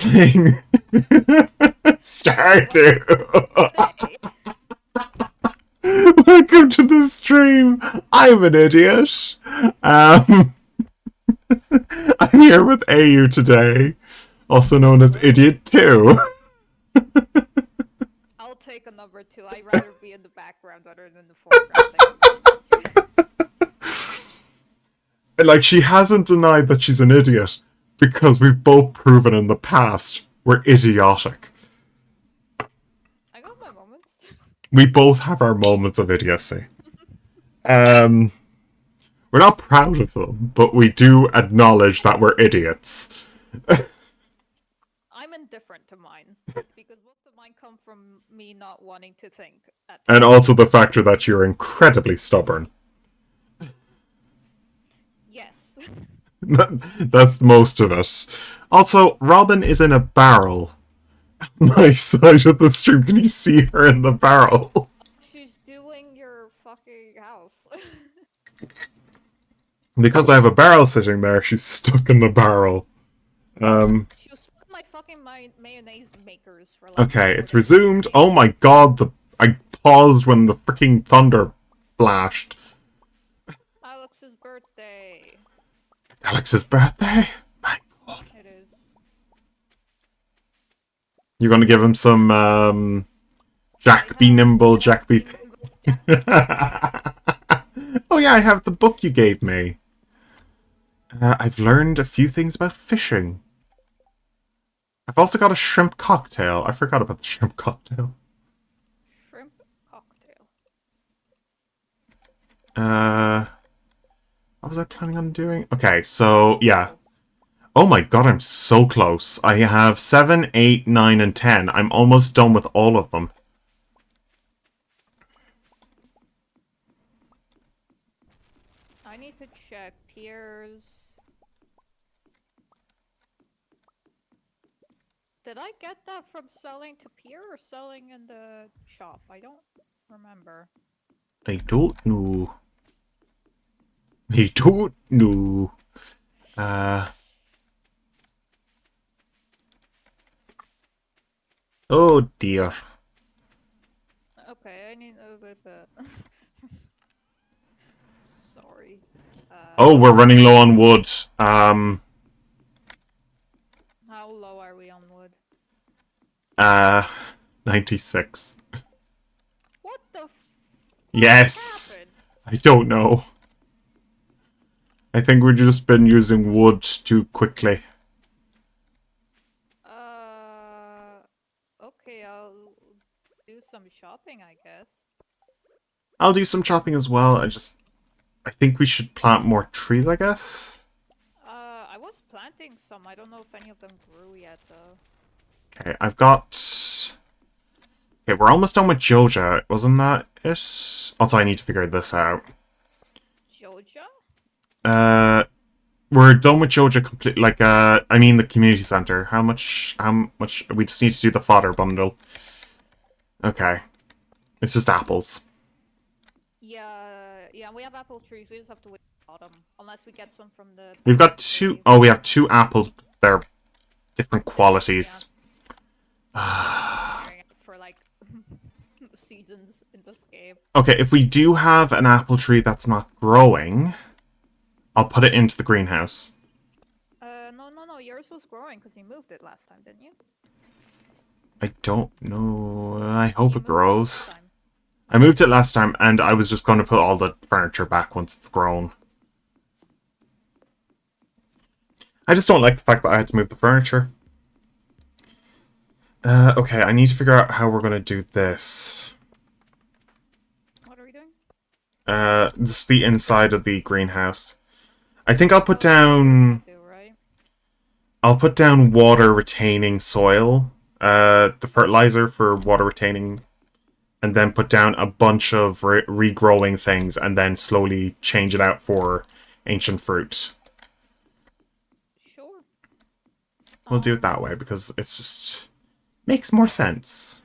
playing Stardew. Welcome to the stream. I'm an idiot. Um, I'm here with AU today, also known as Idiot 2. I'll take a number 2. I'd rather be in the background other than the foreground. Like, she hasn't denied that she's an idiot, because we've both proven in the past we're idiotic. I got my moments. We both have our moments of idiocy. We're not proud of them, but we do acknowledge that we're idiots. I'm indifferent to mine, because most of mine come from me not wanting to think. And also the factor that you're incredibly stubborn. Yes. That's most of us. Also, Robin is in a barrel. My side of the stream, can you see her in the barrel? She's doing your fucking house. Because I have a barrel sitting there, she's stuck in the barrel. She was my fucking mayonnaise makers for like. Okay, it's resumed. Oh my god, I paused when the freaking thunder flashed. Alex's birthday. Alex's birthday? My god. It is. You're gonna give him some, Jack be nimble, Jack be... Oh yeah, I have the book you gave me. I've learned a few things about fishing. I've also got a shrimp cocktail. I forgot about the shrimp cocktail. Shrimp cocktail. What was I planning on doing? Okay, so, yeah. Oh my god, I'm so close. I have 7, 8, 9, and 10. I'm almost done with all of them. I need to check Piers. Did I get that from selling to Pier or selling in the shop? I don't remember. I don't know. I don't know. Oh dear. Okay, I need a bit of Sorry. Oh, we're running low on wood. How low are we on wood? 96. What the Yes! happened? I don't know. I think we've just been using wood too quickly. Okay, I'll do some shopping, I guess. I'll do some chopping as well. I think we should plant more trees, I guess? I was planting some. I don't know if any of them grew yet, though. Okay, I've got... Okay, we're almost done with Joja. Wasn't that it? Also, I need to figure this out. Joja? We're done with Joja completely. Like, I mean the community center. How much? We just need to do the fodder bundle. Okay. It's just apples. Yeah, we have apple trees. We just have to wait for autumn. Unless we get some from the... We've got two... Oh, we have two apples. They're different qualities. for, like, seasons in this game. Okay, if we do have an apple tree that's not growing, I'll put it into the greenhouse. No. Yours was growing because you moved it last time, didn't you? I don't know. I hope You it moved it last grows. time. I moved it last time, and I was just going to put all the furniture back once it's grown. I just don't like the fact that I had to move the furniture. Okay, I need to figure out how we're going to do this. What are we doing? Just the inside of the greenhouse. I think I'll put down... I'll put down water retaining soil. The fertilizer for water retaining. And then put down a bunch of regrowing things. And then slowly change it out for ancient fruit. Sure. We'll do it that way because it's just... makes more sense.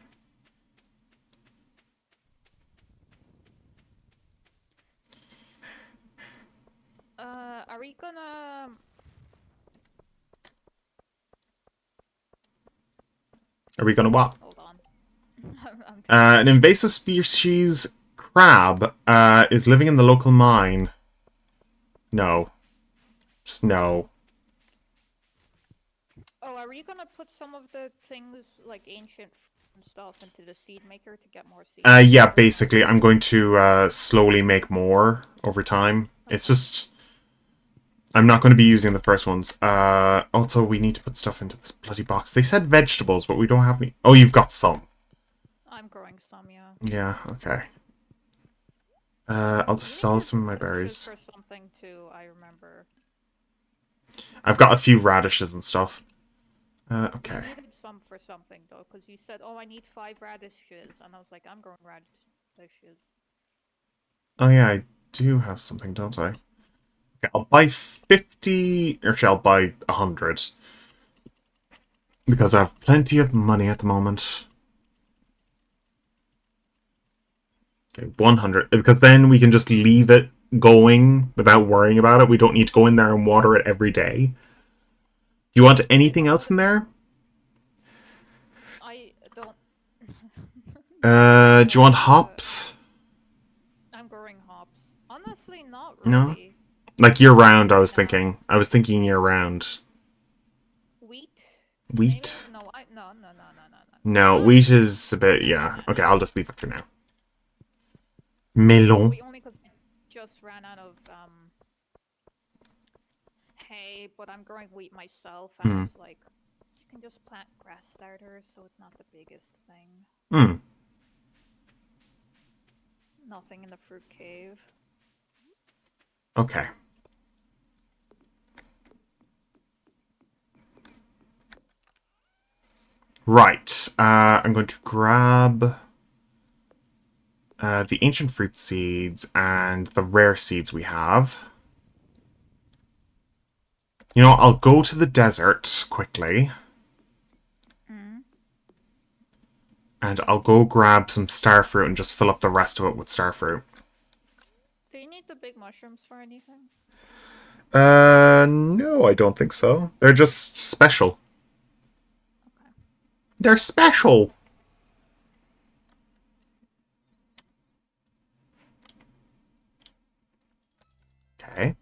Are we gonna... Are we gonna what? Hold on. I'm thinking. An invasive species crab is living in the local mine. No. Just no. Oh, are we gonna put some of the things like ancient and stuff into the seed maker to get more seeds? Yeah, Or no? basically, I'm going to slowly make more over time. It's Okay. just I'm not going to be using the first ones. Also, we need to put stuff into this bloody box. They said vegetables, but we don't have any. Oh, you've got some. I'm growing some, yeah. Yeah, okay. I'll just You sell needed some of my radishes berries. for something too, I remember. I've got a few radishes and stuff. You Okay. needed some for something though, because you said, "Oh, I need 5 radishes," and I was like, "I'm growing radishes." Oh yeah, I do have something, don't I? Okay, I'll buy 50, or actually I'll buy 100. Because I have plenty of money at the moment. Okay, 100. Because then we can just leave it going without worrying about it. We don't need to go in there and water it every day. Do you want Wait, anything else what? in there? I don't. No, Do you want hops? I'm growing hops. Honestly, not No? really. Like year round, I was No. thinking. I was thinking year round. Wheat? Maybe? Wheat? No, no. No, What? wheat is a bit, yeah. Okay, I'll just leave it for now. Melon. Only because I just ran out of hay, but I'm growing wheat myself, and Hmm. it's like you can just plant grass starters, so it's not the biggest thing. Hmm. Nothing in the fruit cave. Okay. Right. I'm going to grab the ancient fruit seeds and the rare seeds we have. You know, I'll go to the desert quickly. Mm. And I'll go grab some starfruit and just fill up the rest of it with starfruit. Do you need the big mushrooms for anything? No, I don't think so. They're just special. Okay. They're special! Okay.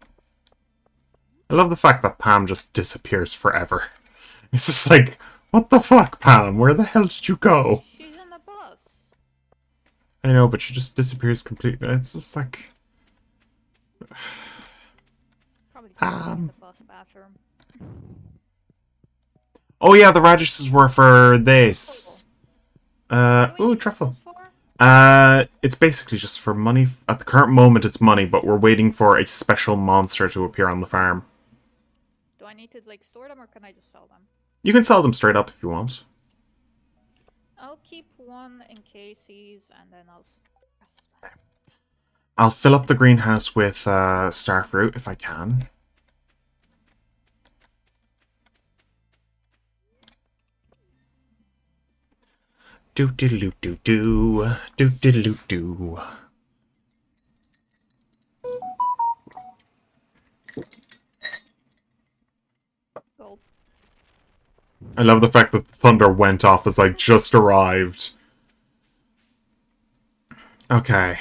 I love the fact that Pam just disappears forever. It's just like, what the fuck, Pam? Where the hell did you go? She's in the bus. I know, but she just disappears completely. It's just like, Probably just going in Pam. the bus bathroom. Oh yeah, the radishes were for Oh, this. what do we Ooh, need truffle. truffles for? It's basically just for money. At the current moment, it's money, but we're waiting for a special monster to appear on the farm. Do I need to like store them or can I just sell them? You can sell them straight up if you want. I'll keep one in case he's, and then I'll sell the rest. I'll fill up the greenhouse with starfruit if I can. Do diddle do do do diddle do. Gold. I love the fact that the thunder went off as I just arrived. Okay.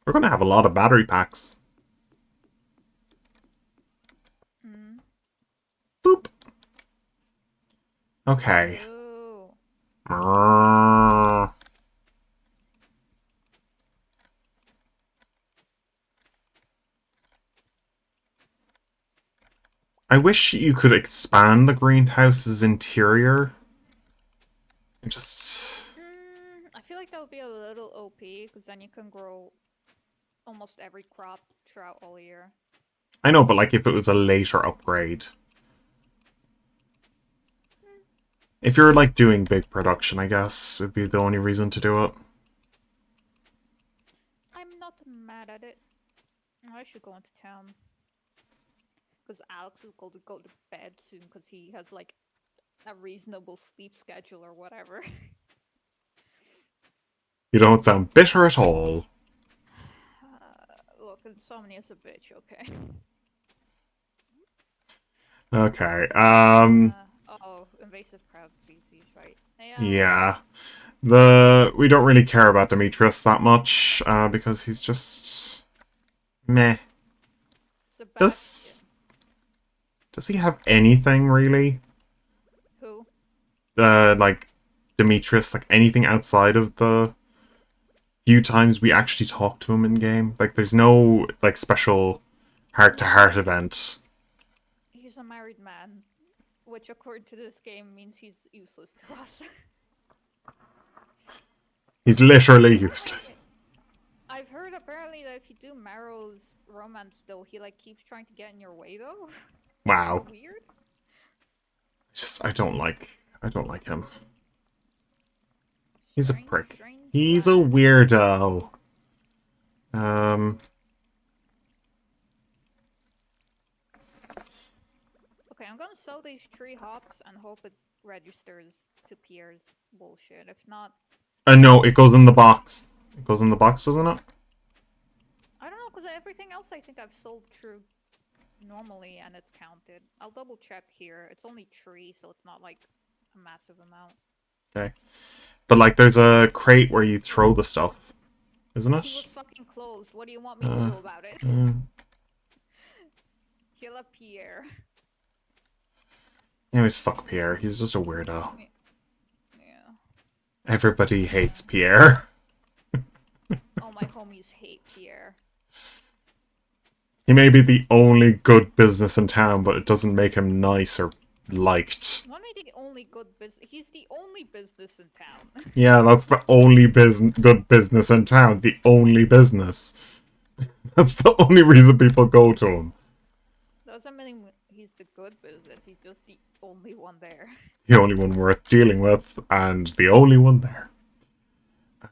We're gonna have a lot of battery packs. Mm. Boop. Okay. Ooh. I wish you could expand the greenhouse's interior. Just... I feel like that would be a little OP, because then you can grow almost every crop throughout all year. I know, but like if it was a later upgrade. If you're like doing big production, I guess it'd be the only reason to do it. I'm not mad at it. I should go into town. Because Alex will go to bed soon because he has like a reasonable sleep schedule or whatever. You don't sound bitter at all. Look, insomnia's a bitch, okay? Okay. Oh, invasive crowd species, right? Yeah, makes Yeah. sense. We don't really care about Demetrius that much, because he's just meh. Does Sebastian. does he have anything really? Who? Like Demetrius, like anything outside of the few times we actually talk to him in game? Like there's no like special heart to No, heart event. he's a married man, which according to this game means he's useless to us. He's literally Oh useless. wait, I've heard apparently that if you do Marrow's romance though, he like keeps trying to get in your way though. So Wow. weird. Just I don't like him. He's a Strange, prick. strange He's a lad. weirdo. Um Okay, I'm gonna sell these tree hops and hope it registers to Pierre's bullshit. If not, no, I'll it just goes in the box. It goes in the box, doesn't it? I don't know, because everything else I think I've sold true normally and it's counted. I'll double check here. It's only tree, so it's not like a massive amount. Okay. But like there's a crate where you throw the stuff, isn't He it? was fucking closed. What do you want me to Uh, do about it? uh, Kill a Pierre. anyways, fuck Pierre. He's just a weirdo. Yeah. Everybody hates Uh, Pierre. all my homies hate Pierre. He may be the only good business in town, but it doesn't make him nice or liked. Not only the only good business, he's the only business in town. Yeah, that's the only good business in town. The only business. That's the only reason people go to him. Doesn't mean he's the good business, he's just the only one there. The only one worth dealing with, and the only one there.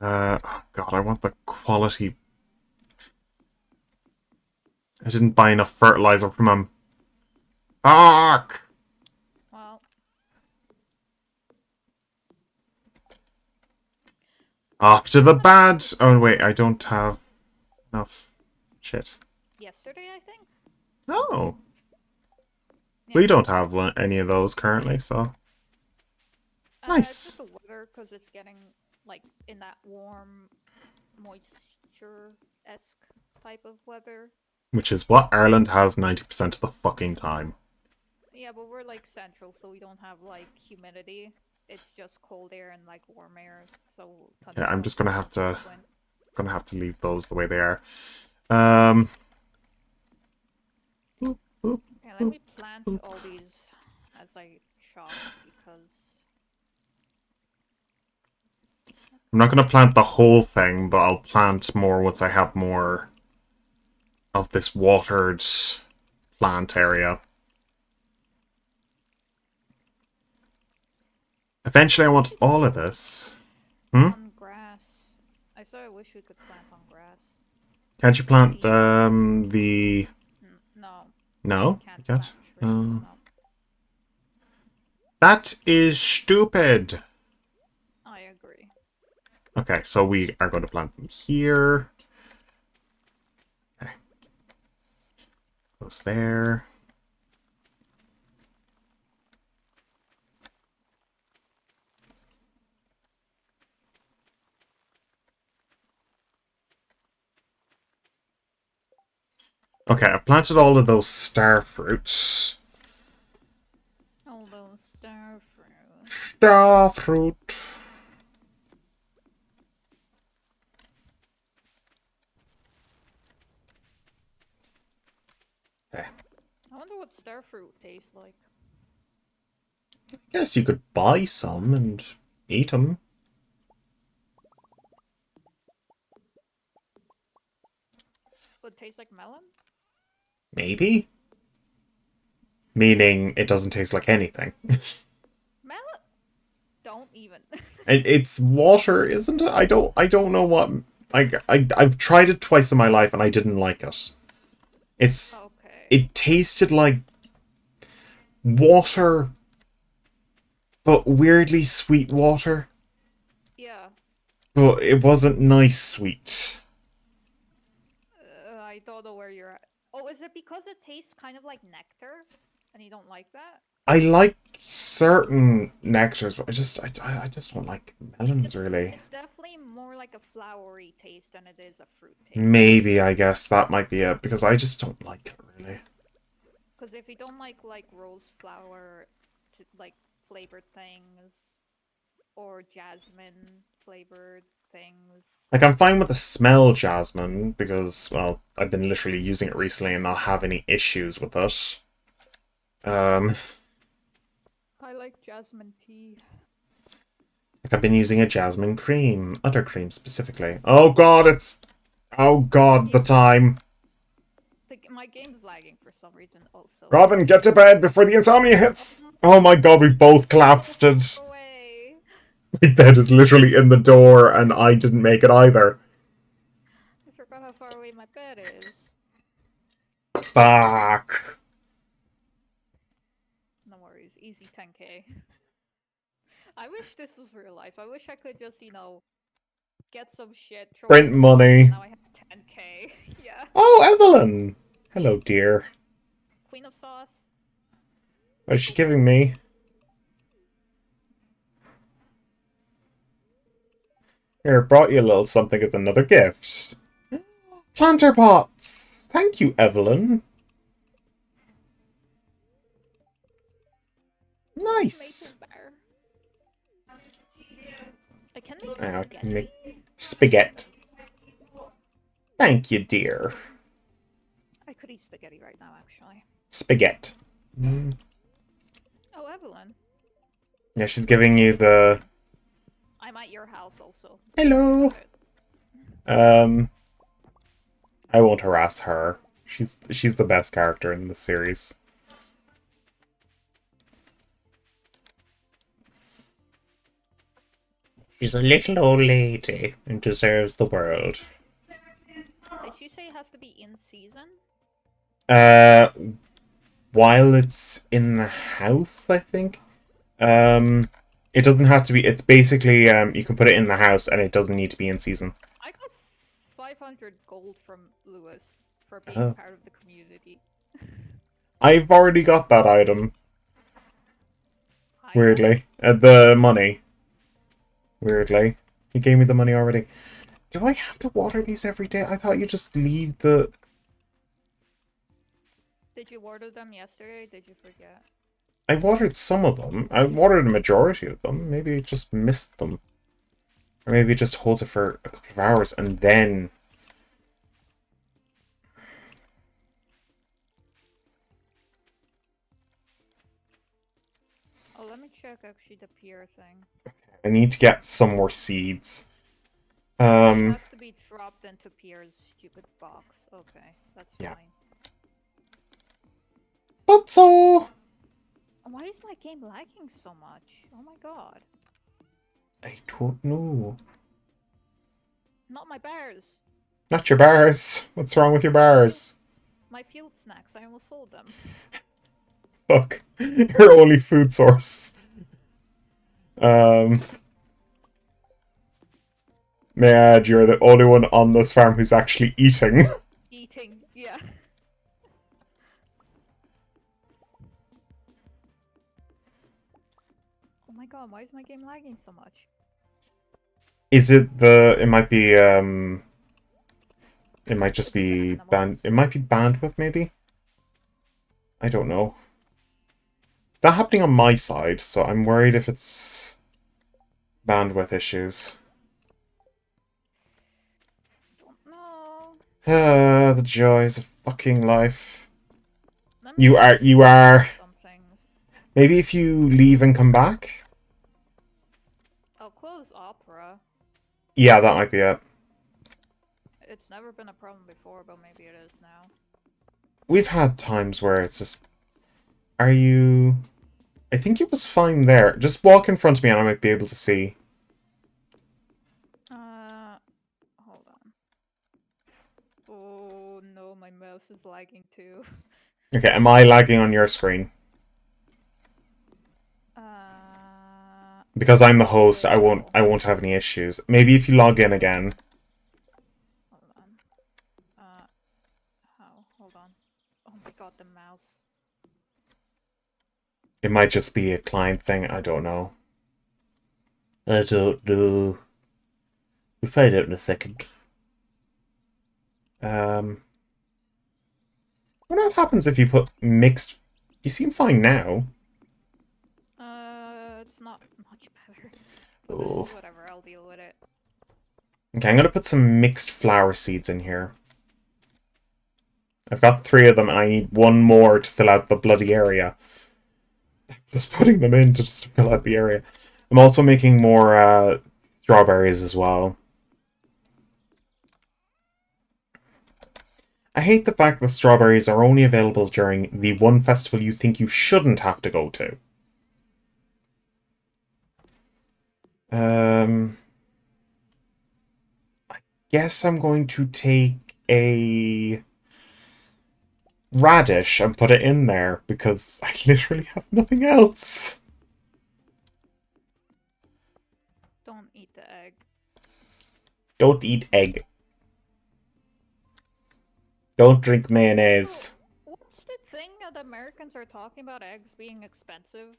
Oh God, I want the quality. I didn't buy enough fertilizer from him. Fuck! Well, Off to the I'm gonna bad. Oh wait, I don't have enough shit. yesterday, I think. Oh, Yeah. we don't have any of those currently, so It's nice. just the weather, because it's getting like in that warm, moisture esque type of weather. Which is what Ireland has 90% of the fucking time. Yeah, but we're like central, so we don't have like humidity. It's just cold air and like warm air, so Yeah, I'm just gonna thunderstorms have aren't to frequent. leave those the way they are. Um, boop, boop, Okay, let boop, me plant boop. all these as I chop because I'm not gonna plant the whole thing, but I'll plant more once I have more of this watered plant area. Eventually, I I want wish we could all of plant this. Hmm? on grass. I sort of wish we could plant on grass. Can't you The plant seeds. the... No, we No? You can't can't? plant trees. No, That is stupid. I agree. Okay, so we are going to plant them here. Okay. Goes there. Okay, I planted all of those star fruits. All those star fruit. Star fruit. Okay. I wonder what star fruit tastes like. Guess you could buy some and eat them. Would it taste like melon? Maybe. Meaning it doesn't taste like anything. Melon? Don't even. It's water, isn't it? I don't know what I've tried it twice in my life and I didn't like it. It's Okay. it tasted like water but weirdly sweet water. Yeah. But it wasn't nice sweet. I don't know where you're at. Oh, is it because it tastes kind of like nectar? And you don't like that? I like certain nectars, but I just don't like melons It's really. it's definitely more like a flowery taste than it is a fruit taste. Maybe I guess that might be it because I just don't like it really. Because if you don't like rose flower, like flavored things or jasmine flavored things, Like I'm fine with the smell jasmine because well I've been literally using it recently and not have any issues with it. Um, I like jasmine tea. like I've been using a jasmine cream, udder cream specifically. Oh god, oh My god, the game, time. my game's lagging for some reason. Also, Robin, get to bed before the insomnia hits. um, Oh my god, we both it's so collapsed far it. away. My bed is literally in the door and I didn't make it either. I forgot how far away my bed is. Fuck. No worries, easy 10k. I wish this was real life. I wish I could just, get some shit, throw it Print in the box, and money. now I have 10k. Yeah. Oh, Evelyn. Hello, dear. Queen of Sauce. What is she giving me? Here, brought you a little something as another gift. Planter pots! Thank you, Evelyn. Nice. Tomato bar. I can make Now I can make spaghetti. That's spaghetti. nice. Thank you, dear. I could eat spaghetti right now, actually. Spaghetti. Mm. Oh, Evelyn. Yeah, she's giving you the... I'm at your house also. Don't worry Hello. about it. I won't harass her. She's the best character in the series. She's a little old lady and deserves the world. Did she say it has to be in season? Uh, while it's in the house, I think. It doesn't have to be. It's basically you can put it in the house and it doesn't need to be in season. I got 500 gold from Lewis for being Oh. part of the community. I've already got that item. Item? Weirdly, the money. Weirdly, he gave me the money already. Do I have to water these every day? I thought you just leave the. Did you order them yesterday? Did you forget? I watered some of them. I watered a majority of them. Maybe I just missed them. Or maybe it just holds it for a couple of hours and then... Oh, let me check actually the pier thing. I need to get some more seeds. It has to be dropped into Pierre's stupid box. Okay, that's Yeah. fine. But so... Why is my game lagging so much? Oh my god. I don't know. Not my bears! Not your bars. What's wrong with your bars? My field snacks, I almost sold them. Fuck. Your only food source. May I add, you're the only one on this farm who's actually eating. Eating, yeah. Oh my god, why is my game lagging so much? Is it the... It might be, It might just Is it the be band... animals? It might be bandwidth, maybe? I don't know. Is that happening on my side? So I'm worried if it's bandwidth issues. Don't know. Ah, the joys of fucking life. Let me You are... some things. Maybe if you leave and come back? I'll close Opera. Yeah, that might be it. It's never been a problem before, but maybe it is now. We've had times where it's just... Are you... I think it was fine there. Just walk in front of me and I might be able to see. Hold on. Oh no, my mouse is lagging too. Okay, am I lagging on your screen? Because I'm the host, Little. I won't have any issues. Maybe if you log in again. Hold on. How? Hold on. Oh my god, the mouse. It might just be a client thing. I don't know. I don't know. We'll find out in a second. Um, I wonder what happens if you put mixed. You seem fine now. It's not much better. But Oh. whatever, I'll deal with it. Okay, I'm gonna put some mixed flower seeds in here. I've got 3 of them. I need 1 more to fill out the bloody area. Just putting them in to just fill out the area. I'm also making more strawberries as well. I hate the fact that strawberries are only available during the one festival you think you shouldn't have to go to. I guess I'm going to take a radish and put it in there because I literally have nothing else. Don't eat the egg. Don't eat egg. Don't drink So, mayonnaise. what's the thing that Americans are talking about eggs being expensive?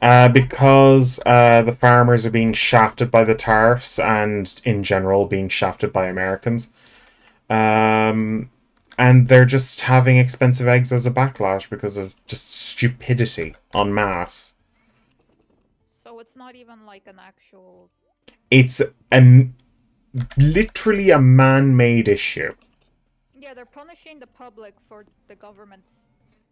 Because the farmers are being shafted by the tariffs and in general being shafted by Americans. Um, and they're just having expensive eggs as a backlash because of just stupidity en masse. So it's not even like an actual. It's a, literally a man-made issue. Yeah, they're punishing the public for the government's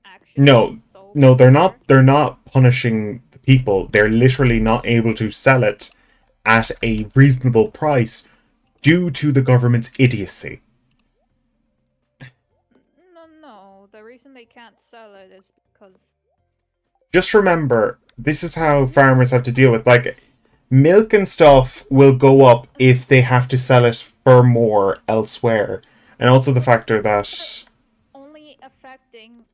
actions No, so no, they're far. not. They're not punishing the people. They're literally not able to sell it at a reasonable price due to the government's idiocy. No. The reason they can't sell it is because Just remember, this is how farmers have to deal with like it's milk and stuff will go up if they have to sell it for more elsewhere, and also the factor that only affecting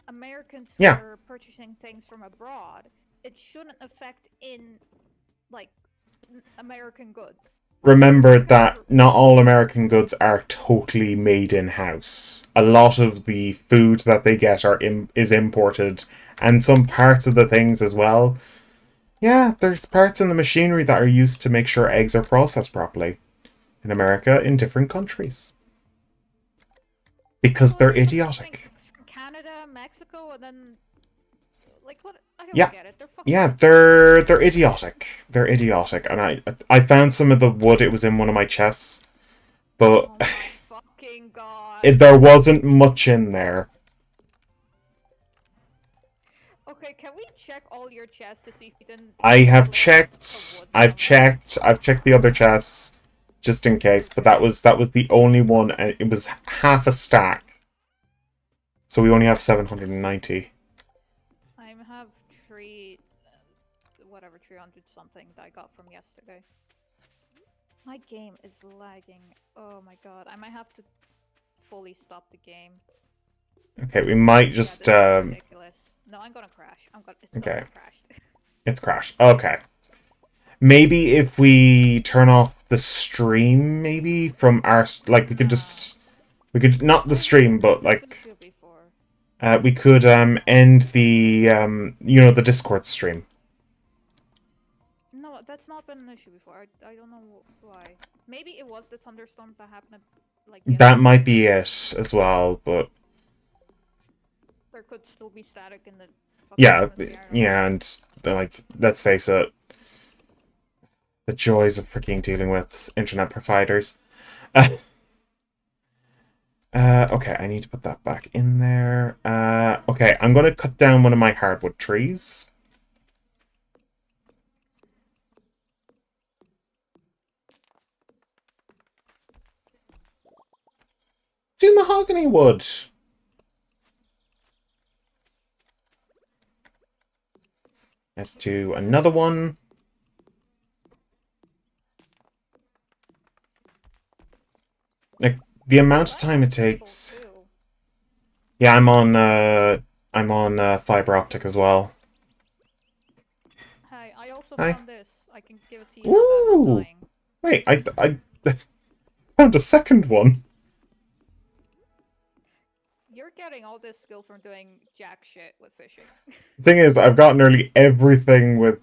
Americans who yeah, are purchasing things from abroad. It shouldn't affect in like American goods. remember that not all American goods are totally made in house. A lot of the food that they get is imported, and some parts of the things as well. Yeah, there's parts in the machinery that are used to make sure eggs are processed properly in America in different countries because So are they're they importing idiotic. things from Canada, Mexico, and then like what? I don't Yeah, get it. They're fucking yeah, idiots. they're idiotic. They're idiotic, and I found some of the wood. It was in one of my chests, but Oh my fucking god. there wasn't much in there. Okay, can we check all your chests to see if you didn't I leave have loads of checked. wood somewhere? I've checked the other chests just in case, but Okay. that was the only one, and it was half a stack. So we only have 790. I have three, whatever, 300 something that I got from yesterday. My game is lagging. Oh my god. I might have to fully stop the game. Okay, we might Yeah, just this is ridiculous. No, I'm gonna crash. It's okay, already crashed. it's crashed. Okay. Maybe if we turn off the stream, maybe from our like we could No. just we could not the Oh, we've stream, had but this like issue before. we could end the you know the Discord stream. No, that's not been an issue before. I don't know why. Maybe it was the thunderstorms that happened like That yesterday. might be it as well, but There could still be static in the fucking yeah, atmosphere. I don't know. yeah, and like let's face it, the joys of freaking dealing with internet providers. Okay, I need to put that back in there. Okay, I'm gonna cut down one of my hardwood trees. Do mahogany wood. Let's do another one. Like the amount of Well, I time have it cable takes. too. Yeah, I'm on fiber optic as well. Hey, I also Hi. found this. I can give it to you now that I'm not Ooh. dying. Wait, I found a second one. Your getting all this skill from doing jack shit with fishing. The thing is, I've got nearly everything with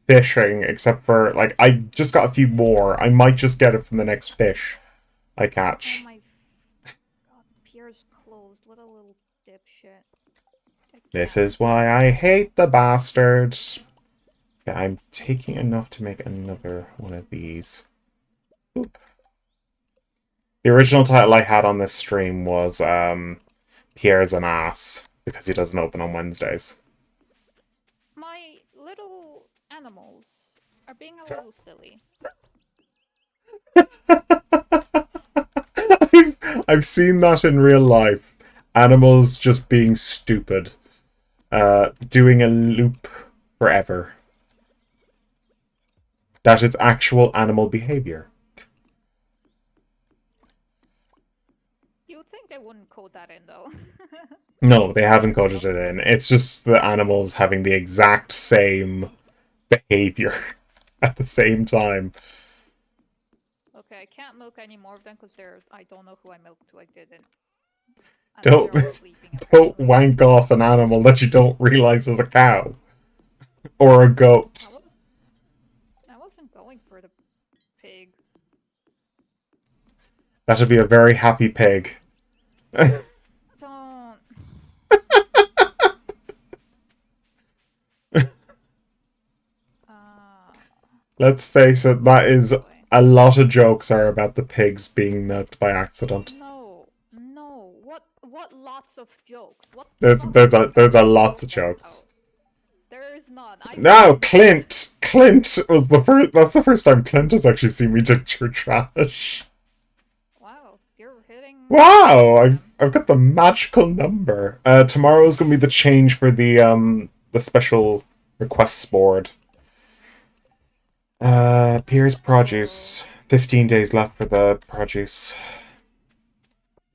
fishing except for, like, I just got a few more. I might just get it from the next fish I Oh catch. my god, pier's closed. What a little dipshit. This Again. is why I hate the bastard. Yeah, I'm taking enough to make another one of these. Oop. The original title I had on this stream was Pierre's an ass because he doesn't open on Wednesdays. My little animals are being a little silly. I've seen that in real life. Animals just being stupid. Doing a loop forever. That is actual animal behavior. You would think they wouldn't code that in, though. No, they haven't coded it in. It's just the animals having the exact same behavior at the same time. Okay, I can't milk any more of them because I don't know who I milked who I didn't. And Don't they're all sleeping, don't apparently. wank off an animal that you don't realize is a cow or a goat. I wasn't going for the pig. That should be a very happy pig. Don't. Let's face it, that is a lot of jokes are about the pigs being milked by accident. No, no. What lots of jokes? What There's a lots of jokes. There is none. No, Clint was the first. That's the first time Clint has actually seen me dig through trash. Wow, you're hitting. Wow, I've got the magical number. Tomorrow is gonna be the change for the special requests board. Pierre's produce. 15 days left for the produce.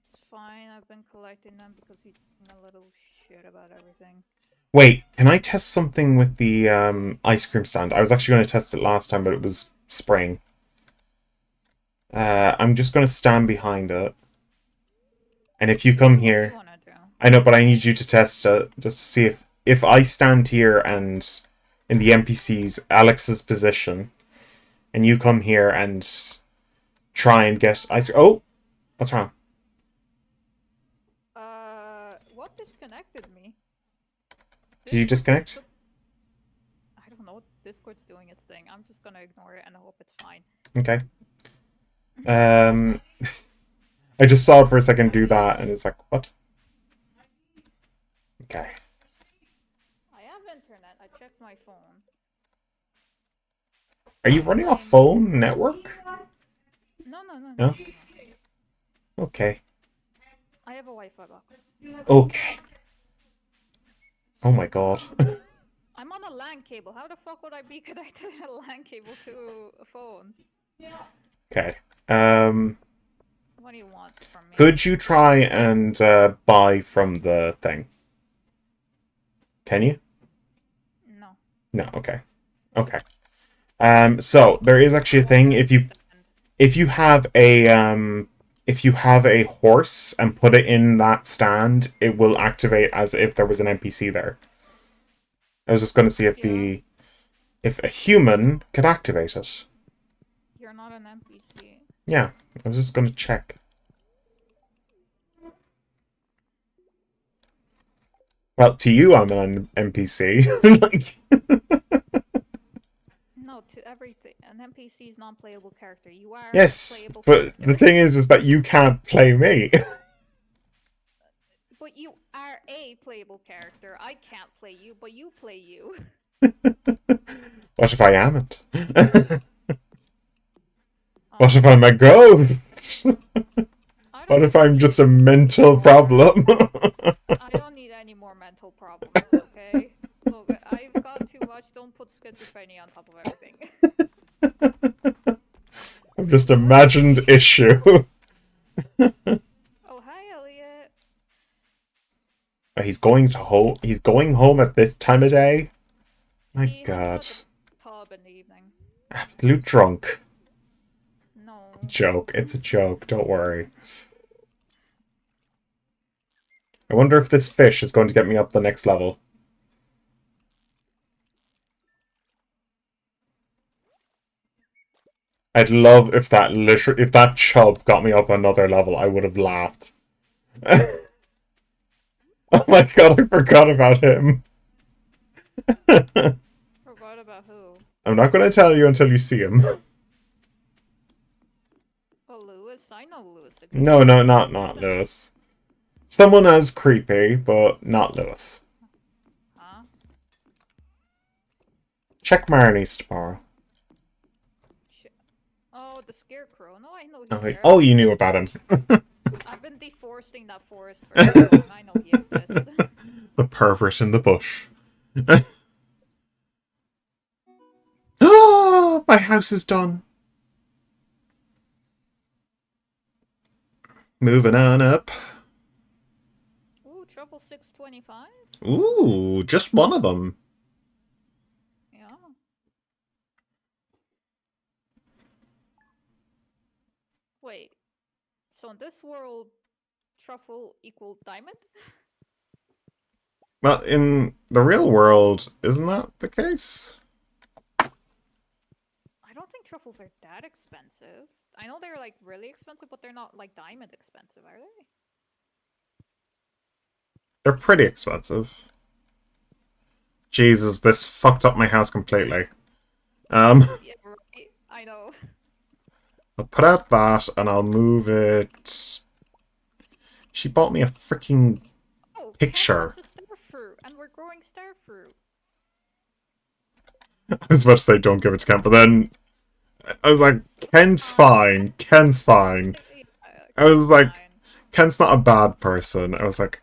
It's fine. I've been collecting them because he's a little shit about everything. Wait, can I test something with the ice cream stand? I was actually going to test it last time, but it was spraying. I'm just going to stand behind it. And if you come here... I know, but I need you to test it, just to see if I stand here and in the NPC's Alex's position, and you come here and try and get ice cream... Oh! What's wrong? What disconnected me? Did you disconnect? I don't know. Discord's doing its thing. I'm just gonna ignore it and hope it's fine. Okay. I just saw it for a second do that, and it's like, what? Okay. I have internet. I checked my phone. Are you running off phone network? No. Okay. I have a Wi-Fi box. Okay. Oh my god. I'm on a LAN cable. How the fuck would I be connected a LAN cable to a phone? Okay. What do you want from me? Could you try and buy from the thing? Can you? No. No, okay. Okay. So there is actually a thing if you have a horse and put it in that stand, it will activate as if there was an NPC there. I was just going to see if a human could activate it. You're not an NPC. Yeah, I was just going to check. Well, to you, I'm an NPC. Like... No, to everything. An NPC is non-playable character. You are yes, a playable but character. the thing is that you can't play me. But you are a playable character. I can't play you, but you play you. What if I amn't? What if I'm a ghost? What if I'm just a mental problem? I don't need any more mental problems, okay? Look, I've got too much. Don't put schizophrenia on top of everything. I'm just imagined issue. Oh, hi, Elliot. He's going home at this time of day? My god. Pub in the evening. Absolute drunk. No. Joke. It's a joke. Don't worry. I wonder if this fish is going to get me up the next level. I'd love if that chub got me up another level. I would have laughed. Oh my god, I forgot about him. Forgot about who? I'm not going to tell you until you see him. Oh, Lewis? I know Lewis the No, goose. no, not Lewis. Someone as creepy, but not Lewis. Huh? Check Marnie's tomorrow. Shit. Oh, the scarecrow. No, I know Oh, he's there. oh, you knew about him. I've been deforesting that forest for so long. I know he exists. The pervert in the bush. Ah, my house is done. Moving on up. Ooh, trouble 625? Ooh, just one of them. Yeah. Wait. So in this world, truffle equal diamond? Well, in the real world, isn't that the case? I don't think truffles are that expensive. I know they're like really expensive, but they're not like diamond expensive, are they? They're pretty expensive. Jesus, this fucked up my house completely. Yeah, right. I know. I'll put out that and I'll move it. She bought me a freaking Oh, Ken picture. wants a star fruit, and we're growing star fruit. I was about to say don't give it to Ken, but then I was like, It's Ken's fine. Ken's fine. Yeah, I was Ken's like, fine. Ken's not a bad person. I was like,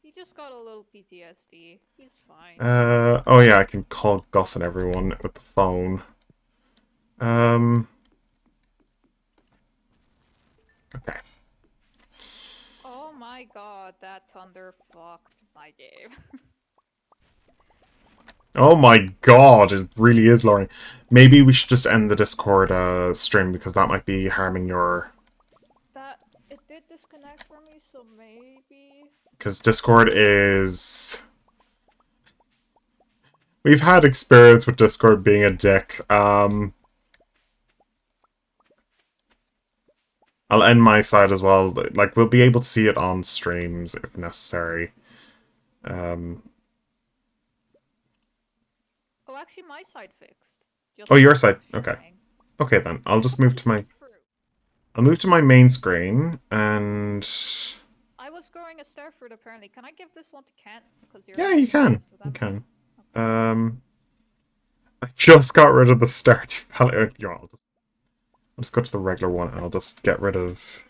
He just got a little PTSD. He's fine. oh yeah, I can call Gus and everyone with the phone. Um, okay. Oh my god, that thunder fucked my game. Oh my god, it really is lowering. Maybe we should just end the Discord stream because that might be harming your... It did disconnect for me, so maybe... Because Discord is... We've had experience with Discord being a dick. I'll end my side as well. Like, we'll be able to see it on streams if necessary. Oh, actually my side fixed. Just Oh, your not side. Okay. showing. Okay, then. I'll just move to my... Fruit. I'll move to my main screen, and... I was growing a star fruit apparently. Can I give this one to Kent? Because you're Yeah, in you the can. space, so You that can. okay. I just got rid of the Stardew palette. I'll just go to the regular one, and I'll just get rid of...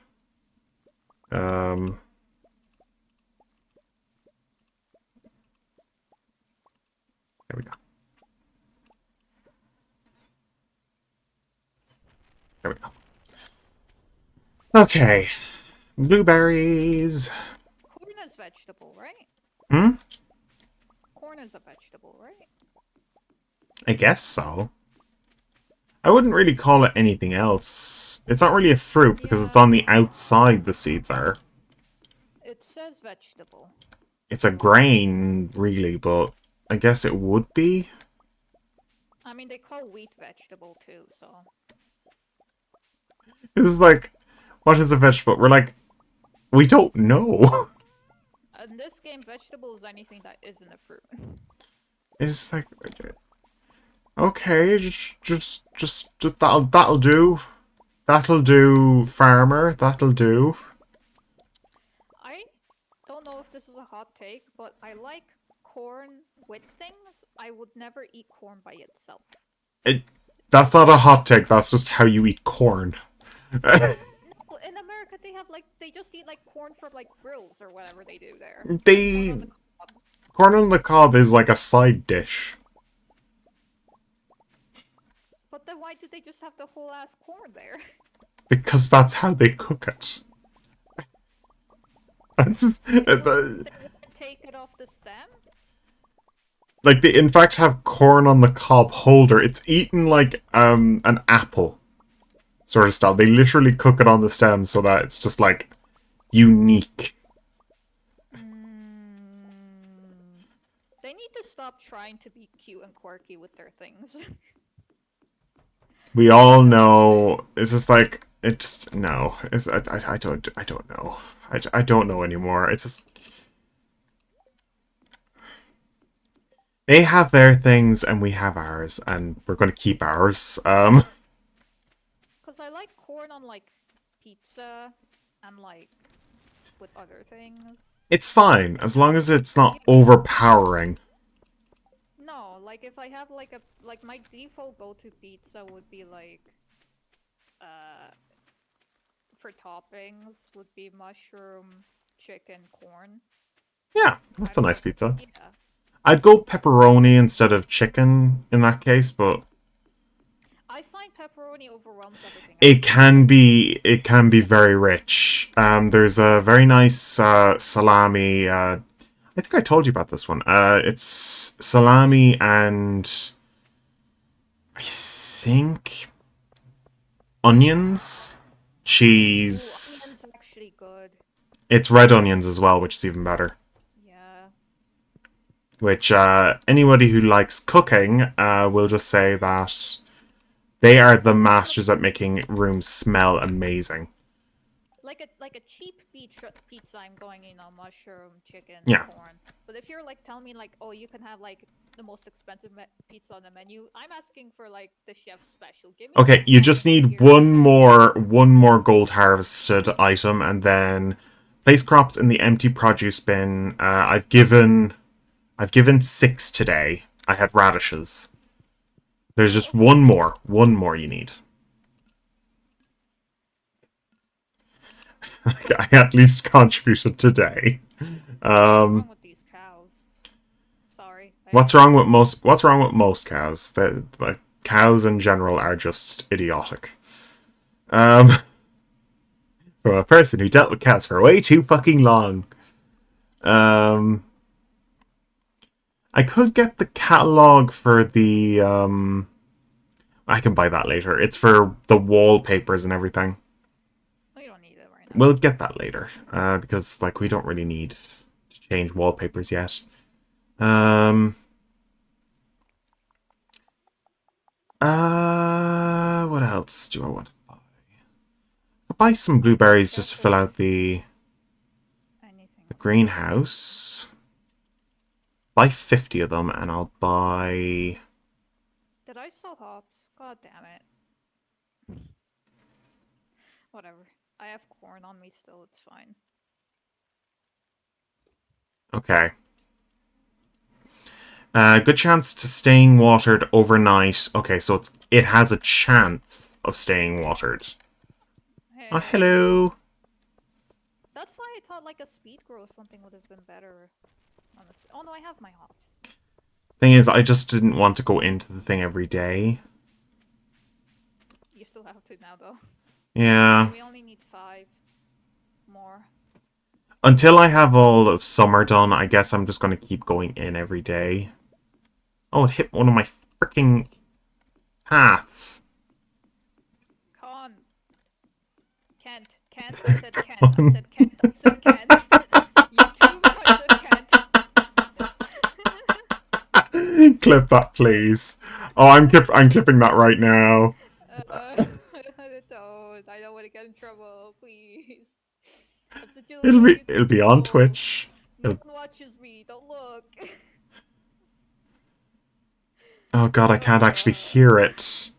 There we go. There we go. Okay. Blueberries. Corn is vegetable, right? Hmm? Corn is a vegetable, right? I guess so. I wouldn't really call it anything else. It's not really a fruit because it's on the Yeah. outside the seeds are. It says vegetable. It's a grain, really, but I guess it would be. I mean, they call wheat vegetable too, so... This is like, what is a vegetable? We're like, we don't know. In this game, vegetable is anything that isn't a fruit. It's like, okay, just that'll do. That'll do, farmer. That'll do. I don't know if this is a hot take, but I like corn with things. I would never eat corn by itself. That's not a hot take. That's just how you eat corn. No, in America they just eat like corn from like grills or whatever they do there. They Corn on the cob. corn on the cob is like a side dish. But then why do they just have the whole ass corn there? Because that's how they cook it. They wouldn't take it off the stem? Like they in fact have corn on the cob holder. It's eaten like an apple sort of style. They literally cook it on the stem so that it's just like unique. They need to stop trying to be cute and quirky with their things. We all know. It's just like it. Just no. It's I don't know. I don't know anymore. It's just they have their things and we have ours, and we're going to keep ours. Cause I like corn on like pizza and like with other things. It's fine as long as it's not Yeah. overpowering. No, like if I have like my default go-to pizza would be like uh for toppings would be mushroom, chicken, corn. Yeah, I that's a don't nice like pizza. yeah. I'd go pepperoni instead of chicken in that case, but I find pepperoni overwhelms everything it else. can be very rich. There's a very nice salami. I think I told you about this one. It's salami and I think onions, Ooh, cheese. onion's actually good. It's red onions as well, which is even better. Yeah. Which anybody who likes cooking will just say that they are the masters at making rooms smell amazing. Like a cheap pizza, I'm going, mushroom, chicken, Yeah. corn. But if you're like telling me like, oh, you can have like the most expensive pizza on the menu, I'm asking for like the chef's special. Give me Okay, some you top just need tier. one more gold harvested item, and then place crops in the empty produce bin. I've given 6 today. I had radishes. There's Oh, just okay. one more you need. I at least contributed today. What's Um, wrong with these cows? Sorry, I have what's to. wrong with most cows? Like cows in general are just idiotic. Um, from a person who dealt with cats for way too fucking long. Um, I could get the catalog for the I can buy that later. It's for the wallpapers and everything. Oh, you don't need it right now. We'll get that later. Because like we don't really need to change wallpapers yet. Um what else do I want to buy? I'll buy some I need to be blueberries just to careful fill with out anything the on this map. greenhouse. Buy 50 of them and I'll buy Did I sell hops? God damn it. Whatever. I have corn on me still, it's fine. okay. Good chance to staying watered overnight. Okay, so it has a chance of staying watered. Oh, Hey. hello. That's why I thought like a speed grow or something would have been better. Honestly. Oh no, I have my hops. Thing is, I just didn't want to go into the thing every day. You still have to now though. Yeah. Okay, we only need 5 more. Until I have all of summer done, I guess I'm just going to keep going in every day. Oh, it hit one of my freaking paths. Con. Kent. Kent. I said Kent. I said Kent. I said Kent. YouTube, I said Kent. Clip that, please. Oh, I'm clipping that right now. Don't. I don't want to get in trouble, please. I'm such a It'll little be YouTube on troll. Twitch. No one watches me. Don't look. Oh god, I can't actually uh, hear it.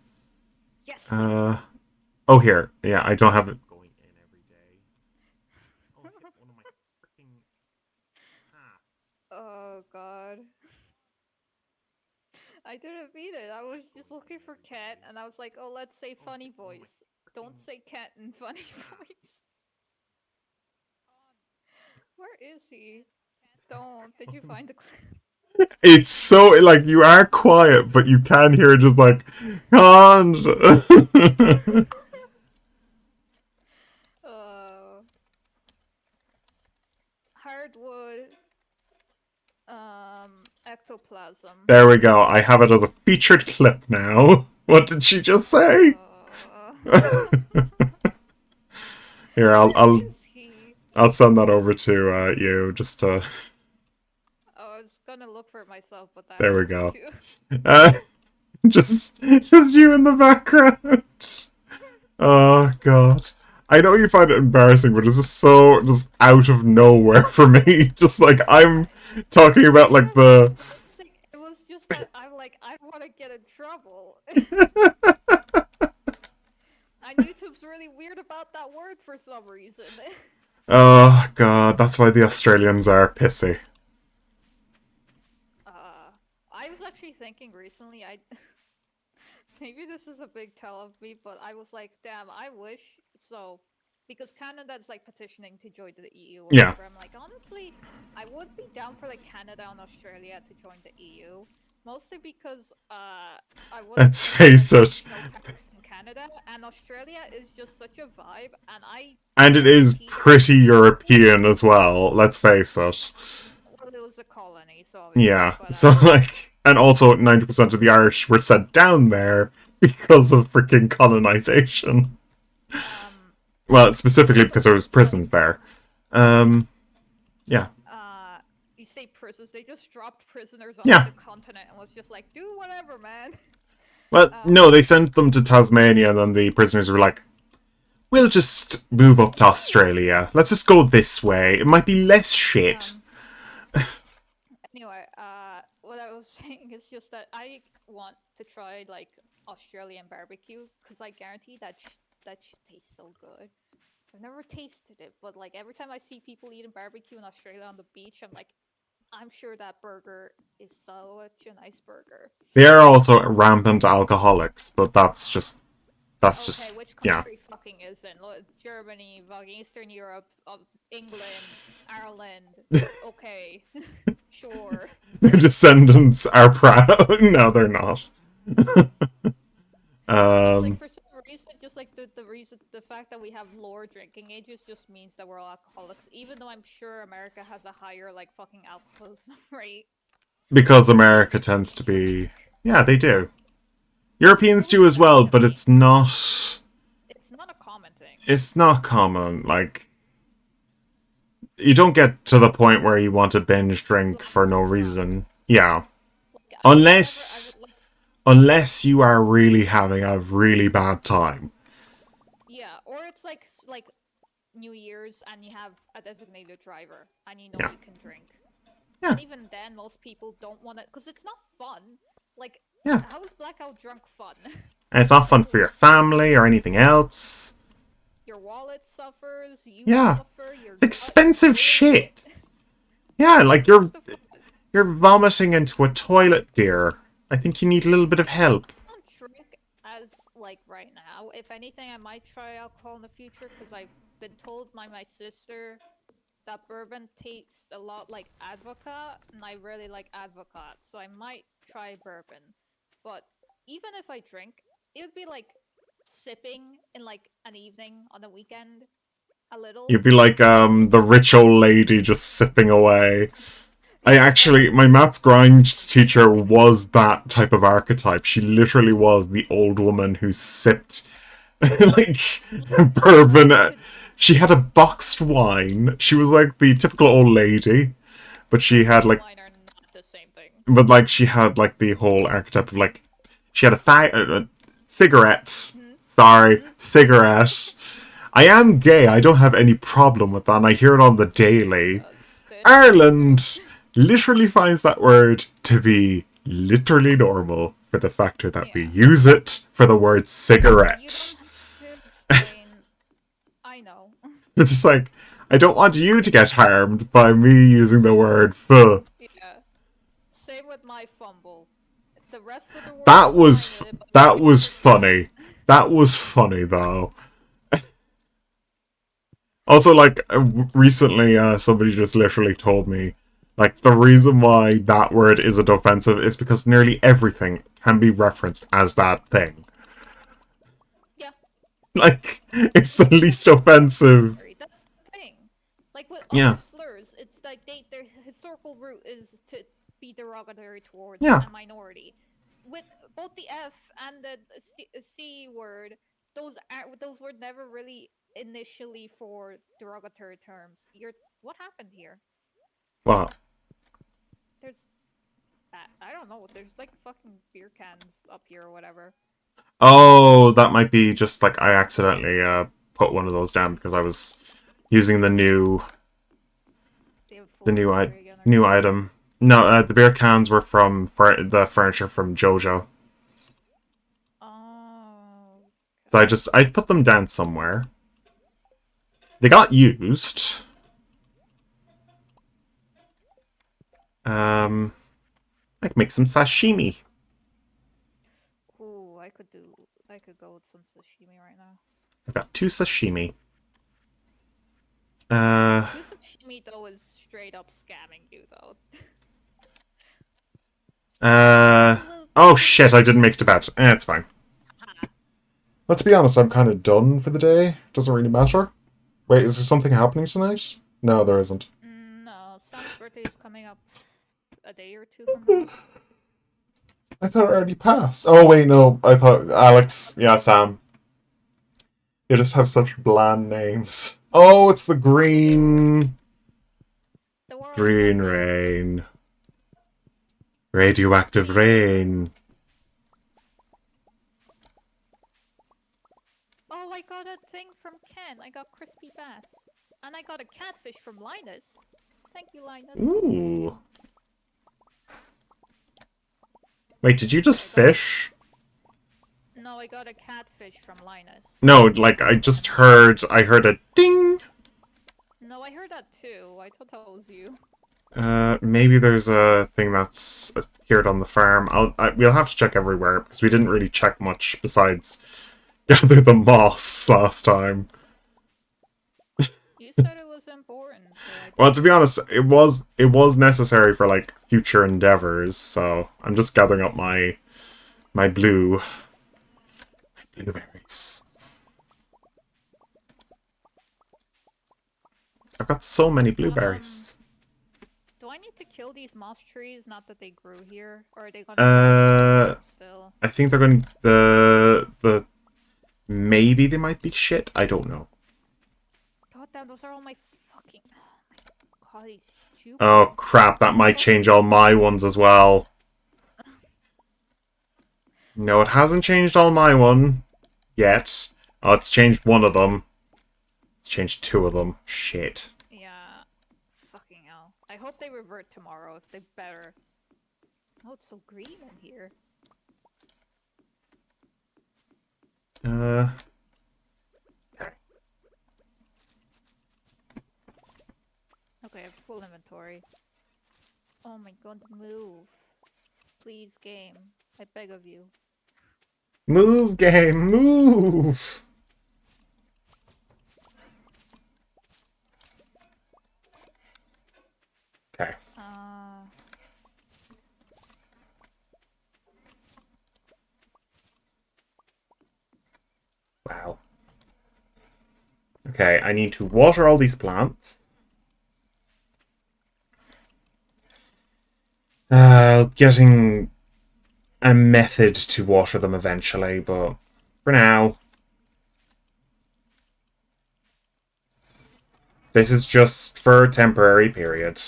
yes. Uh oh, here. Yeah, I don't have it going in every day. Oh, it hit one of my freaking paths. Oh god. I didn't mean it. I was just looking for cat, and I was like, oh, let's say Oh, it funny hit one of my voice. Don't freaking say cat in funny voice. Where is he? Don't. Did you find the clip? It's so like you are quiet, but you can hear just like Hans. uh, hardwood. Ectoplasm. There we go. I have it as a featured clip now. What did she just say? Here, Where is he? I'll send that over to you just to. I was gonna look for it myself, but that There we helps go. too. Uh, just you in the background. Oh god. I know you find it embarrassing, but it's just so just out of nowhere for me. Just like I'm talking about It like wasn't the embarrassing. It was just that I'm like, I want to get in trouble. And YouTube's really weird about that word for some reason. Oh god, that's why the Australians are pissy. uh, I was actually thinking recently, I maybe this is a big tell of me, but I was like, damn, I wish so. Because Canada's like petitioning to join the EU or Yeah, whatever. I'm like, honestly, I would be down for like Canada and Australia to join the EU. Mostly because I wouldn't let's pay like face it. no tax in Canada, and Australia is just such a vibe, and I And it is guarantee there pretty are people. European as well, let's face it. Well, it was a colony, so obviously, Yeah, but so like, and also 90% of the Irish were sent down there because of freaking colonization. um, Well, specifically also because there was just like prisons there. Um, yeah. uh you say prisons, they just dropped prisoners onto Yeah. the continent and was just like, do whatever, man. Well, um no, they sent them to Tasmania and then the prisoners were like, we'll just move up to Australia. Let's just go this way. It might be less shit. um anyway, what I was saying is just that I want to try like Australian barbecue because I guarantee that should taste so good. I've never tasted it, but like every time I see people eating barbecue in Australia on the beach, I'm like, I'm sure that burger is such a nice burger. They are also rampant alcoholics, but that's Okay, just, which yeah. country fucking isn't? Germany, fucking Eastern Europe, England, Ireland. Okay, sure. Their descendants are proud. No, they're not. Just like um, for some reason, just like the reason, the fact that we have lower drinking ages just means that we're all alcoholics. Even though I'm sure America has a higher like fucking alcoholism rate. because Like America tends to be, yeah, they do. Europeans so do does as well, but Germany. it's not. It's not a common thing. It's not common. Like you don't get to the point where you want to binge drink Like for no drunk. reason. Yeah, Like I would unless like unless you are really having a really bad time. yeah, or it's like New Year's and you have a designated driver and you know Yeah, you can drink. yeah, And even then, most people don't want to, because it's not fun. Like, yeah. how is blackout drunk fun? And it's not fun for your family or anything else. Your wallet suffers, you Yeah, suffer, your it's gut is expensive ruining it. shit. Yeah, like Where's the fun? you're vomiting into a toilet, dear. I think you need a little bit of help. I don't drink as like right now. If anything, I might try alcohol in the future because I've been told by my sister that bourbon tastes a lot like Advocaat, and I really like Advocaat, so I might try bourbon. But even if I drink, it would be like sipping in like an evening on a weekend, a little. You'd be like the rich old lady just sipping away. I Yeah, but actually, like my maths grinds teacher was that type of archetype. She literally was the old woman who sipped like bourbon. I could. She had a boxed wine. She was like the typical old lady, but she Bourbon had and like, wine are not the same thing. but like she had like the whole archetype of like, she had a cigarette. Hmm. Sorry, Hmm. cigarette. I am gay. I don't have any problem with that, and I hear it on the daily. Disclaimer. Ireland literally finds that word to be literally normal for the factor that we Yeah, use it for the word you cigarette. don't have to explain. I know. It's just like, I don't want you to get harmed by me using the word fuh. Yeah. Same with my fumble. The rest of the world That is fine was with it, but me that was using it. funny. That was funny though. Also, like recently, somebody just literally told me, like the reason why that word isn't offensive is because nearly everything can be referenced as that thing. Yeah, Like it's the it can least be offensive. derogatory. That's the thing. Like with other Yeah, slurs, it's like their historical root is to be derogatory towards yeah. a minority. With both the F and the C word, those were never really initially for derogatory terms. You're what happened here? Wow. There's that. I don't know. There's like fucking beer cans up here or whatever. Oh, that might be just like I accidentally put one of those down because I was using They have the full inventory again or new something. item. No, the beer cans were from the furniture from JoJo. Oh, So okay. I put them down somewhere. They got used. Um, I could make some sashimi. Ooh, I could do. I could go with some sashimi right now. I've got two sashimi. Uh, Two sashimi though is straight up scamming you though. uh. Two little Oh pieces. shit! I didn't make it to bed. It's fine. Ha. Let's be honest. I'm kind of done for the day. Doesn't really matter. Wait, is there something happening tonight? No, there isn't. No, Sam's birthday is coming up a day or two from now. I thought it already passed. Oh wait, no. I thought Alex. Yeah, Sam. You just have such bland names. Oh, it's the The world's green ending. rain. Radioactive Green rain. rain. Oh, I got a thing from Ken. I got crispy bass. And I got a catfish from Linus. Thank you, Linus. Ooh. Wait, did you just I got a fish? no, I got a catfish from Linus. No, like I just heard. I heard a ding. No, I heard that too. I thought that was you. Maybe there's a thing that's appeared on the farm. We'll have to check everywhere because we didn't really check much besides gather the moss last time. You said it was important, so I Well, did. to be honest, it was necessary for like future endeavors. So I'm just gathering up my blueberries. I've got so many Um, blueberries. do I need to kill these moss trees? Not that they grew here, or are they gonna spawn in my Uh, farm still? I think they're going the maybe they might be shit. I don't know. God damn, those are all my fucking. Oh my god, these Oh stupid crap! That might fucking. change all my ones as well. No, it hasn't changed all my one yet. Oh, it's changed one of them. It's changed two of them. Shit. Yeah, fucking hell. I hope they revert tomorrow if they better. Oh, it's so green in here. Uh, Okay, I have full inventory. Oh my god, move. Please, game. I beg of you. move game, move. Okay. Uh, Wow. Okay, I need to water all these plants. Getting a method to water them eventually, but for now, this is just for a temporary period.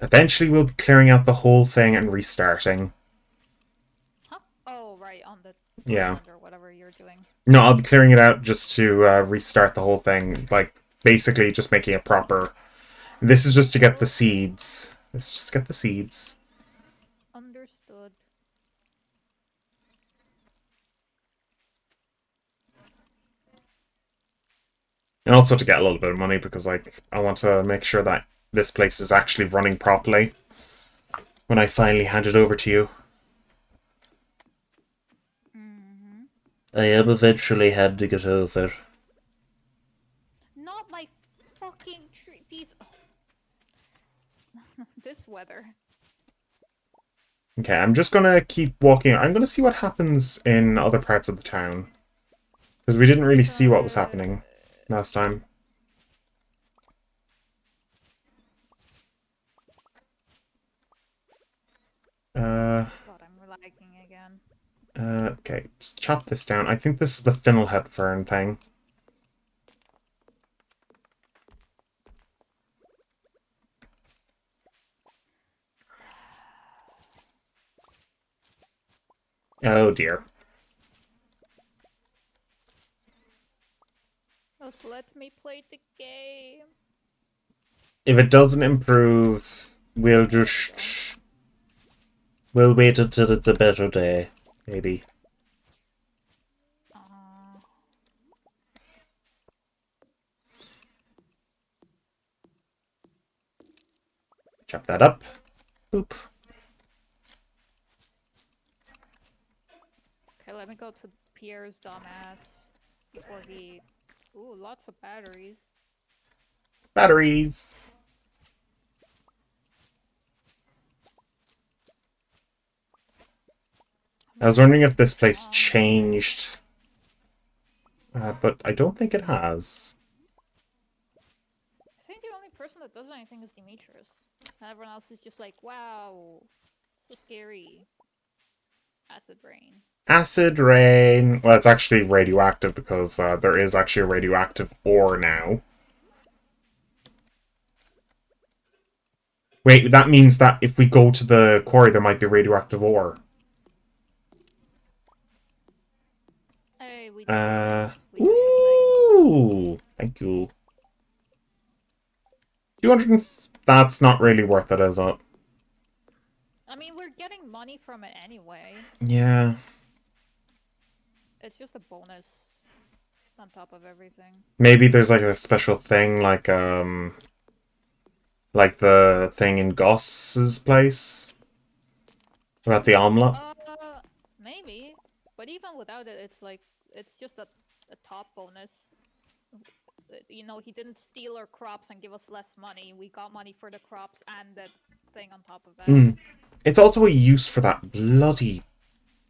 Eventually, we'll be clearing out the whole thing and restarting. huh? Oh, right, on the Yeah. island or whatever you're doing. No, I'll be clearing it out just to restart the whole thing. Like, basically, just making it proper. This is just to get the Okay, seeds. Let's just get the seeds. understood. And also to get a little bit of money because, like, I want to make sure that this place is actually running properly when I finally hand it over to you. Mm-hmm. I am eventually handing it over. Not my fucking tree. These. Oh. This weather. Okay, I'm just gonna keep walking. I'm gonna see what happens in other parts of the town. Because we didn't really see what was Uh. happening last time. Uh, God, I'm lagging again. Okay, just chop this down. I think this is the fiddlehead fern thing. Oh dear. Just let me play the game. If it doesn't improve, we'll just... We'll wait until it's a better day, maybe. Uh, Chop that up. Boop. okay, let me go to Pierre's dumbass before he. Ooh, lots of batteries. Batteries! I was wondering if this place changed. But I don't think it has. I think the only person that does anything is Demetrius. And everyone else is just like, wow, so scary. Acid rain. Acid rain. Well, it's actually radioactive because there is actually a radioactive ore now. Wait, that means that if we go to the quarry, there might be radioactive ore. Hey, we did it. Uh, We did the thing. ooh, thank you. 200. That's not really worth it, is it? I mean, we're getting money from it anyway. Yeah. It's just a bonus on top of everything. Maybe there's like a special thing, like the thing in Goss's place about the omelet. Maybe. But even without it, it's like, it's just a top bonus. You know, he didn't steal our crops and give us less money. We got money for the crops and the thing on top of that. Mm. It's also a use for that bloody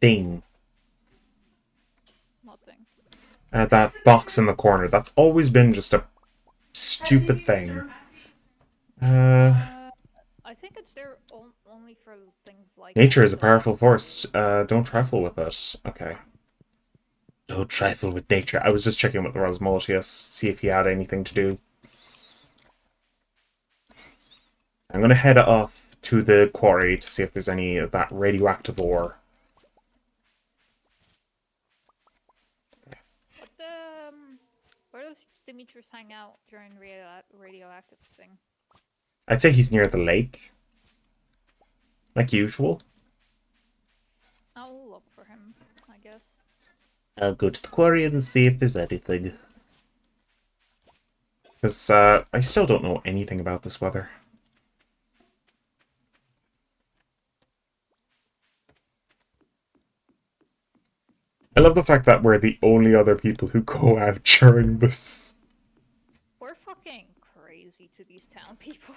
thing. Nothing. That box in the corner. That's always been just a stupid thing. I think it's there only for things like that. Nature is a So powerful force. Don't trifle with it. Okay. Don't trifle with nature. I was just checking with the Rosmoltius, see if he had anything to do. I'm going to head off to the quarry to see if there's any of that radioactive ore. what where does Demetrius hang out during radioactive thing? I'd say he's near the lake. Like usual. I'll look for him, I guess. I'll go to the quarry and see if there's anything. Because I still don't know anything about this weather. I love the fact that we're the only other people who go out during this. We're fucking crazy to these town people.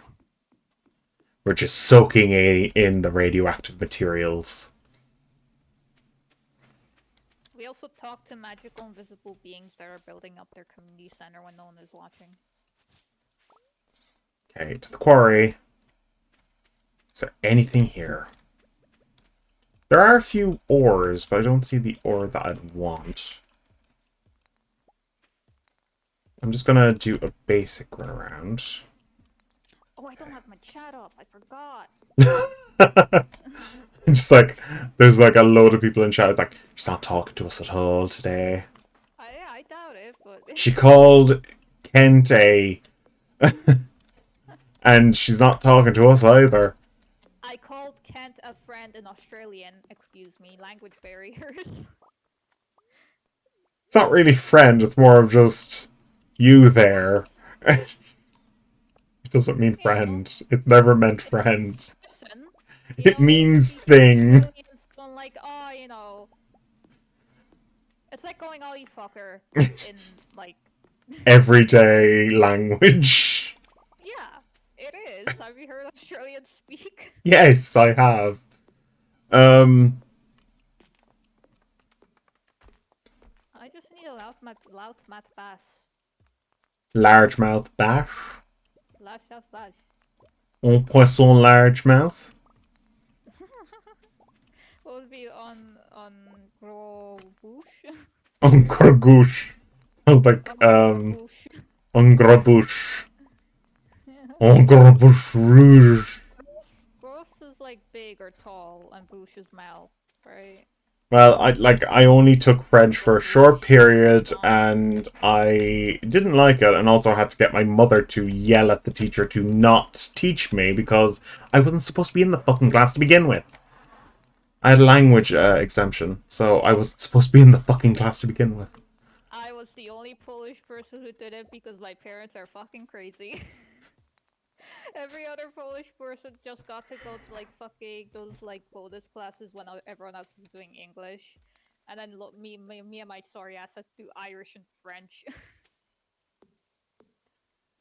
We're just soaking in the radioactive materials. We also talk to magical invisible beings that are building up their community center when no one is watching. Okay, to the quarry. Is there anything here? There are a few ores, but I don't see the ore that I'd want. I'm just gonna do a basic run around. Oh, I don't have my chat up. I forgot. Just like, there's like a load of people in chat. It's like, she's not talking to us at all today. I doubt it, but She called Kent a... and she's not talking to us either. I called Kent a friend in Australian. Excuse me, language barriers. It's not really friend, it's more of just you there. It doesn't mean friend. It never meant It means friend. person. It means The thing. Australians don't like, oh, it's like going, oh, you fucker, in, like... Everyday language. Yeah, it is. Have you heard Australians speak? Yes, I have. Um, I just need a loudmouth bass. Largemouth bass. Loudmouth bass. Un poisson largemouth. What would be on Ungrobush. Ungrabush. I was like, Ungrabush. Ungrabush. Ungrabush rouge. Gross is like big or tall, and bush is mouth, right? Well, I only took French for a short Ungrabush. period Croissant. and I didn't like it, and also had to get my mother to yell at the teacher to not teach me because I wasn't supposed to be in the fucking class to begin with. I had a language exemption, so I wasn't supposed to be in the fucking class to begin with. I was the only Polish person who did it because my parents are fucking crazy. Every other Polish person just got to go to like fucking those like bonus classes when everyone else is doing English, and then look, me and my sorry ass had to do Irish and French.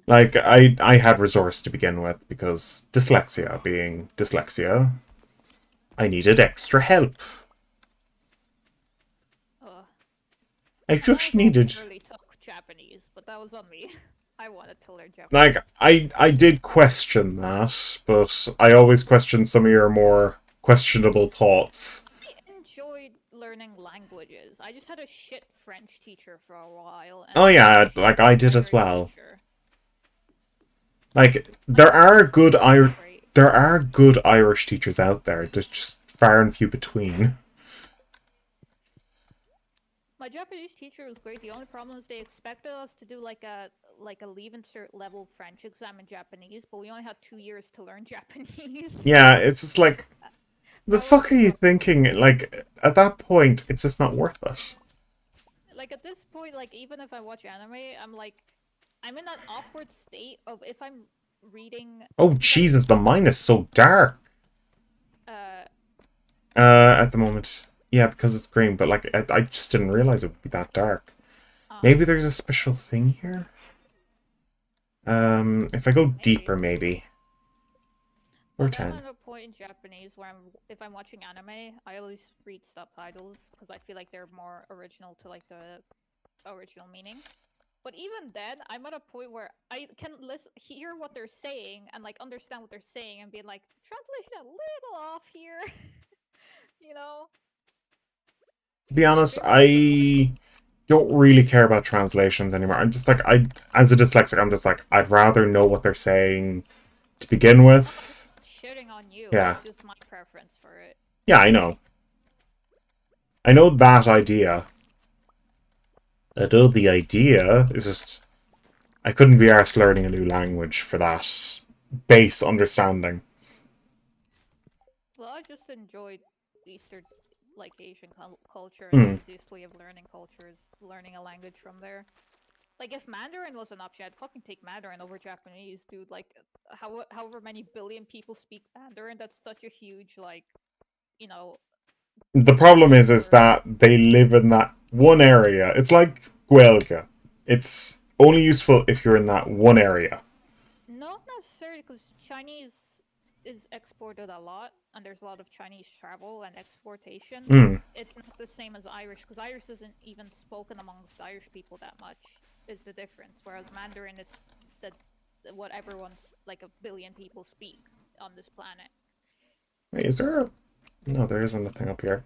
Like, I had resource to begin with because dyslexia being dyslexia, I needed extra help. Ugh. I And I just also needed barely took Japanese, but that was on me. I wanted to learn like Japanese. I did question that, but I always question some of your more questionable thoughts. I enjoyed learning languages. I just had a shit French teacher for a while and Oh a yeah, shit like I did as Irish well. teacher. Like My Japanese teacher was great. There are good Irish teachers out there. There's just far and few between. My Japanese teacher was great. The only problem is they expected us to do like a leave insert level French exam in Japanese, but we only had 2 years to learn Japanese. Yeah, it's just like the That was fuck the are you problem. thinking? Like at that point, it's just not worth it. Like at this point, like even if I watch anime, I'm in that awkward state of if I'm reading Oh if I'm Jesus, the mine is so dark. uh At the moment, yeah, because it's green. But like, I just didn't realize it would be that dark. uh Maybe there's a special thing here. If I go maybe. deeper, maybe or Like I'm 10. at a point in Japanese where if I'm watching anime, I always read subtitles because I feel like they're more original to like the original meaning. But even then, I'm at a point where I can hear what they're saying and like understand what they're saying and be like, the translation a little off here, you know? To be Like honest, there was one. I don't really care about translations anymore. I'm just like as a dyslexic, I'm just like I'd rather know what they're saying to begin I'm not with. shitting on you. Yeah, It's just my preference for it. yeah, I know. I know that idea. I know the idea. It's just I couldn't be arsed learning a new language for that base understanding. Well, I just enjoyed Eastern, like Asian culture, and the Hmm. easiest way of learning culture is learning a language from there. Like, if Mandarin was an option, I'd fucking take Mandarin over Japanese, dude. Like, however many billion people speak Mandarin, that's such a huge, like, you know, The problem market is for. that they live in that one area. It's like Guelga. It's only useful if you're in that one area. Not necessarily, because Chinese is exported a lot, and there's a lot of Chinese travel and exportation. Hmm. It's not the same as Irish, because Irish isn't even spoken amongst Irish people that much, is the difference. Whereas Mandarin is the what everyone's like a billion people speak on this planet. Wait, is there a... No, there isn't a thing up here.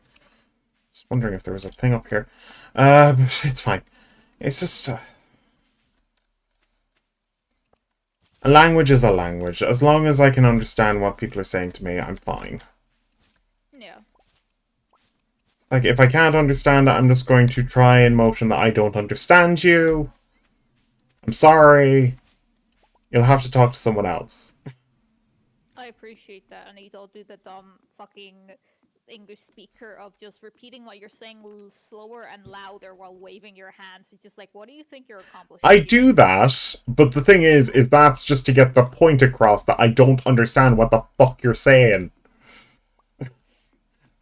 Just wondering if there was a thing up here. It's fine. It's just... a language is a language. As long as I can understand what people are saying to me, I'm fine. Yeah. Like, if I can't understand it, I'm just going to try and motion that I don't understand you. I'm sorry. You'll have to talk to someone else. I appreciate that, and you don't do the dumb fucking English speaker of just repeating what you're saying slower and louder while waving your hands. It's just like, what do you think you're I accomplishing do here? that, but the thing is that's just to get the point across that I don't understand what the fuck you're saying.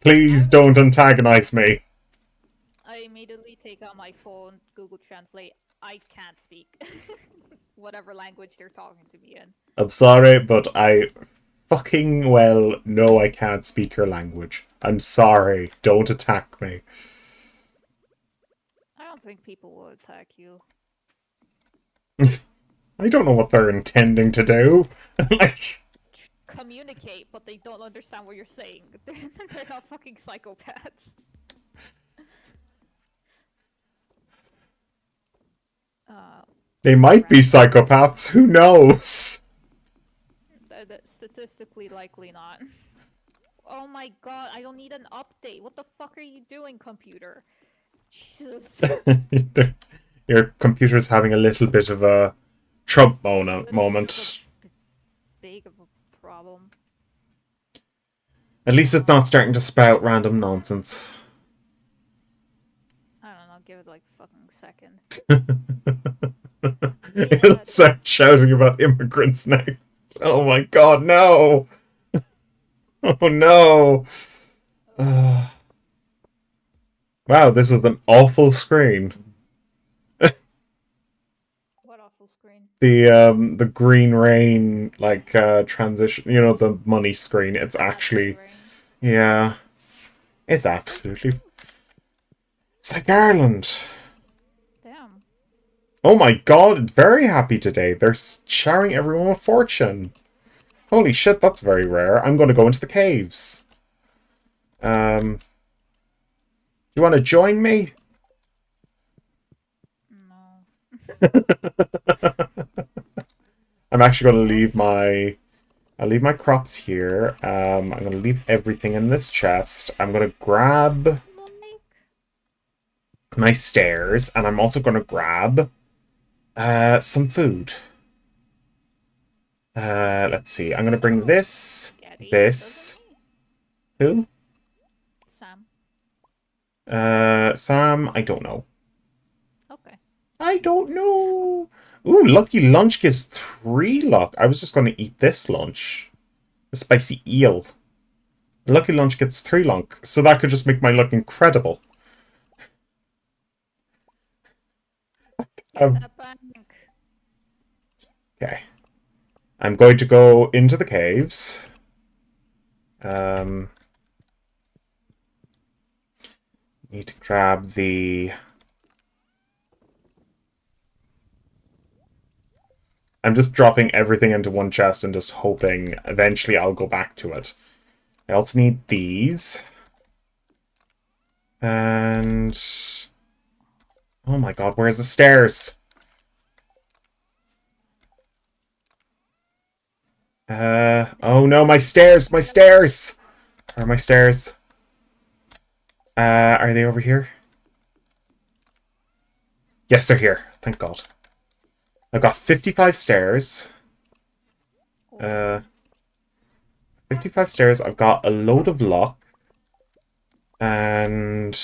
I Please don't immediately take antagonize me. I immediately take out my phone, Google Translate. I can't speak whatever language they're talking to me in. I'm sorry, but I fucking well know I can't speak your language. I'm sorry. Don't attack me. I don't think people will attack you. I don't know what they're intending to do. Like, Communicate, but they don't understand what you're saying. They're not fucking psychopaths. uh, They might be random. psychopaths. Who knows? Statistically likely not. Oh my god, I don't need an update. What the fuck are you doing, computer? Jesus. Your computer's having a little bit of a Trump A little bit of a moment. big of a problem. At least it's not starting to spout random nonsense. I don't know, give it like a fucking second. It'll What? start shouting about immigrants next. Oh my god, no! Oh no! Uh, wow, this is an awful screen. What awful screen? The green rain transition, the money screen. It's Oh, the actually, rain. yeah, it's It's like absolutely, it's like Ireland. damn. Oh my god, very happy today. They're showering everyone with fortune. Holy shit, that's very rare. I'm going to go into the caves. You want to join me? No. I'm actually going to Oh, leave I'll leave my crops here. I'm going to leave everything in this chest. I'm going to grab like my stairs, and I'm also going to grab some food. Let's see. I'm going to bring oh, this, Getty, doesn't this. he? Who? Sam. Sam, I don't know. Okay. I don't know. Ooh, Lucky Lunch gives 3 luck. I was just going to eat this lunch. The spicy eel. Lucky Lunch gets 3 luck, so that could just make my luck incredible. Get Um, that bank. okay. I'm going to go into the caves. Um, need to grab the... I'm just dropping everything into one chest and just hoping eventually I'll go back to it. I also need these. And... Oh my god, where's the stairs? Oh no, my stairs! My stairs! Where are my stairs? Are they over here? Yes, they're here. Thank God. I've got 55 stairs. Uh, Oh. 55 stairs. I've got a load of luck. And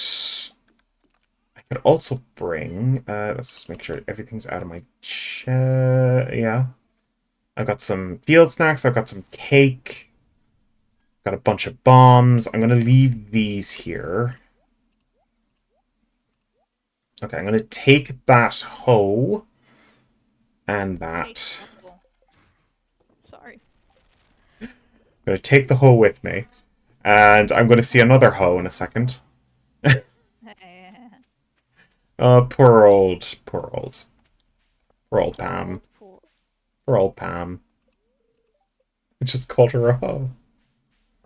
I could also bring... let's just make sure everything's out of my chest. Yeah. I've got some field snacks. I've got some cake. Got a bunch of bombs. I'm going to leave these here. Okay, I'm going to take that hoe and Take that. the whole. Sorry. I'm going to take the hoe with me. And I'm going to see another hoe in a second. Poor old Poor Pam. old poor. Poor old Pam. I just called her a hoe.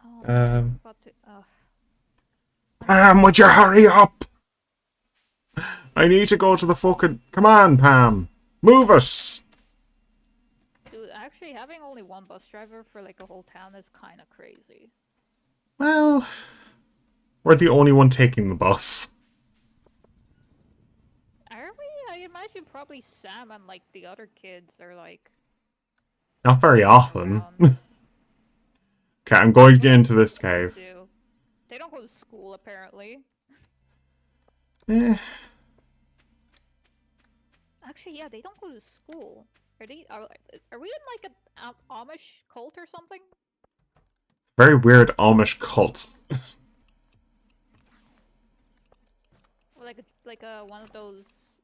Oh man, I Um, forgot to. I'm Pam, sorry. would you hurry up? I need to go to the fucking... Come on, Pam. Move it. Dude, actually, having only one bus driver for like a whole town is kind of crazy. Well, we're the only one taking the bus. Are we? I imagine probably Sam and like the other kids are like Not very bussing often. around. Okay, I'm going to What get else into do this buses cave. do? They don't go to school apparently. Eh, Actually, yeah, they don't go to school. Are we in like an Amish cult or something? very weird Amish cult. Or like a one of those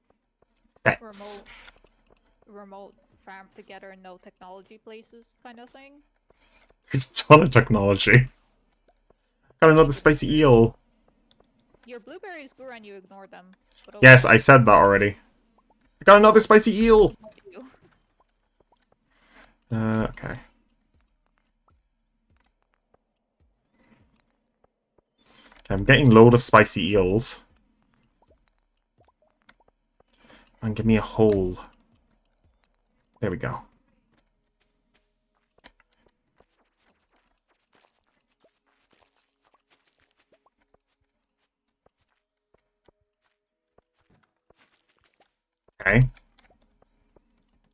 Sets. remote remote farm together no technology places kind of thing. There's a ton of technology. Got Like another your spicy blueberries. eel. Your blueberries grew and you ignore them. But Yes, okay. I said that already. I got another spicy eel. You. Okay. I'm getting load of spicy eels. And give me a hole. There we go. Okay.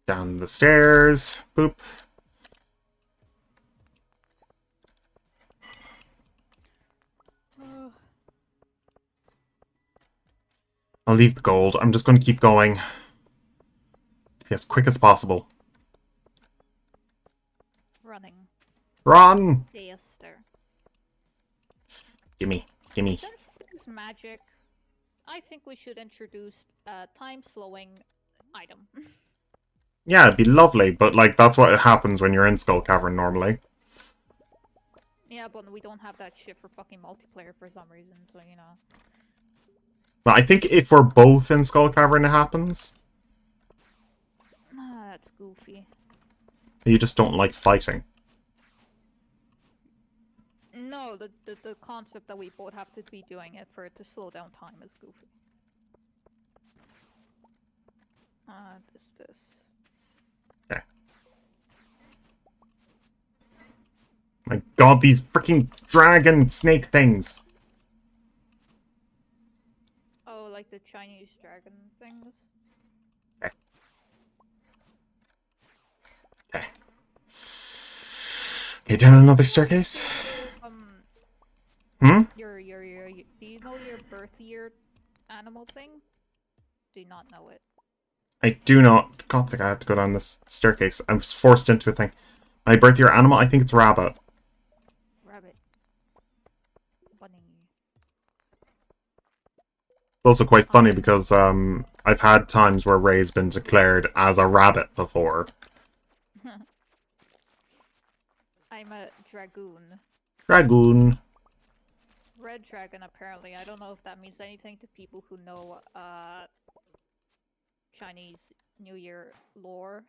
Down the stairs. Boop. I'll leave the gold. I'm just going to keep going. Be as quick as possible. Running. Run! Faster. Gimme. Gimme. Since there's magic, I think we should introduce a time-slowing item. Yeah, it'd be lovely, but like that's what happens when you're in Skull Cavern normally. Yeah, but we don't have that shit for fucking multiplayer for some reason, so you know. But I think if we're both in Skull Cavern, it happens. Ah, that's goofy. You just don't like fighting. No, the concept that we both have to be doing it for it to slow down time is goofy. This. Okay. My god, these freaking dragon snake things. Oh, like the Chinese dragon things? Okay. Okay. Okay, down another staircase. Hmm? Do you know your birth year animal thing? Do you not know it? I do not. God, I have to go down this staircase. I was forced into a thing. My birth year animal, I think it's rabbit. Rabbit. Bunny. It's also quite funny because I've had times where Ray's been declared as a rabbit before. I'm a dragoon. Dragoon. Red dragon, apparently. I don't know if that means anything to people who know Chinese New Year lore.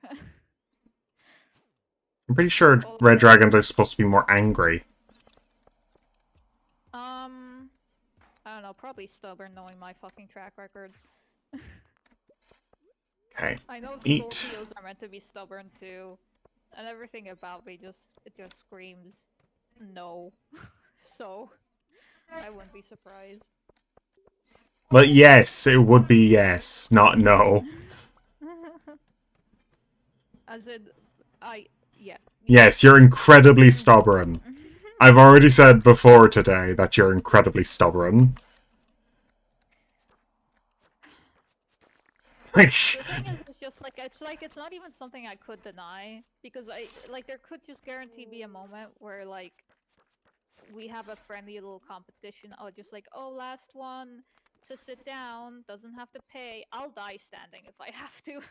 I'm pretty sure red dragons are supposed to be more angry. I don't know, probably stubborn knowing my fucking track record. Okay. I know Eat. Scorpios are meant to be stubborn too, and everything about me just screams no. So I wouldn't be surprised. But yes, it would be yes, not no. As in, yeah. Yes, you're incredibly stubborn. I've already said before today that you're incredibly stubborn. The thing is, it's like it's not even something I could deny, because there could just guarantee be a moment where like we have a friendly little competition. Oh, just like, oh, last one to sit down, doesn't have to pay. I'll die standing if I have to.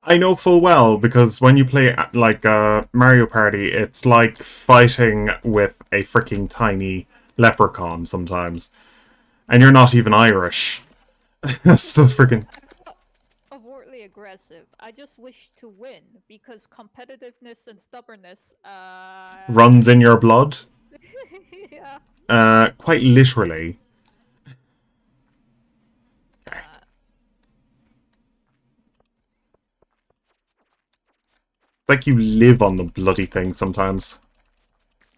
I know full well, because when you play like Mario Party, it's like fighting with a freaking tiny leprechaun sometimes. And you're not even Irish. That's the freaking... Overtly aggressive. I just wish to win, because competitiveness and stubbornness, runs in your blood? Yeah. Quite literally. Like you live on the bloody thing sometimes.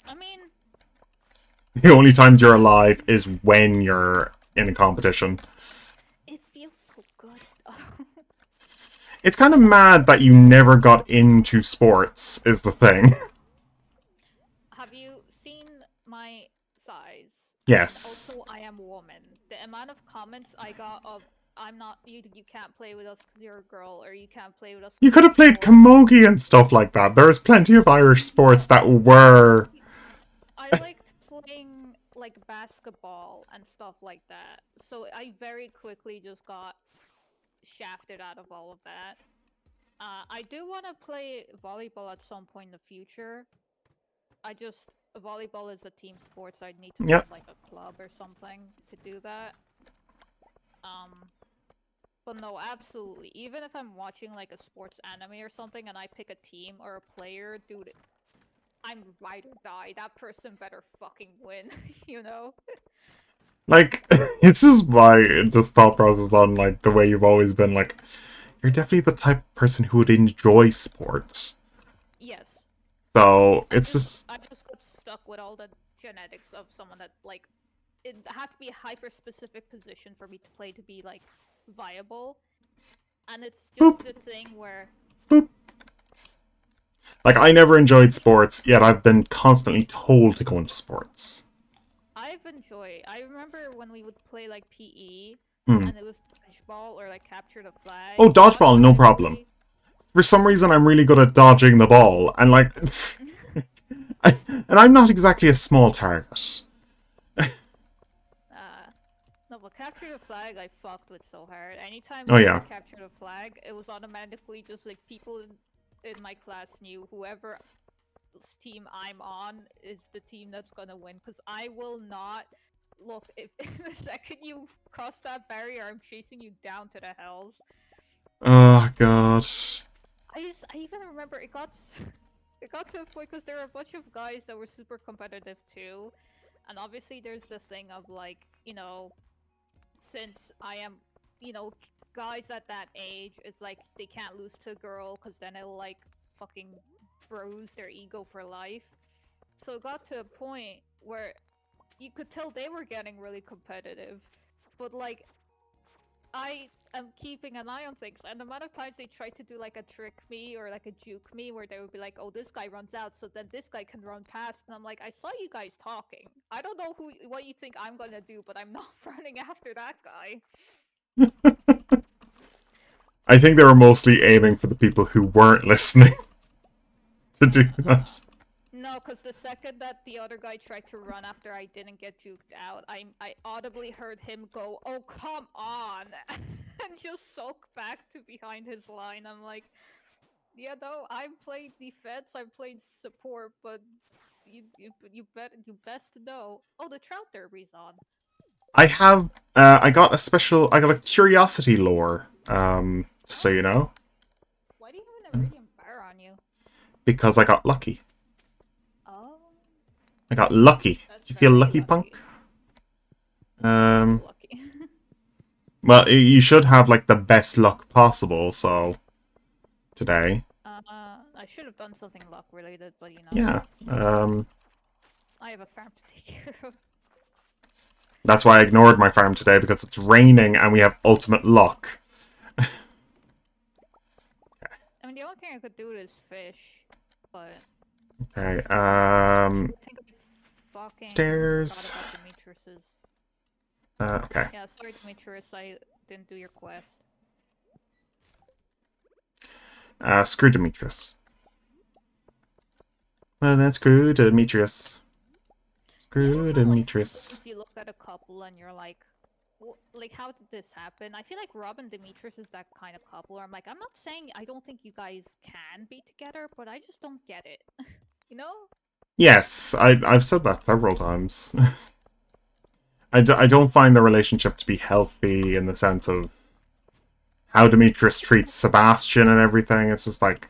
I mean... The only times you're alive is when you're in a competition. It feels so good. It's kind of mad that you never got into sports, is the thing. Have you seen my size? Yes. And also, I am a woman. The amount of comments I got of I'm not you can't play with us because you're a girl, or you can't play with us. You could have played camogie and stuff like that. There's plenty of Irish sports that were... I liked playing like basketball and stuff like that, so I very quickly just got shafted out of all of that. I do want to play volleyball at some point in the future. Volleyball is a team sport, so I'd need to find like a club or something to do that. But no, absolutely. Even if I'm watching like a sports anime or something and I pick a team or a player, dude, I'm ride or die. That person better fucking win, you know? Like, it's just my just thought process on like the way you've always been. Like, you're definitely the type of person who would enjoy sports. Yes. So I it's just just I just got stuck with all the genetics of someone that like it had to be a hyper specific position for me to play to be like viable. And it's boop just a thing where boop. Like, I never enjoyed sports, yet I've been constantly told to go into sports. I remember when we would play like PE Hmm. and it was dodgeball or like capture the Oh, flag, dodgeball, no problem. automatically For some reason, I'm really good at dodging the ball, and like, and I'm not exactly a small target. uh no, but capture the flag I fucked with so hard. Anytime Oh we ever yeah. captured a flag, it was automatically just like people in my class knew whoever team I'm on is the team that's gonna win because I will not look if the second you cross that barrier I'm chasing you down to the hells. Oh god. I even remember it got to a point because there were a bunch of guys that were super competitive too, and obviously there's the thing of like since I am guys at that age it's like they can't lose to a girl because then it'll like fucking bruise their ego for life. So it got to a point where you could tell they were getting really competitive, but like I am keeping an eye on things, and the amount of times they try to do like a trick me or like a juke me, where they would be like, "Oh, this guy runs out, so then this guy can run past," and I'm like, "I saw you guys talking. I don't know what you think I'm gonna do, but I'm not running after that guy." I think they were mostly aiming for the people who weren't listening to do that. No, because the second that the other guy tried to run after I didn't get juked out, I audibly heard him go, "Oh come on," and just sulk back to behind his line. I'm like, yeah, no, I'm playing defense, I'm playing support, but you best know. Oh, the Trout Derby's on. I have I got a curiosity lore, so you Oh, know. why do you have an Iridium Bar on you? Because I got lucky. Oh, I got lucky. Do that's you feel very lucky, lucky. punk? I'm a Um little lucky. well, you should have like the best luck possible, so today. I should have done something luck related, but you know, Yeah. I have a farm to take care of. That's why I ignored my farm today because it's raining and we have ultimate luck. I mean, the only thing I could do is fish, but Okay, I think I fucking forgot stairs. about Demetrius's. Okay. Yeah, sorry, Demetrius, I didn't do your quest. Screw Demetrius. Well, then screw Demetrius. You know Screw how like Demetrius. sometimes you look at a couple and you're like, like how did this happen? I feel like Rob and Demetrius is that kind of couple where I'm like, I'm not saying I don't think you guys can be together, but I just don't get it. You know? Yes, I've said that several times. I don't find the relationship to be healthy in the sense of how Demetrius treats Sebastian and everything. It's just like,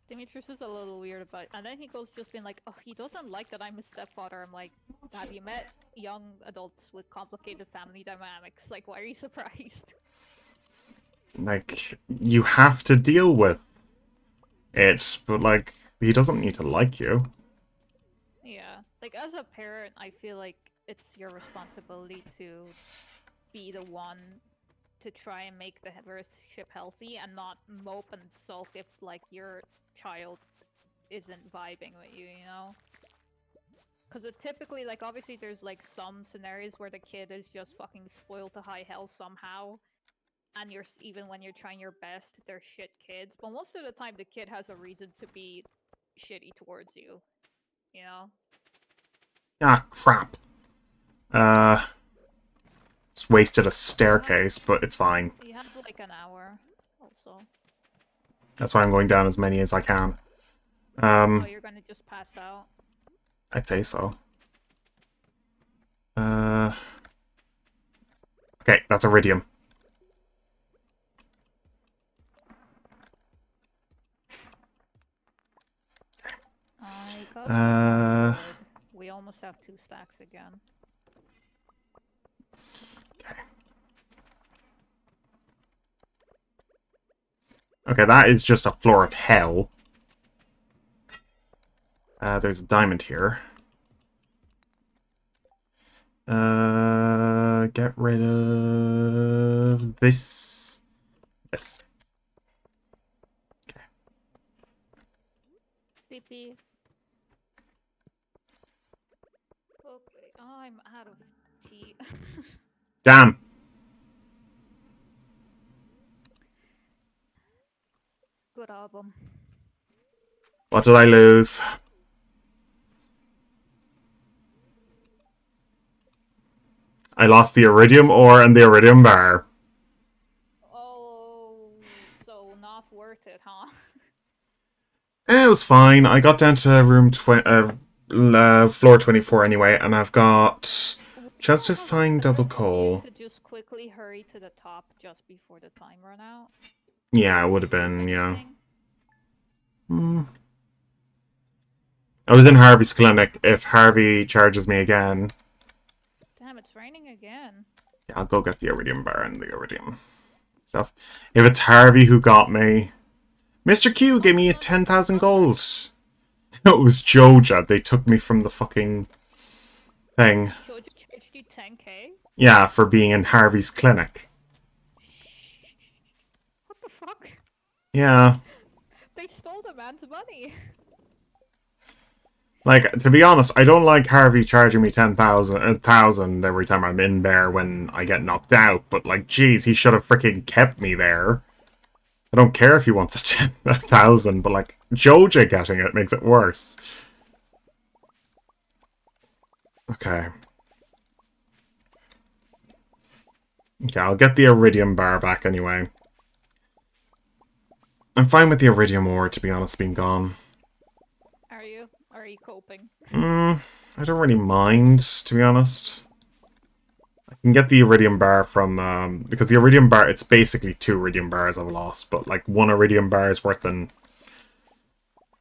Demetrius is a little weird about it. And then he goes just being like, oh, he doesn't like that I'm his stepfather. I'm like, have you met young adults with complicated family dynamics? Like, why are you surprised? you have to deal with it, but like, he doesn't need to like you. Yeah. Like, as a parent, I feel like it's your responsibility to be the one to try and make the relationship healthy and not mope and sulk if, like, your child isn't vibing with you, you know? Because it typically, like, obviously there's, like, some scenarios where the kid is just fucking spoiled to high hell somehow, and even when you're trying your best, they're shit kids. But most of the time, the kid has a reason to be shitty towards you, you know? Ah, crap. Uh, just wasted a You have staircase, but it's fine. you have like an hour, also. That's why I'm going down as many as I can. Oh, Um, you're gonna just pass out. I'd say so. Uh, okay, that's iridium. I got some more Uh, wood. We almost have 2 stacks again. Okay, that is just a floor of hell. There's a diamond here. Get rid of this. This. Okay. Sleepy. Okay, I'm out of tea. Damn. Good album. What did I lose? I lost the iridium ore and the iridium bar. Oh, so not worth it, huh? It was fine. I got down to floor 24 anyway, and I've got Would it chance to not have been find better double for you coal. to just quickly hurry to the top just before the time run out? Yeah, it Did would you have lose been, yeah. anything? Hmm. I was in Harvey's clinic. If Harvey charges me again, Damn, it's raining again. yeah, I'll go get the iridium bar and the iridium stuff. If it's Harvey who got me, Mr. Q gave me a 10,000 gold. It was Joja. They took me from the fucking thing. Jojo charged you 10k? Yeah, for being in Harvey's clinic. What the fuck? Yeah. They stole the man's money. Like, to be honest, I don't like Harvey charging me 10,000 every time I'm in there when I get knocked out, but like, geez, he should have freaking kept me there. I don't care if he wants a 10,000, but like, Joja getting it makes it worse. Okay. Okay, I'll get the iridium bar back anyway. I'm fine with the iridium ore, to be honest, being gone. Are you? Are you coping? I don't really mind, to be honest. I can get the iridium bar from, because the iridium bar, it's basically 2 iridium bars I've lost, but like 1 iridium bar is worth than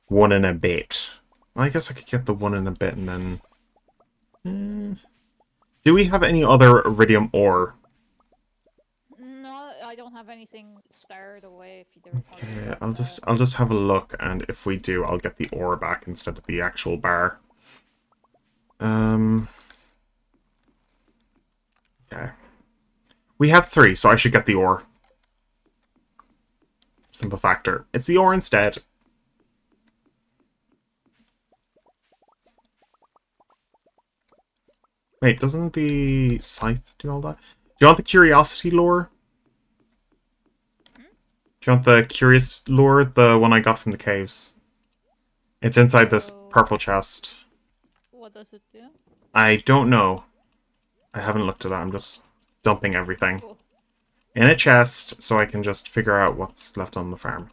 1 and a bit. I guess I could get the 1 and a bit and then... Do we have any other iridium ore? No, I don't have anything starred away if you don't want to Okay, check I'll just have a look, and if we do, I'll get the ore back instead of the actual bar. Okay. We have 3, so I should get the ore. Simple factor. It's the ore instead. Wait, doesn't the scythe do all that? Do you want the curiosity lure? Do you want the curious lure? The one I got from the caves. It's inside this purple chest. What does it do? I don't know. I haven't looked at that. I'm just dumping everything in a chest so I can just figure out what's left on the farm.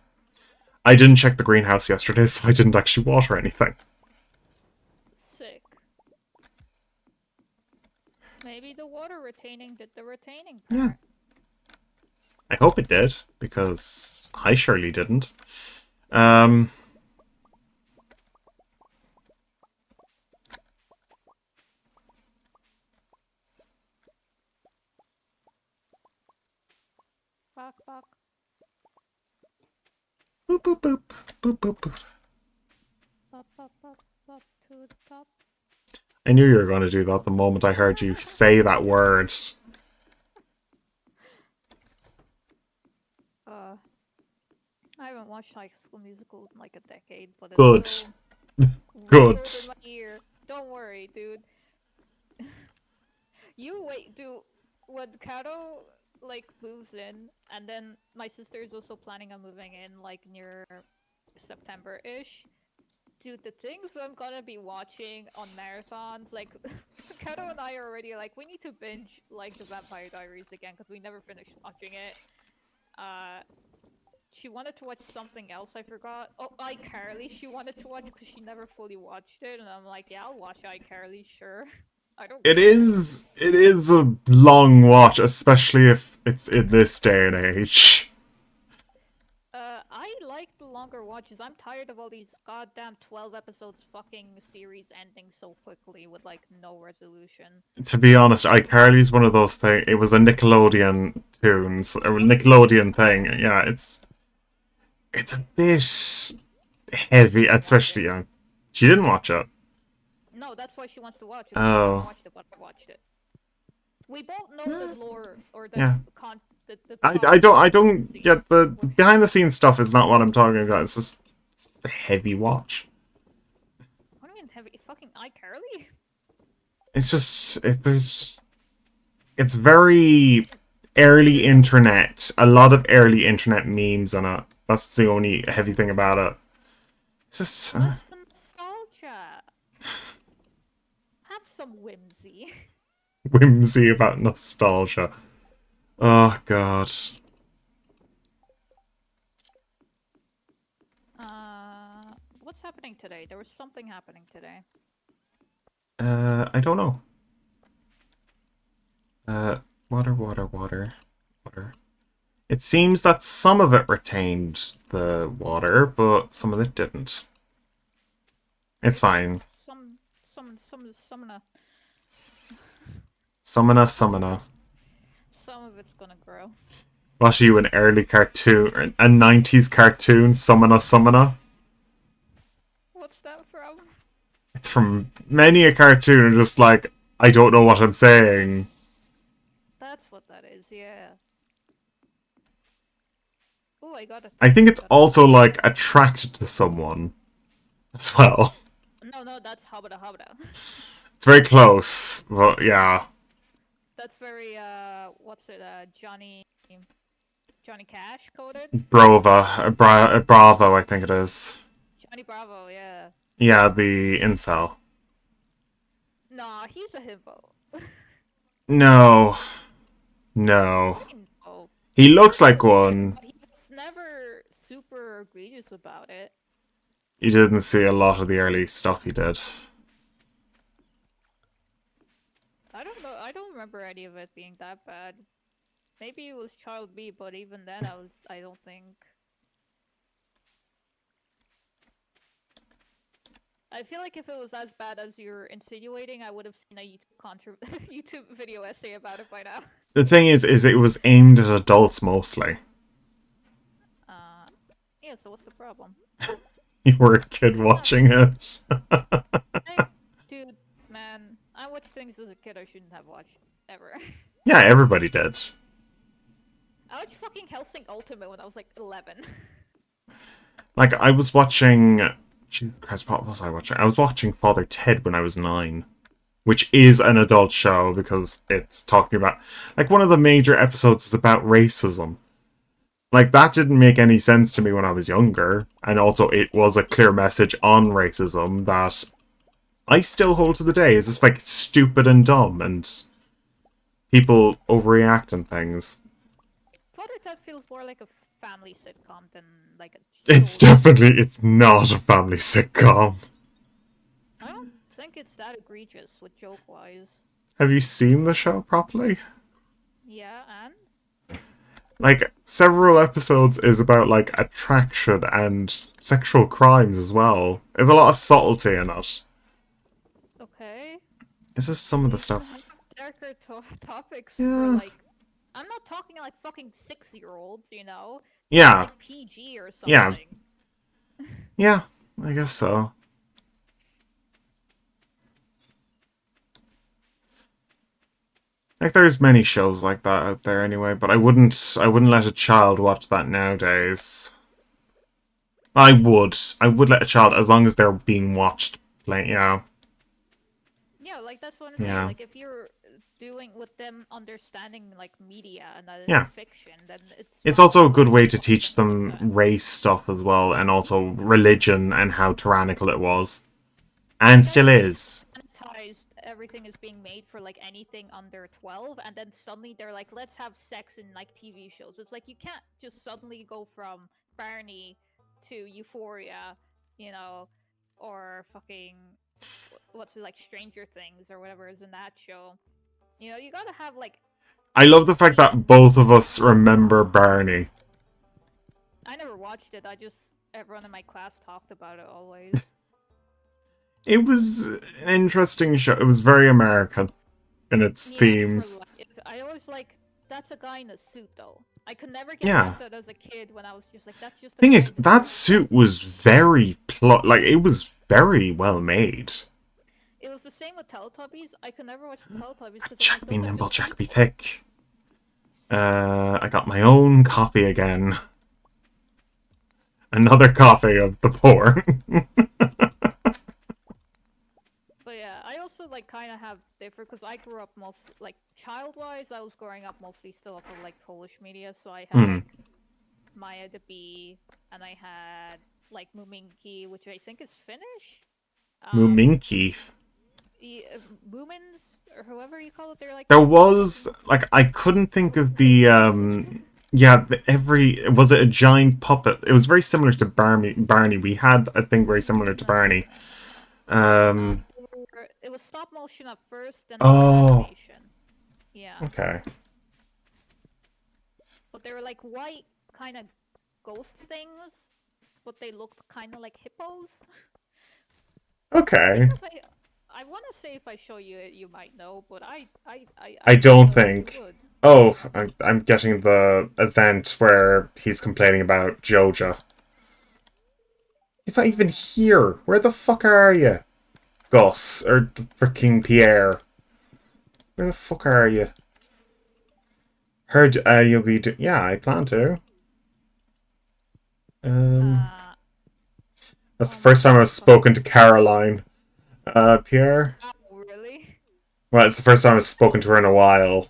I didn't check the greenhouse yesterday, so I didn't actually water anything. Sick. Maybe the water retaining did the retaining part. Yeah. I hope it did, because I surely didn't. Fuck, fuck. Boop, boop, boop. Boop, boop, boop. Up, up, up, up to the top. I knew you were going to do that the moment I heard you say that word. I haven't watched High School Musical in like a decade, but it's Good. still Good. ringing in my ear. Don't worry, dude. You wait, dude. When Kato like moves in, and then my sister is also planning on moving in like near September-ish. Dude, the things I'm gonna be watching on marathons, like Kato and I are already like, we need to binge like the Vampire Diaries again because we never finished watching it. She wanted to watch something else, I forgot. Oh, iCarly she wanted to watch because she never fully watched it, and I'm like, yeah, I'll watch iCarly, sure. I don't It care. is a long watch, especially if it's in this day and age. I like the longer longer watch is I'm tired of all these goddamn 12 episodes fucking series ending so quickly with like no resolution. To be honest, iCarly's one of those things. It was a Nickelodeon tunes, or Nickelodeon thing. Yeah, it's a bit heavy, especially young. She didn't watch it. No, that's why she wants to watch it. She hasn't Oh, watched it, but I watched it. We both know the yeah. lore or the Yeah. the I plot don't I behind the don't get scenes. the behind the scenes stuff is not what I'm talking about. It's a heavy watch. What do you mean heavy? Fucking iCarly? It's just it's very early internet. A lot of early internet memes on it. That's the only heavy thing about it. It's just What's the nostalgia? Have some whimsy. whimsy about nostalgia. Oh god. What's happening today? There was something happening today. I don't know. Uh, water. It seems that some of it retained the water, but some of it didn't. It's fine. Some, Summoner. some of it's gonna grow. Was you an early cartoon, a 90s cartoon, Summoner? What's that from? It's from many a cartoon, just like, I don't know what I'm saying. That's what that is, yeah. Oh, I got a I thing. think it's also like attracted to someone as well. No, that's Habada Habada. It's very close, but yeah. That's very, what's it, Johnny Cash coded? Bravo, I think it is. Johnny Bravo, yeah. Yeah, the incel. Nah, he's a himbo. No. What No. do you mean, no? He He's looks like intelligent, one. but he's never super egregious about it. You didn't see a lot of the early stuff he did. I don't know. I don't remember any of it being that bad. Maybe it was Child B, but even then, I don't think. I feel like if it was as bad as you're insinuating, I would have seen a YouTube video essay about it by now. The thing is it was aimed at adults mostly. Uh, yeah. So what's the problem? You were a kid watching it. Hey, dude, man, I watched things as a kid I shouldn't have watched ever. Yeah, everybody did. I watched fucking Hellsing Ultimate when I was like 11. Like, I was watching... Jesus Christ, what was I watching? I was watching Father Ted when I was 9. Which is an adult show, because it's talking about... Like, one of the major episodes is about racism. Like, that didn't make any sense to me when I was younger. And also, it was a clear message on racism that I still hold to the day. It's just, like, stupid and dumb, and people overreact and things. Father Ted feels more like a family sitcom than like a It's solely definitely... It's not a family sitcom. I don't think it's that egregious with joke-wise. Have you seen the show properly? Yeah, and? Like, several episodes is about, like, attraction and sexual crimes as well. There's a lot of subtlety in it. Okay. It's just some of the These have stuff. darker topics for Yeah. like... I'm not talking like fucking 6-year-olds, you know? This is Yeah. like PG or Yeah. something. Yeah, I guess so. Like, there's many shows like that out there anyway, but I wouldn't let a child watch that nowadays. I would let a child, as long as they're being watched. Like, yeah. Yeah, like that's what I'm saying. Yeah. Like if you're doing with them understanding like media and that it's Yeah. fiction, then it's It's fine also to a good watch way to teach something like them that. race stuff as well, and also religion and how tyrannical it was. But And then still it's is. sanitized. Everything is being made for like anything under 12, and then suddenly they're like, let's have sex in like TV shows. It's like you can't just suddenly go from Barney to Euphoria, you know, or fucking what's it like Stranger Things or whatever is in that show. You know, you gotta have like I love the fact teen. that both of us remember Barney. I never watched it. I just everyone in my class talked about it always. It was an interesting show. It was very American in its Yeah, themes. I always like, that's a guy in a suit though. I could never get Yeah. past that as a kid when I was just like, that's just a Thing guy is, in the that suit. suit was very like it was very well made. It was the same with Teletubbies. I could never watch the Teletubbies because I'm like, Jack be those are nimble, just Jack be people. thick. I got my own copy again. Another copy of the poor. But yeah, I also like kind of have different because I grew up most like child-wise. I was growing up mostly still off of like Polish media, so I had Hmm. like Maya the Bee, and I had like Muminki, which I think is Finnish. Um, Muminki. Mumins or whoever you call it, they're like There these was like I couldn't think of the pygmies. yeah, every was it a giant puppet? It was very similar to Barney. We had a thing very similar to Barney. Um It was stop motion at first, then they went oh, animation. Yeah, okay. but they were like white kind of ghost things, but they looked kind of like hippos. I think Okay. if I want to say if I show you it, you might know, but I I don't don't know if you think. would. Oh, I'm getting the event where he's complaining about Joja. He's not even here. Where the fuck are you? Gus, or freaking Pierre. Where the fuck are you? Heard you'll be yeah, I plan to. Um, Uh, that's the oh my first time god, I've spoken to Caroline. Pierre? oh, really? Well, it's the first time I've spoken to her in a while.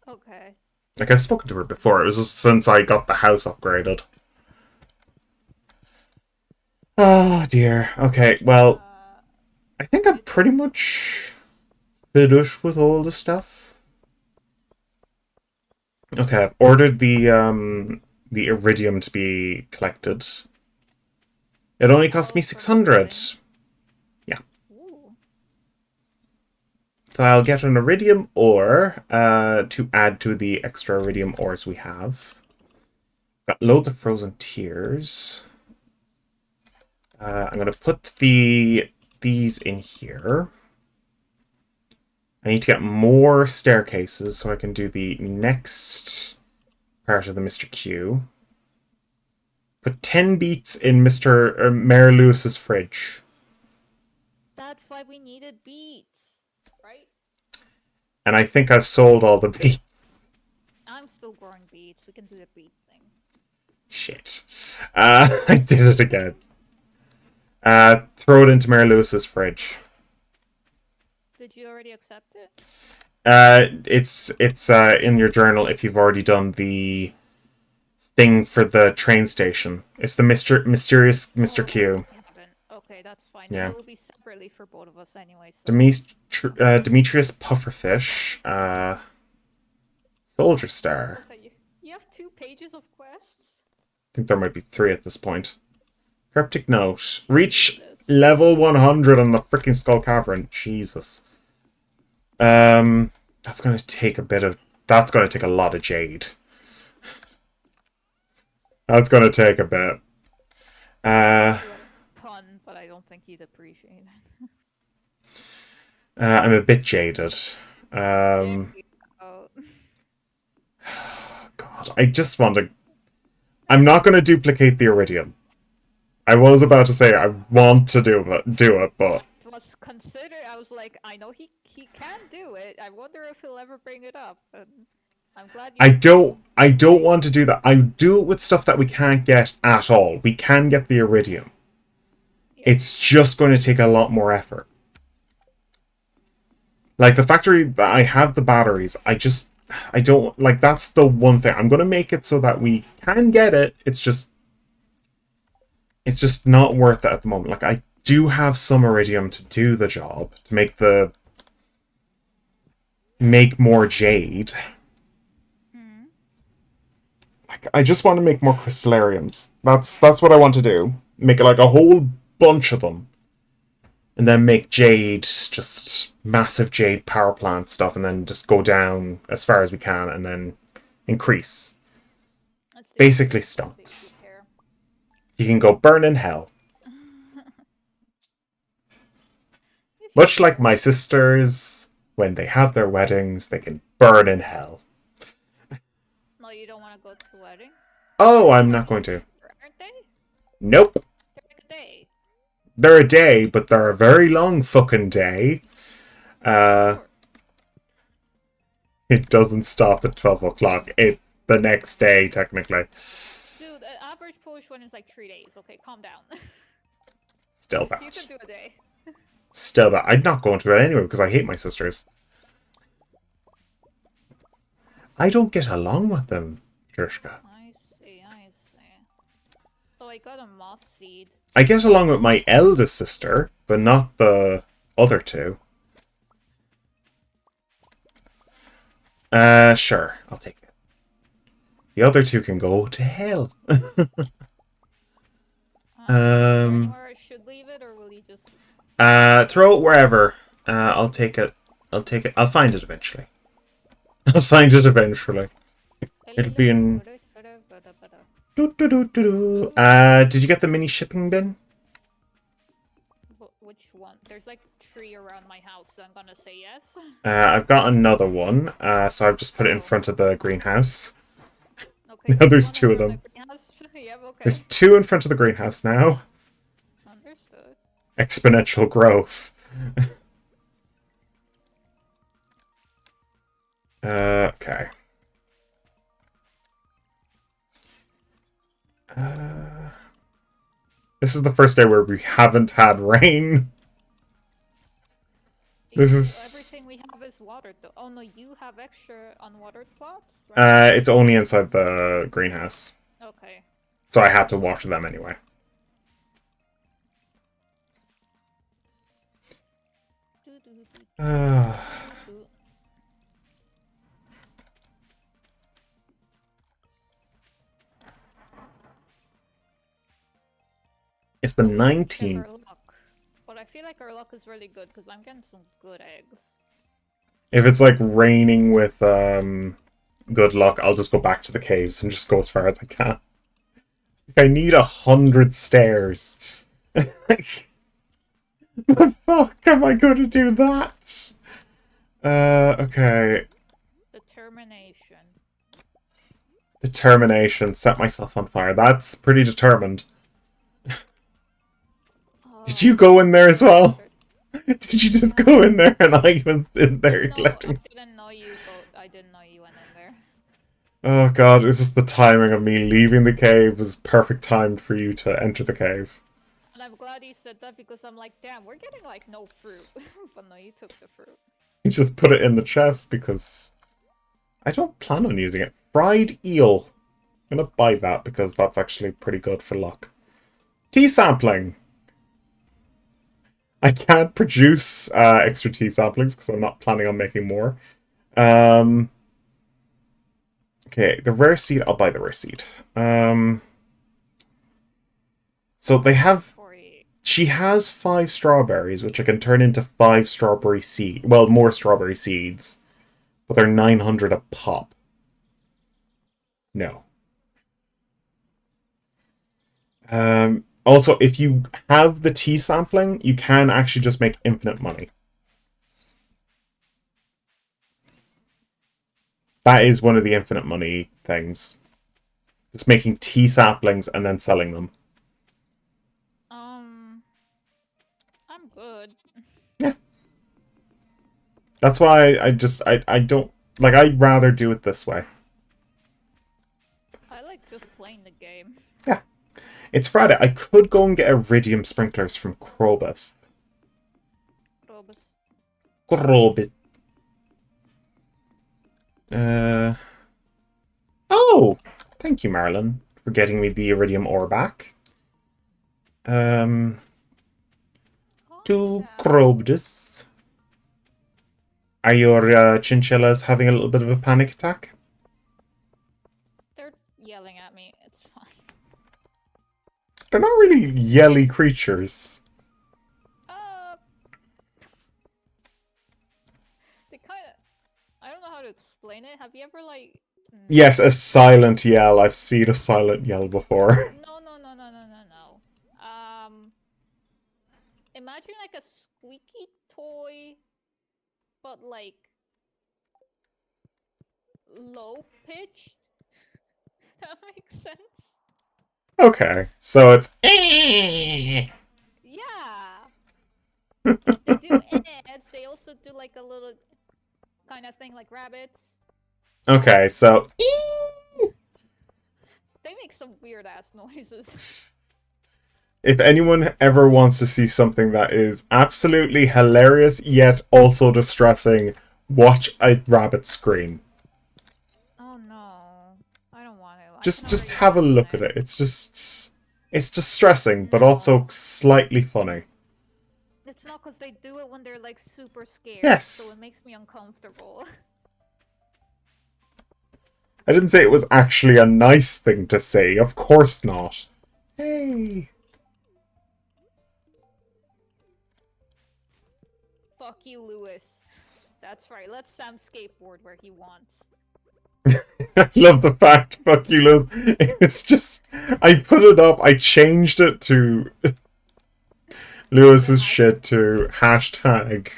Okay. Like, I've spoken to her before. It was just since I got the house upgraded. Oh, dear. Okay, well, Uh, I think I'm it's pretty much finished with all the stuff. Okay, I've ordered the iridium to be collected. It only cost me oh for 600. building. Yeah. Ooh. So I'll get an iridium ore to add to the extra iridium ores we have. Got loads of frozen tears. I'm gonna put these in here. I need to get more staircases so I can do the next part of the Mr. Q. Put 10 beets in Mr. Mayor Lewis's fridge. That's why we needed beets, right? And I think I've sold all the beets. I'm still growing beets. We can do the beet thing. Shit. I did it again. Throw it into Mayor Lewis's fridge. Did you already accept it? It's in your journal if you've already done the thing for the train station. It's the mysterious Mr. Oh, Q. I haven't. Okay, that's fine. Then Yeah. it will be separately for both of us anyway, so. Demetrius Pufferfish. Soldier Star. Okay, you have 2 pages of quests? I think there might be 3 at this point. Cryptic note. Reach Jesus. level 100 on the freaking Skull Cavern. Jesus. That's gonna take a bit of. That's gonna take a lot of jade. That's gonna take a bit. I Uh, do a ton, but I don't think you'd appreciate it. I'm a bit jaded. There Um, we go. God, I just want to. I'm not gonna duplicate the iridium. I was about to say I want to do it, but It was considered. I was like, I know he can do it. I wonder if he'll ever bring it up. And I'm glad you I don't agreed. want to do that. I do it with stuff that we can't get at all. We can get the iridium. Yeah. It's just going to take a lot more effort. Like the factory that I have the batteries, I don't like that's the one thing. I'm going to make it so that we can get it. It's just not worth it at the moment. Like I do have some iridium to do the job to make more jade. Mm. Like I just want to make more crystallariums. That's what I want to do. Make it like a whole bunch of them. And then make jade, just massive jade power plant stuff, and then just go down as far as we can and then increase. That's the Basically increase of the stunts. repair. You can go burn in hell. If you Much say like so. my sisters, when they have their weddings, they can burn in hell. No, you don't want to go to wedding? Oh, I'm I not mean, going to. sure, aren't they? Nope. They're like a day. They're a day, but they're a very long fucking day. Uh, Sure. it doesn't stop at 12 o'clock. It's the next day, technically. Dude, the average Polish one is like 3 days. Okay, calm down. Still You bad. can do a day. Still bad. I'm not going to it anyway because I hate my sisters. I don't get along with them, Trishka. I see, I see. So I got a moss seed. I get along with my eldest sister, but not the other two. Sure. I'll take it. The other two can go to hell. Is there anywhere I should leave it, or will you just... Throw it wherever. I'll take it. I'll take it. I'll find it eventually. I'll find it eventually. It'll be in... Did you get the mini shipping bin? Which one? There's like 3 around my house, so I'm gonna say yes. I've got another one, so I've just put it in front of the greenhouse. Okay, Now there's one 2 of around them. the greenhouse. Yep, okay. There's 2 in front of the greenhouse now. Understood. Exponential growth. Okay. This is the first day where we haven't had rain. This is... Everything we have is watered though. Oh no, you have extra unwatered plots, right? It's only inside the greenhouse. Okay. So I had to water them anyway. It's the 19th. But I feel like our luck is really good because I'm getting some good eggs. If it's like raining with good luck, I'll just go back to the caves and just go as far as I can. I need 100 stairs. The fuck am I going to do that? Okay. Determination. Determination. Set myself on fire. That's pretty determined. Did you go in there as well? Did you just go in there and I was in there collecting? I didn't know you. I didn't know you went in there. Oh god, it's just the timing of me leaving the cave was perfect timed for you to enter the cave. And I'm glad you said that because I'm like, damn, we're getting like no fruit. But no, you took the fruit. You just put it in the chest because I don't plan on using it. Fried eel. I'm gonna buy that because that's actually pretty good for luck. Tea sampling! I can't produce extra tea samplings because I'm not planning on making more. Okay, the rare seed, I'll buy the rare seed. So they have... She has 5 strawberries, which I can turn into 5 strawberry seeds. Well, more strawberry seeds. But they're 900 a pop. No. Also, if you have the tea sampling, you can actually just make infinite money. That is one of the infinite money things. It's making tea saplings and then selling them. I'm good. Yeah. That's why I don't... Like, I'd rather do it this way. I like just playing the game. Yeah. It's Friday. I could go and get iridium sprinklers from Krobus. Krobus. Oh! Thank you, Marilyn, for getting me the iridium ore back. To Krobus. Are your chinchillas having a little bit of a panic attack? They're yelling at me. It's fine. They're not really yelly creatures. They kind of... I don't know how to explain it. Have you ever, like... Yes, a silent yell. I've seen a silent yell before. No. squeaky toy, but like low pitched. If that makes sense. Okay, so it's. Yeah, they do ads. They also do like a little kind of thing like rabbits. Okay, so They make some weird ass noises. if anyone ever wants to see something that is absolutely hilarious yet also distressing, watch a rabbit scream. Oh no, I don't want to. I can Just already have a imagine look at it. it. It's distressing, but also No, slightly funny. it's not because they do it when they're like super scared, so Yes. it makes me uncomfortable. I didn't say it was actually a nice thing to say. Of course not. Hey. Fuck you, Lewis. That's right. Let Sam skateboard where he wants. I love the fact, fuck you, Liz. It's just, I put it up, I changed it to The Lewis's hash. shit to hashtag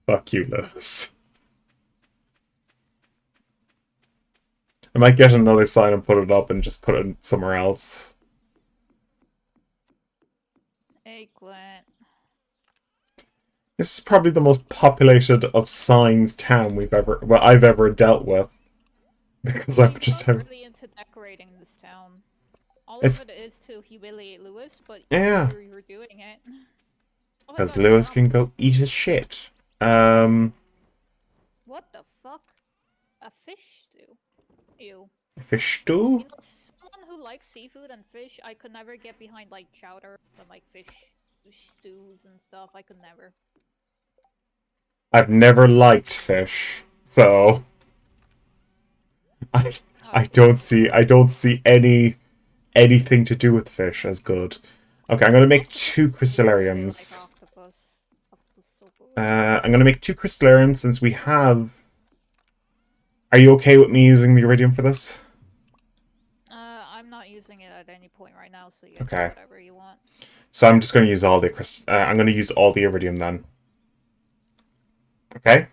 fuck you, Lewis. I might get another sign and put it up and just put it somewhere else. Eggplant. This is probably the most populated of signs town I've ever dealt with. Because I've We've just gotten have really into decorating this town. All of it's it is to humiliate Lewis, but yeah. you're doing it. Oh my Because god, it's Lewis not. can go eat his shit. What the fuck? A fish stew? Ew. Fish stew? You know, someone who likes seafood and fish, I could never get behind like chowder and like fish stews and stuff. I could never. I've never liked fish, so I I Okay. don't see anything to do with fish as good. Okay, I'm gonna make two Octopus is really like crystallariums. octopus. Octopus is so good. I'm gonna make two crystallariums since we have. Are you okay with me using the iridium for this? I'm not using it at any point right now, so yeah, do Okay, whatever you want. so I'm just gonna use all the I'm gonna use all the iridium then. Okay.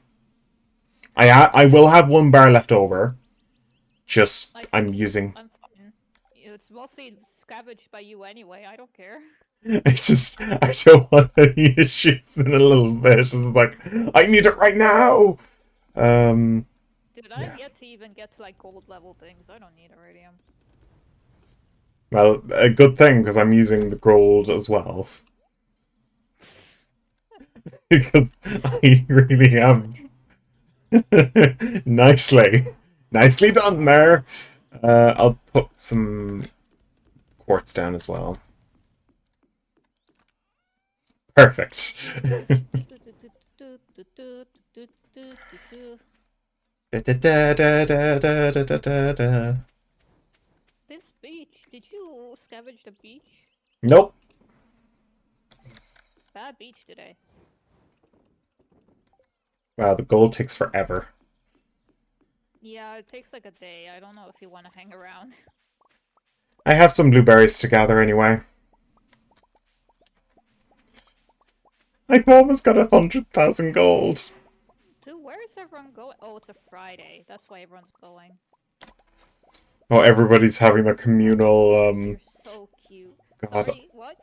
I Yeah, will have one bar left over. Just I I'm using. I'm fine. It's mostly scavenged by you anyway. I don't care. It's just I don't want any issues in a little bit. It's just like I need it right now. Um. Dude, I've Yeah. yet to even get to like gold level things. I don't need iridium. Well, a good thing because I'm using the gold as well because I really am. Nicely done there. I'll put some quartz down as well. Perfect. Da, da, da, da, da, da, da, da, da. This beach. Did you scavenge the beach? Nope. Bad beach today. Wow, the gold takes forever. Yeah, it takes like a day. I don't know if you want to hang around. I have some blueberries to gather anyway. I've almost got 100,000 gold. Dude, where is everyone going? Oh, it's a Friday. That's why everyone's going. Oh, everybody's having their Oh, communal, you're so cute. God. Sorry, what?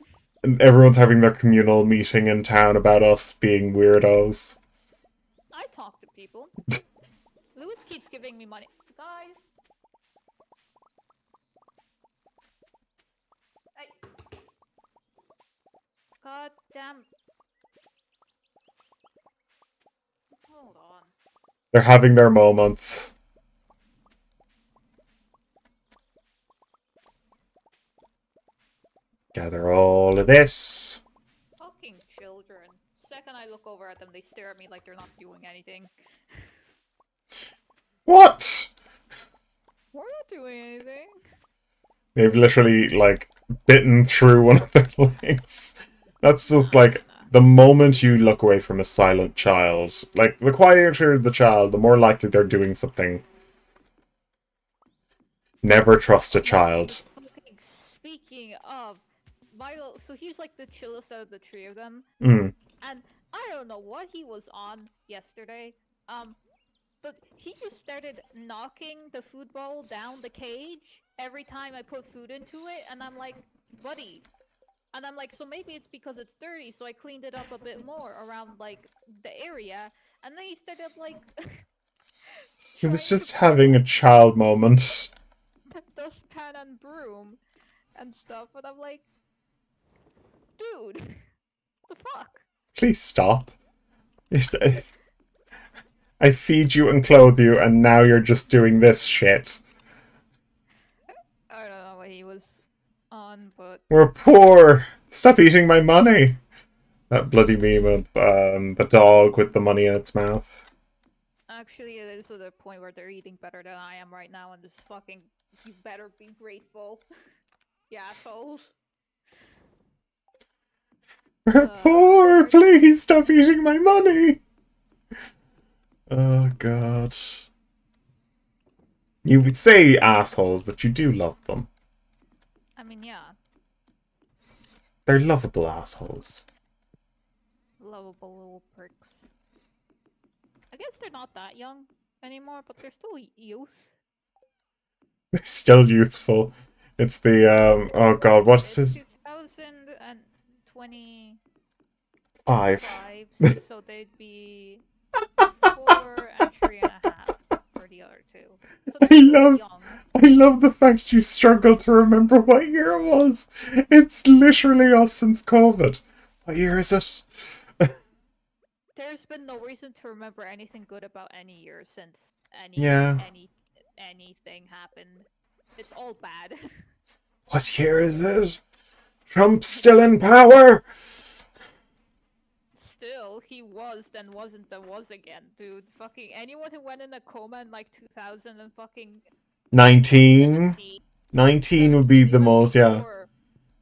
Everyone's having their communal meeting in town about us being weirdos. I talk to people. Lewis keeps giving me money. Guys! Hey! God damn. Hold on. They're having their moments. Gather all of this. Fucking children. Second I look over at them, they stare at me like they're not doing anything. What? We're not doing anything. They've literally, like, bitten through one of the legs. That's just like Nah. the moment you look away from a silent child. Like, the quieter the child, the more likely they're doing something. Never trust a child. Fucking speaking of, Milo, so he's like the chillest out of the three of them. Mm. And I don't know what he was on yesterday. But he just started knocking the food bowl down the cage every time I put food into it, and I'm like, buddy. And I'm like, so maybe it's because it's dirty, so I cleaned it up a bit more around like the area, and then he started like He was trying to just pull having a child moment. the dustpan and broom and stuff, and I'm like, dude, the fuck? Please stop. I feed you and clothe you, and now you're just doing this shit. I don't know what he was on, but We're poor. Stop eating my money. That bloody meme of the dog with the money in its mouth. actually it is to the point where they're eating better than I am right now, and this fucking, you better be grateful. You assholes. We're poor. Please stop eating my money. Oh god. You would say assholes, but you do love them. I mean, yeah, They're lovable assholes. lovable little pricks. I guess they're not that young anymore, but they're still youth. They're still youthful. It's the oh god, what's It's his 2025, 5? so they'd be 4 and 3.5 for the other two. So they're I still love young. I love the fact you struggle to remember what year it was. It's literally us since COVID. What year is it? There's been no reason to remember anything good about any year since Yeah. anything happened. It's all bad. What year is it? Trump's still in power. Still, he was, then wasn't, then was again, dude. Fucking anyone who went in a coma in like 2000 and fucking what 19. 17, 19 would be 17, the even most, yeah. before.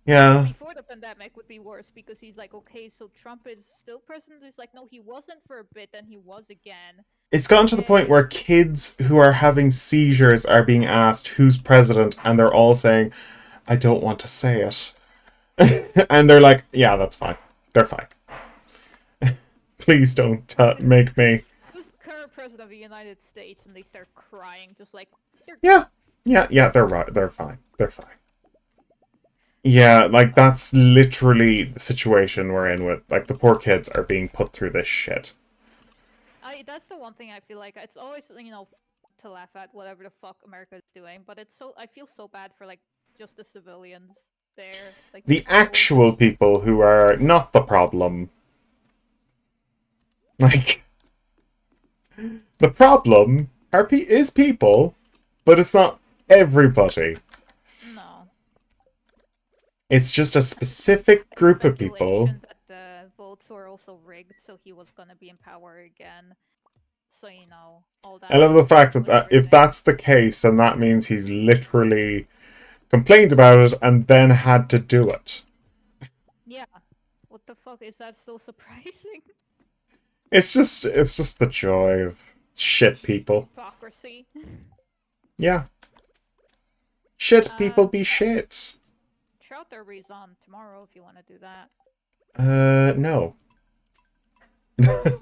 Even Yeah. before the pandemic would be worse because he's like, okay, so Trump is still president. He's like, no, he wasn't for a bit, then he was again. It's gotten to the point Okay. where kids who are having seizures are being asked who's president, and they're all saying, I don't want to say it. And they're like, yeah, that's fine. They're fine. Please don't make me. Who's the current president of the United States? And they start crying, just like they're good. Yeah. Yeah, they're right. They're fine. They're fine. Yeah, like, that's literally the situation we're in with, like, the poor kids are being put through this shit. That's the one thing I feel like it's always to laugh at whatever the fuck America is doing, but it's so I feel so bad for like just the civilians there, like the The people actual being. people who are not the problem. Like, the problem is people, but it's not everybody. No. It's just a specific It's group of people. speculation that the votes were also rigged, so he was gonna be in power again. So all I that love the fact that, scandal and if everything. that's the case, then that means he's literally complained about it and then had to do it. Yeah. What the fuck is that so surprising? It's just the joy of shit people. Hypocrisy. Yeah. Shit people be shit. Trout Derby's on tomorrow if you want to do that. No.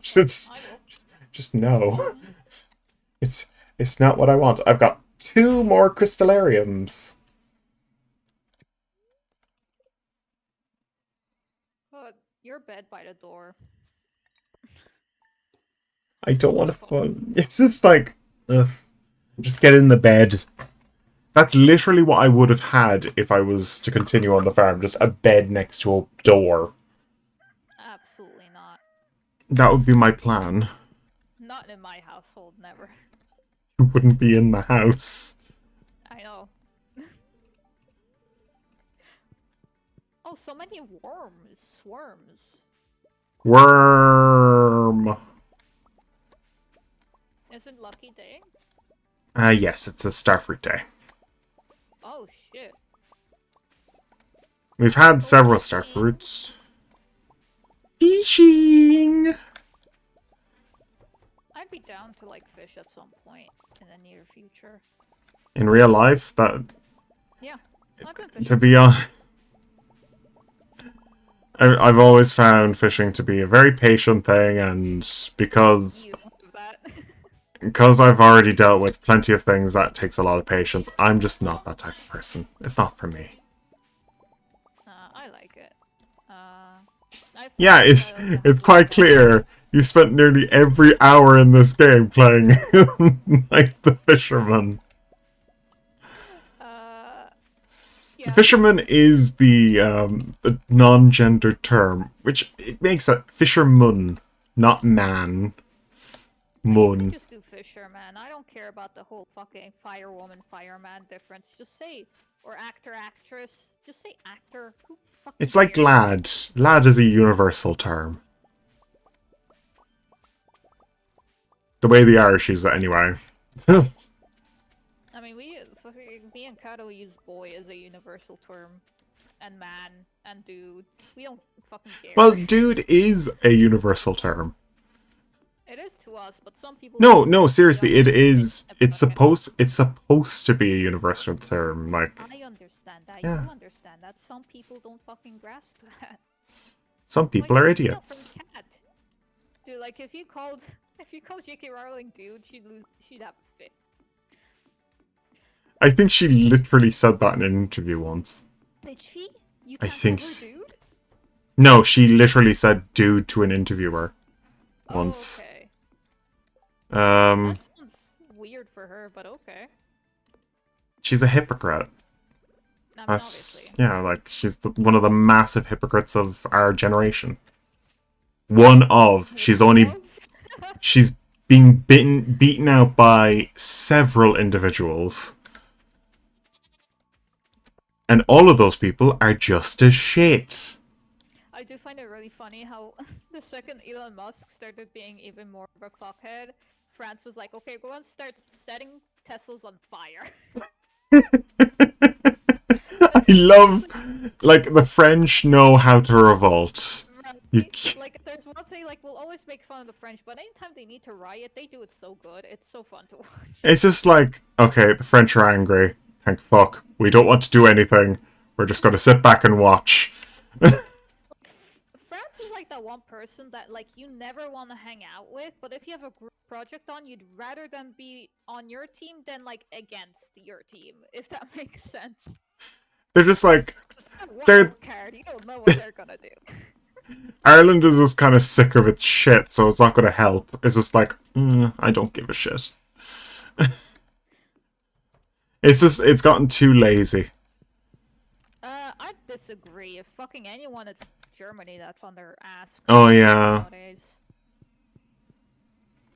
Just, I will. just no. It's not what I want. I've got 2 more crystallariums. But your bed by the door. I don't want to fall. It's just like, ugh. Just get in the bed. That's literally what I would have had if I was to continue on the farm. Just a bed next to a door. Absolutely not. That would be my plan. Not in my household, never. You wouldn't be in the house. I know. Oh, so many worms. Swarms. Worm. Isn't Lucky Day? Yes, it's a starfruit day. Oh shit. We've had Go several fishing. starfruits. Fishing! I'd be down to like fish at some point in the near future. In real life, that... Yeah, I've been fishing. To be honest... I've always found fishing to be a very patient thing, and You don't have that. because I've already dealt with plenty of things that takes a lot of patience, I'm just not that type of person. It's not for me. I like it. I Yeah, found to have it's a lot of quite fun. clear. You spent nearly every hour in this game playing like the fisherman. Uh, The yeah, fisherman is the non-gendered term, which it makes it fisherman, not man. you could Mun. just do fisherman. I don't care about the whole fucking firewoman, fireman difference. Just say, or actor, actress. Just say actor. Who fucking It's like cares? lad. Lad is a universal term. The way the Irish use it, anyway. I mean, me and Kato use boy as a universal term, and man, and dude. We don't fucking Well, care. dude is a universal term. It is to us, but some people No, don't no, they seriously, don't it use it is. It's fucking. supposed to be a universal term. Like, I understand that. yeah, You understand that. Some people don't fucking grasp that. some Like people are it's still from idiots. cat. Dude, like if you called if you called J.K. Rowling dude, she'd have a fit. I think she literally said that in an interview once. Did she? You I can't think. call her dude? No, she literally said dude to an interviewer Oh, once. okay. Um, That sounds weird for her, but okay. she's a hypocrite. I mean, That's, obviously. yeah, like, she's one of the massive hypocrites of our generation. One of. One of? She's being beaten out by several individuals. And all of those people are just as shit. I do find it really funny how the second Elon Musk started being even more of a fuckhead, France was like, okay, we're gonna start setting Teslas on fire. I love, like, the French know how to revolt. You, Right? Like, there's one thing, like, we'll always make fun of the French, but anytime they need to riot, they do it so good. It's so fun to watch. it's just like, okay, the French are angry. Thank fuck. We don't want to do anything. We're just going to sit back and watch. France is like that one person that, like, you never want to hang out with, but if you have a group project on, you'd rather them be on your team than, like, against your team, if that makes sense. They're just like, It's a they're wild card, you don't know what they're gonna do. Ireland is just kind of sick of its shit, so it's not going to help. It's just like, I don't give a shit. It's gotten too lazy. I disagree. If fucking anyone, it's Germany that's on their ass Oh yeah, nowadays.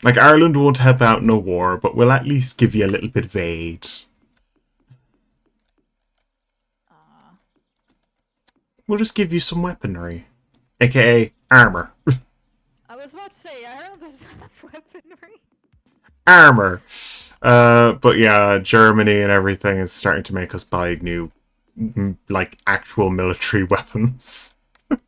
like Ireland won't help out in a war, but we'll at least give you a little bit of aid. Uh, We'll just give you some weaponry, aka armor. I was about to say, Ireland doesn't have weaponry. Armor. But yeah, Germany and everything is starting to make us buy new, like, actual military weapons.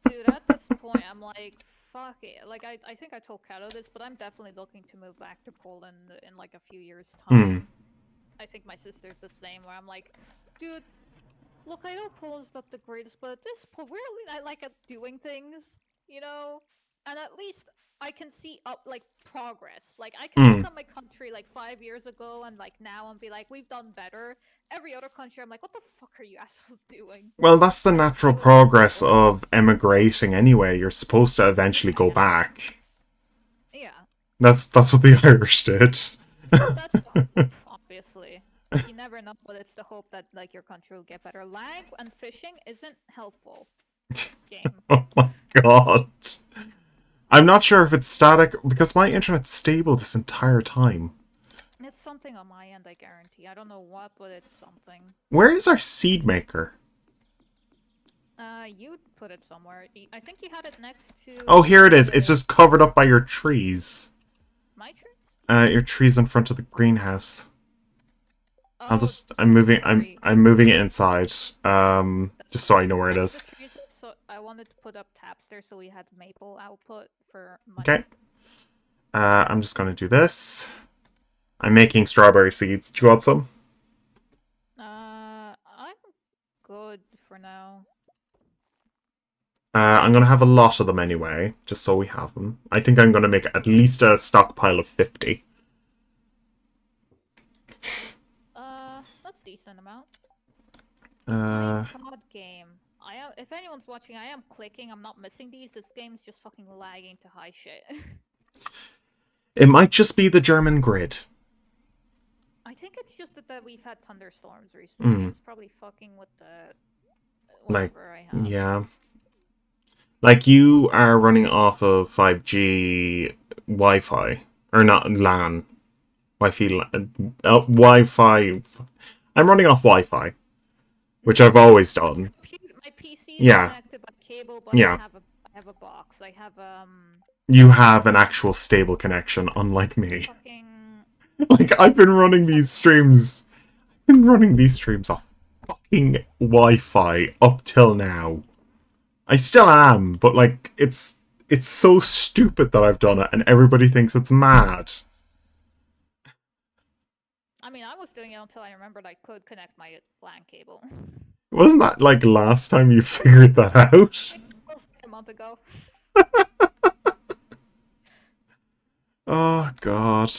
Dude, at this point, I'm like, fuck it. Like, I think I told Kato this, but I'm definitely looking to move back to Poland in like a few years' Hmm. time. I think my sister's the same, where I'm like, dude, look, I know Poland's not the greatest, but at this point, really, I like at doing things, you know? And at least I can see up, like, progress. Like, I can Hmm. look at my country, like, 5 years ago and, like, now and be like, we've done better. Every other country, I'm like, what the fuck are you assholes doing? Well, that's the I can natural see where Poland progress of was. emigrating anyway. You're supposed to eventually Yeah, go back. yeah. That's what the Irish did. That's the hope, obviously. Like, you never know, but it's the hope that, like, your country will get better. Lag and fishing isn't helpful. Game. Oh my god. I'm not sure if it's static because my internet's stable this entire time. It's something on my end, I guarantee. I don't know what, but it's something. Where is our seed maker? You put it somewhere. I think you had it next Oh, to here it is. It's just covered up by your trees. my trees. Your trees in front of the greenhouse. Oh, so don't worry. I'm moving it inside. That's Just so I fine. know where I it put the is. trees up, so I wanted to put up taps there so we had maple output for Okay. money. I'm just gonna do this. I'm making strawberry seeds. Do you want some? I'm good for now. I'm going to have a lot of them anyway, just so we have them. I think I'm going to make at least a stockpile of 50. That's decent amount. My Uh, god, game. I am. If anyone's watching, I am clicking. I'm not missing these. This game's just fucking lagging to high shit. it might just be the German grid. I think it's just that we've had thunderstorms recently. Mm, It's probably fucking with the like, whatever I have. yeah. Like, you are running off of 5G Wi-Fi. Or not LAN. Wi-Fi. Wi-Fi. I'm running off Wi-Fi, which I've always done. My PC is Yeah, connected by cable, but yeah. I have a box. I have You have an actual stable connection, unlike me. fucking Like, I've been running these streams. I've been running these streams off fucking Wi-Fi up till now. I still am, but like, it's so stupid that I've done it, and everybody thinks it's mad. I mean, I was doing it until I remembered I could connect my LAN cable. Wasn't that like last time you figured that out? It was a month ago. Oh god.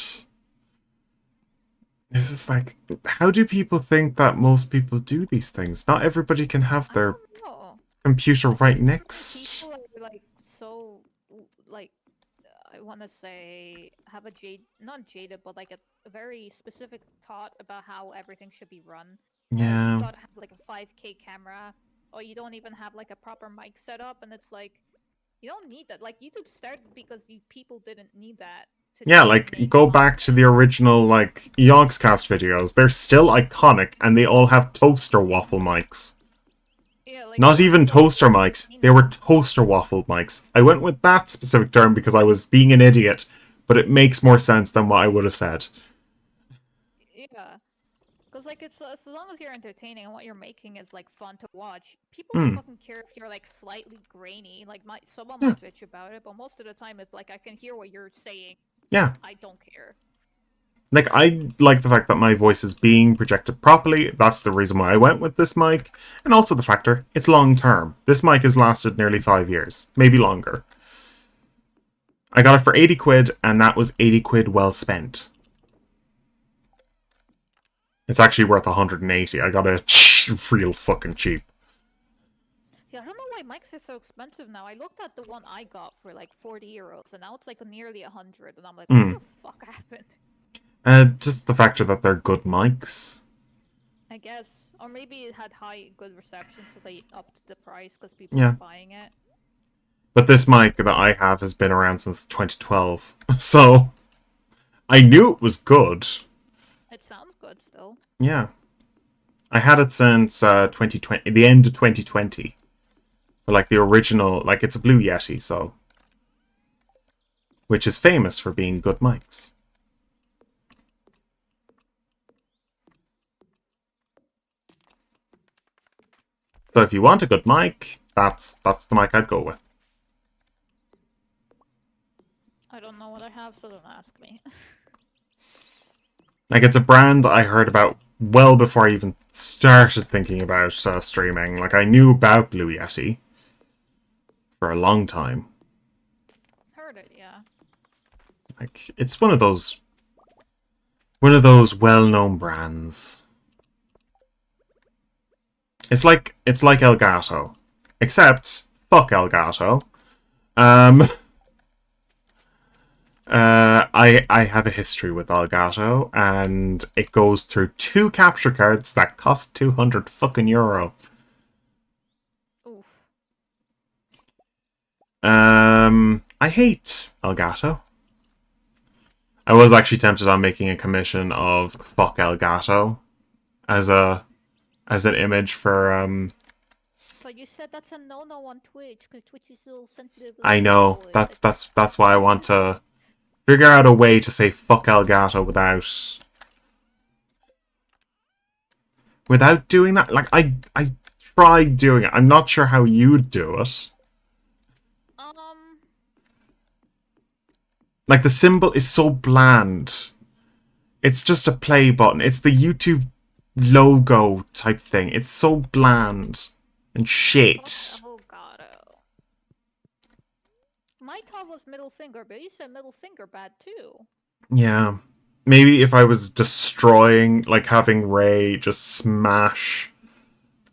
This is like, how do people think that most people do these things? Not everybody can have I their don't know. computer right Some next. people are like so like I want to say have a not jaded, but like a very specific thought about how everything should be run. Like you Yeah. gotta have like a 5K camera, or you don't even have like a proper mic setup, and it's like you don't need that. Like YouTube started because people didn't need that to Yeah, just like, make go back to the content. original, like, Yogscast videos. They're still iconic, and they all have toaster waffle mics. Yeah, like Not some even people toaster actually mics. entertain They were that. toaster waffle mics. I went with that specific term because I was being an idiot, but it makes more sense than what I would have said. Yeah. Because, like, it's as long as you're entertaining and what you're making is, like, fun to watch, people don't Hmm. fucking care if you're, like, slightly grainy. Like, someone Yeah. might bitch about it, but most of the time it's like, I can hear what you're saying. Yeah. I don't care. Like, I like the fact that my voice is being projected properly. That's the reason why I went with this mic. And also the factor, it's long term. This mic has lasted nearly 5 years, maybe longer. I got it for 80 quid, and that was 80 quid well spent. It's actually worth 180. I got it real fucking cheap. Yeah, I don't know why mics are so expensive now. I looked at the one I got for, like, 40 euros, and now it's, like, nearly 100, and I'm like, what Mm. the fuck happened? Just the factor that they're good mics. I guess. Or maybe it had good reception, so they upped the price because people were Yeah. buying it. But this mic that I have has been around since 2012. So, I knew it was good. It sounds good still. Yeah. I had it since 2020, the end of 2020. But like the original, like it's a Blue Yeti, so. Which is famous for being good mics. So if you want a good mic, that's the mic I'd go with. I don't know what I have, so don't ask me. Like, it's a brand I heard about well before I even started thinking about streaming. Like, I knew about Blue Yeti for a long time. Heard it, yeah. Like, it's one of those well-known brands. It's like Elgato, except fuck Elgato. Um, I have a history with Elgato, and it goes through 2 capture cards that cost 200 fucking euro. Oof. I hate Elgato. I was actually tempted on making a commission of fuck Elgato as an image for But you said that's a no-no on Twitch, because Twitch is so sensitive I like know. people. That's why I want to figure out a way to say fuck Elgato without doing that. Like, I tried doing it. I'm not sure how you'd do it. Um, Like, the symbol is so bland. It's just a play button. It's the YouTube logo type thing. It's so bland and shit. oh god. My thought was middle finger, but you said middle finger bad too. Yeah. Maybe if I was destroying, like having Ray just smash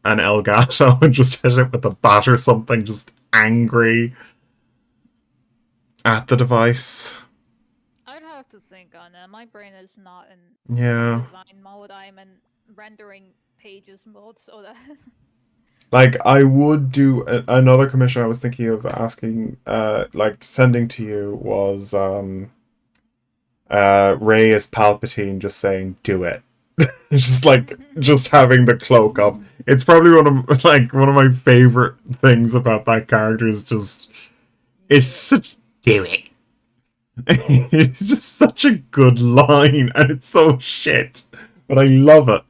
an Elgato and just hit it with a bat or something, just angry at the device. I'd have to think on it. My brain is not in Yeah. design mode. I'm in rendering pages mode, so that Like, I would do another commission I was thinking of asking, like, sending to you was, Ray as Palpatine just saying, do it. Just like, just having the cloak up. It's probably one of my favorite things about that character is just, it's such, do it. It's just such a good line, and it's so shit, but I love it.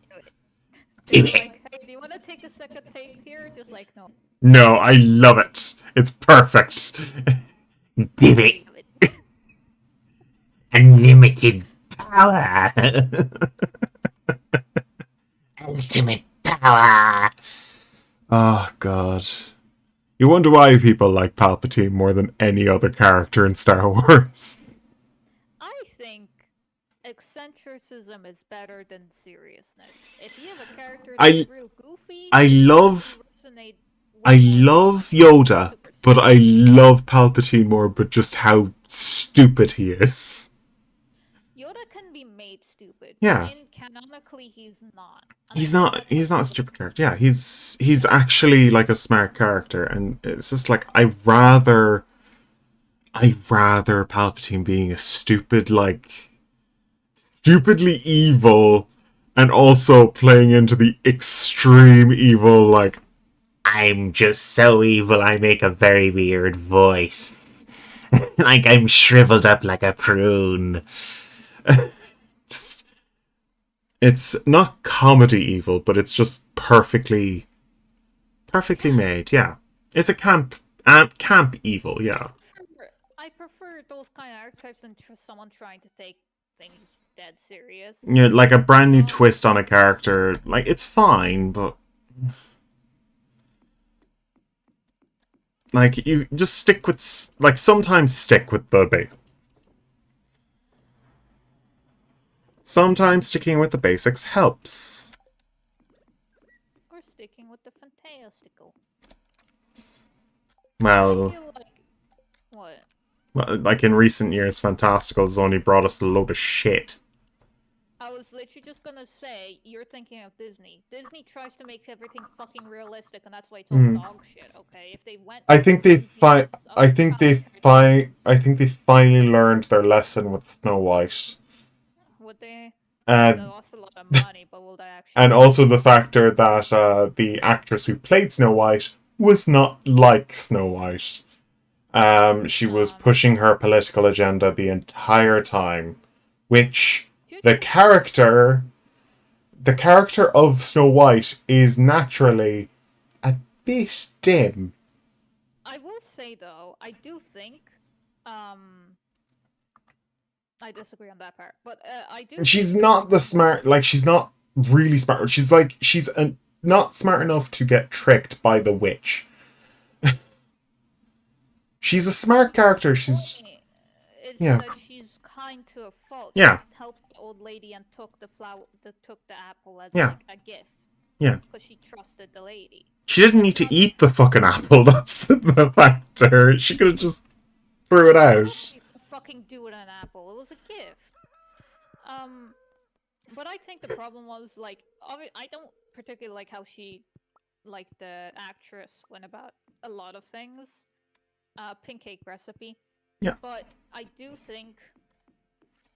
Do it's it. like, hey, do you want to take a second take here? Just like, no, No, I love it. It's perfect. Do it. leave it. Unlimited power. Ultimate power. Oh, God. You wonder why people like Palpatine more than any other character in Star Wars. I think eccentricism is better than seriousness. If you have a character that's I real goofy, I it's going to love resonate I way more than love someone who's Yoda, super but I serious. love Palpatine more, but just how stupid he is. Yoda can be made stupid, but Yeah. in canonically he's not. And I He's think not that's he's what not a people stupid character. Yeah, he's actually like a smart character, and it's just like I rather Palpatine being a stupid, like stupidly evil, and also playing into the extreme evil, like I'm just so evil I make a very weird voice. Like I'm shriveled up like a prune. Just, it's not comedy evil, but it's just perfectly Yeah, made. Yeah, it's a camp evil. Yeah, I prefer those kind of archetypes than someone trying to take things dead serious. yeah, like a brand new Um, twist on a character. Like it's fine, but like you just stick with like sometimes stick with the base. Sometimes sticking with the basics helps. or sticking with the fantastical. I Well, feel like what? like in recent years, Fantastical has only brought us a load of shit. I was literally just gonna say, you're thinking of Disney. Disney tries to make everything fucking realistic, and that's why it's all Mm. dog shit. Okay, if they went I with the think they whimsiness of characters, I think they finally learned their lesson with Snow White. would they? They And lost a lot of money, but will they actually and learn also the anything? factor that the actress who played Snow White was not like Snow White. She was pushing her political agenda the entire time, which Did the you think? character the character of Snow White is naturally a bit dim. I will say though, I do think, um, I disagree on that part, but I do She's think not the smart, most. like she's not really smart. She's like not smart enough to get tricked by the witch. She's a smart character. She's just Point is yeah, that she's kind to a fault. yeah, She helped the old lady and took the flower, took the apple as yeah, like a gift yeah. because she trusted the lady. She didn't need That's to not. eat the fucking apple. That's the factor. She could have just threw it She did not out. fucking do it an apple. It was a gift. Um, but I think the problem was like, I don't particularly like how she, like the actress, went about a lot of things. Pink cake recipe. Yeah. But I do think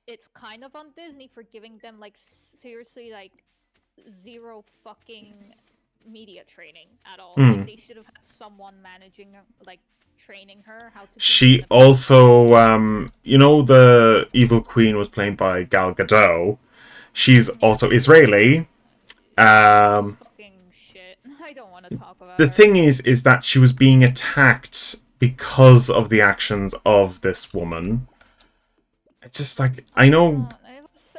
it's kind of on Disney for giving them like seriously like zero fucking media training at all. Like Hmm. they should have had someone managing like training her how to be She independent. also, the evil queen was played by Gal Gadot. She's Yeah, also Israeli. she's Um, fucking shit. I don't want to talk about the her. thing is that she was being attacked because of the actions of this woman. It's just like I know,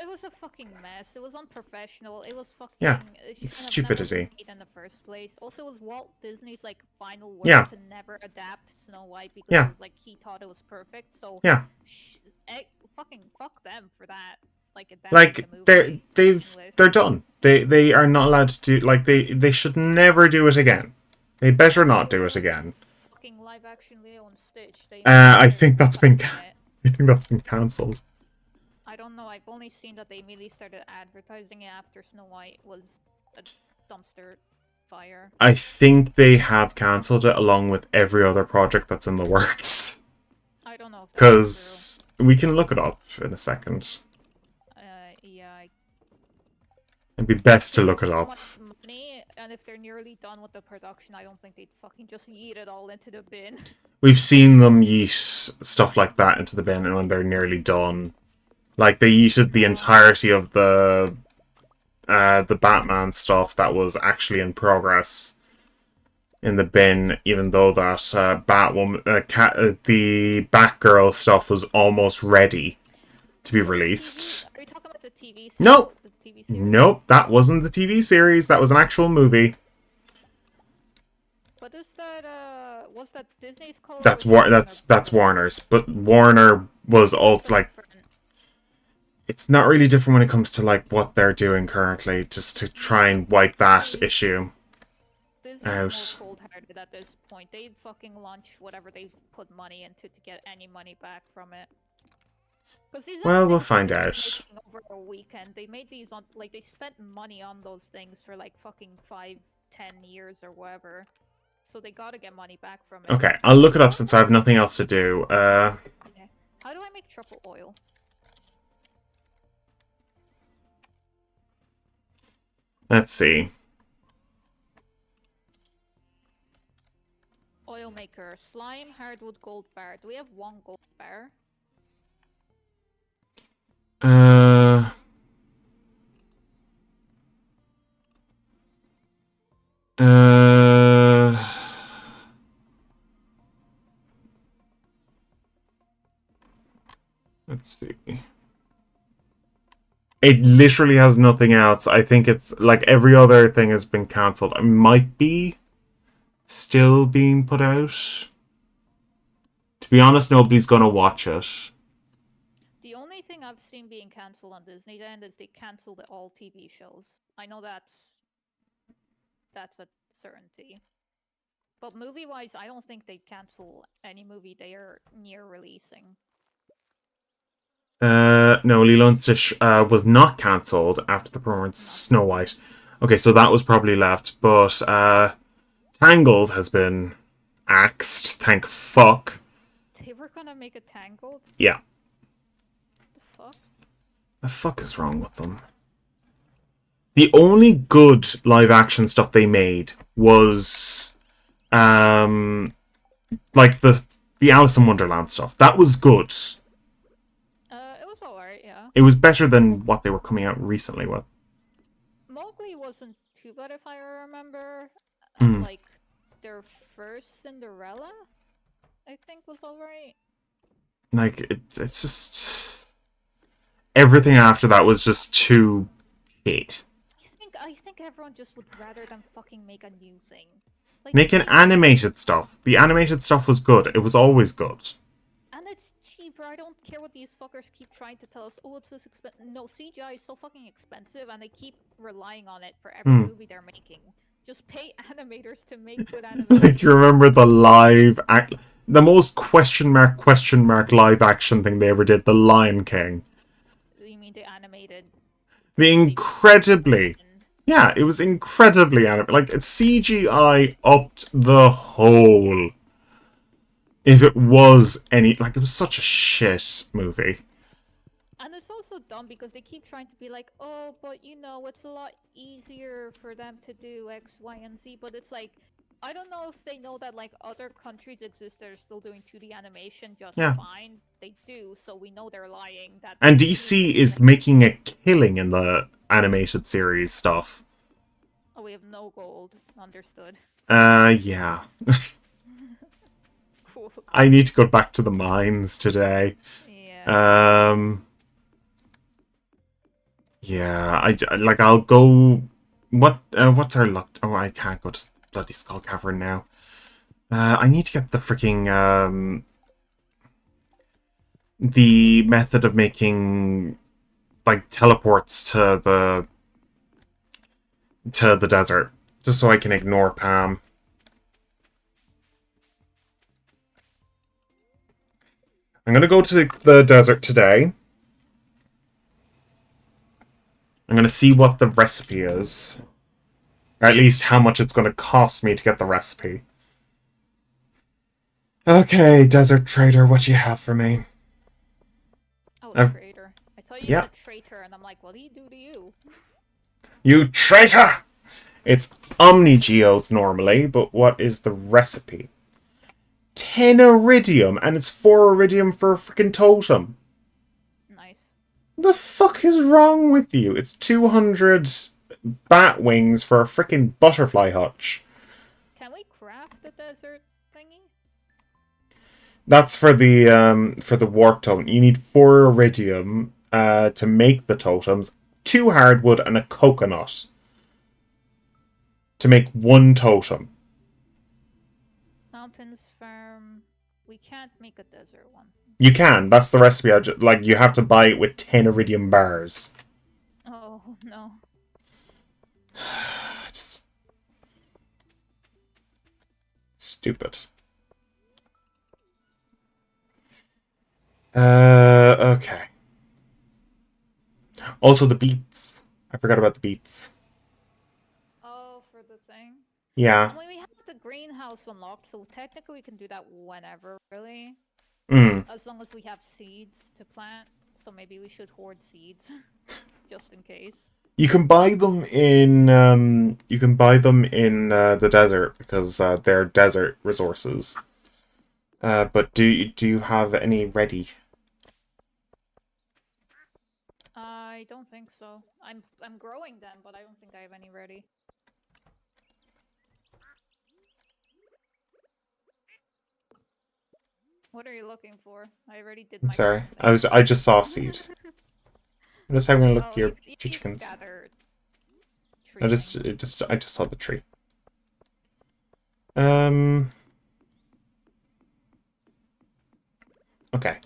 It was a fucking mess. It was unprofessional. It was yeah, fucking. It it's shouldn't have never been stupidity. made in the first place. Also, it was Walt Disney's like final word Yeah, to never adapt Snow White because it yeah, was like he thought it was perfect. So, yeah. fucking fuck them for that. Like adapting Like the movie to begin with. they're done. They are not allowed to do like they should never do it again. They better not do it Or again. fucking live action Leo and Stitch. They need to I start think that's been advertising it. I think that's been cancelled. I don't know. I've only seen that they immediately started advertising it after Snow White was a dumpster fire. I think they have cancelled it along with every other project that's in the works. I don't know if that's true. Because we can look it up in a second. Yeah, It'd be best to they have look it so up. much money, and if they're nearly done with the production, I don't think they'd fucking just yeet it all into the bin. We've seen them yeet stuff like that into the bin and when they're nearly done. Like they yeeted the entirety of the Batman stuff that was actually in progress in the bin, even though that Batwoman, the Batgirl stuff was almost ready to be Was the TV? released. Are you talking about the TV Nope, the TV series? nope, that wasn't the TV series. That was an actual movie. What is that? Was that Disney's call or was that Warner That's Brothers? Warner's, but Warner was So also like different. it's not really different when it comes to like what they're doing currently, just to try and wipe that issue Disney's more out. cold-hearted at this point. They'd fucking launch whatever they've put money into to get any money back from it. Because these aren't Well, we'll things that find they're out. just making over a weekend. They made these on, like, they spent money on those things for like fucking 5, 10 years or whatever. So they gotta get money back from it. Okay, I'll look it up How do since I have nothing else to do. yeah. How do I make truffle oil? Let's see. Oil maker. Slime, hardwood, gold bar. Do we have one gold bar? Uh, uh, let's see. It literally has nothing else. I think it's like every other thing has been cancelled. It might be still being put out. To be honest, nobody's gonna watch it. The only thing I've seen being cancelled on Disney Land is they cancelled all TV shows. I know that's a certainty. But movie-wise, I don't think they'd cancel any movie they are near releasing. No, Lilo and Stitch was not cancelled after the performance of No. Snow White. Okay, so that was probably left, but Tangled has been axed. Thank fuck. They were gonna make a Tangled? Yeah. The fuck? The fuck is wrong with them? The only good live action stuff they made was like the Alice in Wonderland stuff. That was good. It was alright, yeah. It was better than what they were coming out recently with. Mowgli wasn't too bad if I remember. And Mm. like their first Cinderella, I think was alright. Like it's just everything after that was just too shit. I think everyone just would rather than fucking make a new thing. Like Making animated stuff. The animated stuff was good. It was always good. and it's cheaper. I don't care what these fuckers keep trying to tell us. Oh, it's this expensive. No, CGI is so fucking expensive, and they keep relying on it for every movie they're making. Just pay animators to make good animation. Like you remember the most question mark live action thing they ever did, The Lion King. You mean the animated? The incredibly, yeah, it was incredibly animated. Like CGI upped the whole. If it was any, like it was such a shit movie. And it's also dumb because they keep trying to be like, oh, but you know, it's a lot easier for them to do X, Y, and Z. But it's like, I don't know if they know that like other countries exist that are still doing 2D animation just Yeah. fine. They do, so we know they're lying. That And DC is making a killing in the animated series stuff. Oh, we have no gold. Understood. Yeah. Cool. I need to go back to the mines today. Yeah. Yeah, I'll go What's our luck? Oh, I can't go to bloody Skull Cavern now. I need to get the freaking the method of making like teleports to the desert, just so I can ignore Pam. I'm gonna go to the desert today. I'm gonna see what the recipe is, or at least how much it's gonna cost me to get the recipe. Okay, desert trader, what do you have for me? Oh, Uh, traitor. I saw you yeah, said traitor, and I'm like, what do you do to you? you traitor! It's Omni Geodes normally, but what is the recipe? 10 iridium, and it's 4 iridium for a freaking totem. Nice. The fuck is wrong with you? It's 200 bat wings for a freaking butterfly hutch. Can we craft the desert thingy? That's for the warp totem. You need 4 iridium to make the totems, 2 hardwood and a coconut to make 1 totem. Mountains farm. We can't make a desert one. You can. That's the recipe. Like you have to buy it with 10 iridium bars. Oh no. Just stupid. Okay. Also the beets. I forgot about the beets. Oh, for the thing. Yeah. I mean, we have the greenhouse unlocked, so technically we can do that whenever, really. Mm. As long as we have seeds to plant. So maybe we should hoard seeds, just in case. You can buy them in the desert because they're desert resources. But do you have any ready? I don't think so. I'm growing them, but I don't think I have any ready. What are you looking for? I already did my Sorry, crafting. I just saw a seed. I'm just having a look at Oh, your you can chickens. gather tree things. I just saw the tree. Um. Okay.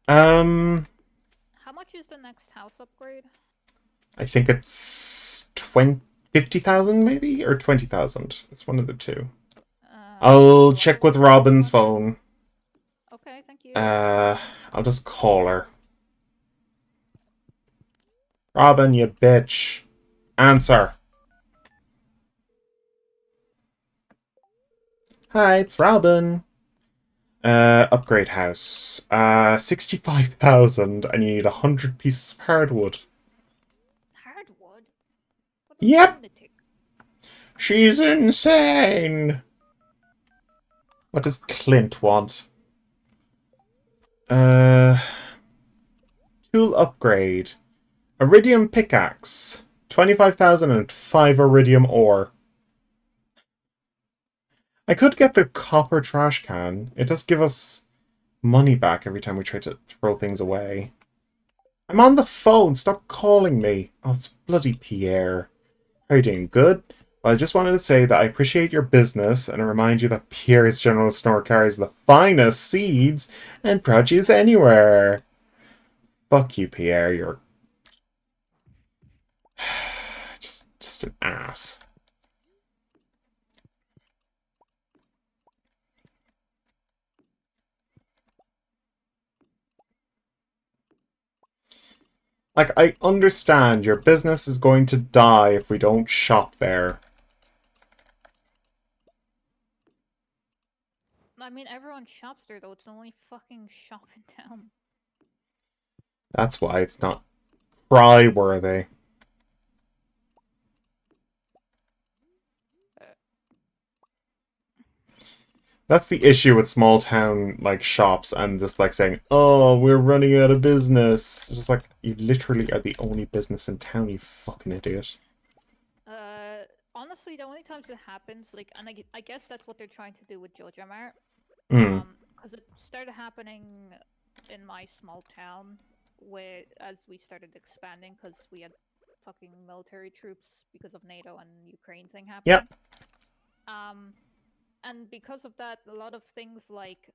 Um. How much is the next house upgrade? I think it's 50,000 maybe or 20,000. It's one of the two. I'll What check is with the next Robin's one? phone. Okay, thank you. Uh, I'll just call her. Robin, you bitch. Answer. Hi, it's Robin. Upgrade house. 65,000 and you need 100 pieces of hardwood. Hardwood? What a Yep. lunatic. She's insane. What does Clint want? Uh, tool upgrade. Iridium pickaxe. 25,000 and 5 iridium ore. I could get the copper trash can. It does give us money back every time we try to throw things away. I'm on the phone. Stop calling me. Oh, it's bloody Pierre. How are you doing? Good? Well, I just wanted to say that I appreciate your business and remind you that Pierre's General Store carries the finest seeds and produce anywhere. Fuck you, Pierre. You're just an ass. Like, I understand your business is going to die if we don't shop there. I mean, everyone shops there, though. It's the only fucking shop in town. That's why it's not cry-worthy. That's the issue with small town like shops and just like saying, "Oh, we're running out of business." It's just like you literally are the only business in town, you fucking idiot. Honestly, the only times it happens, like, and I guess that's what they're trying to do with Joja Mart. Hmm. Because it started happening in my small town, as we started expanding, because we had fucking military troops because of NATO and Ukraine thing Yep. happening. Um, and because of that, a lot of things like,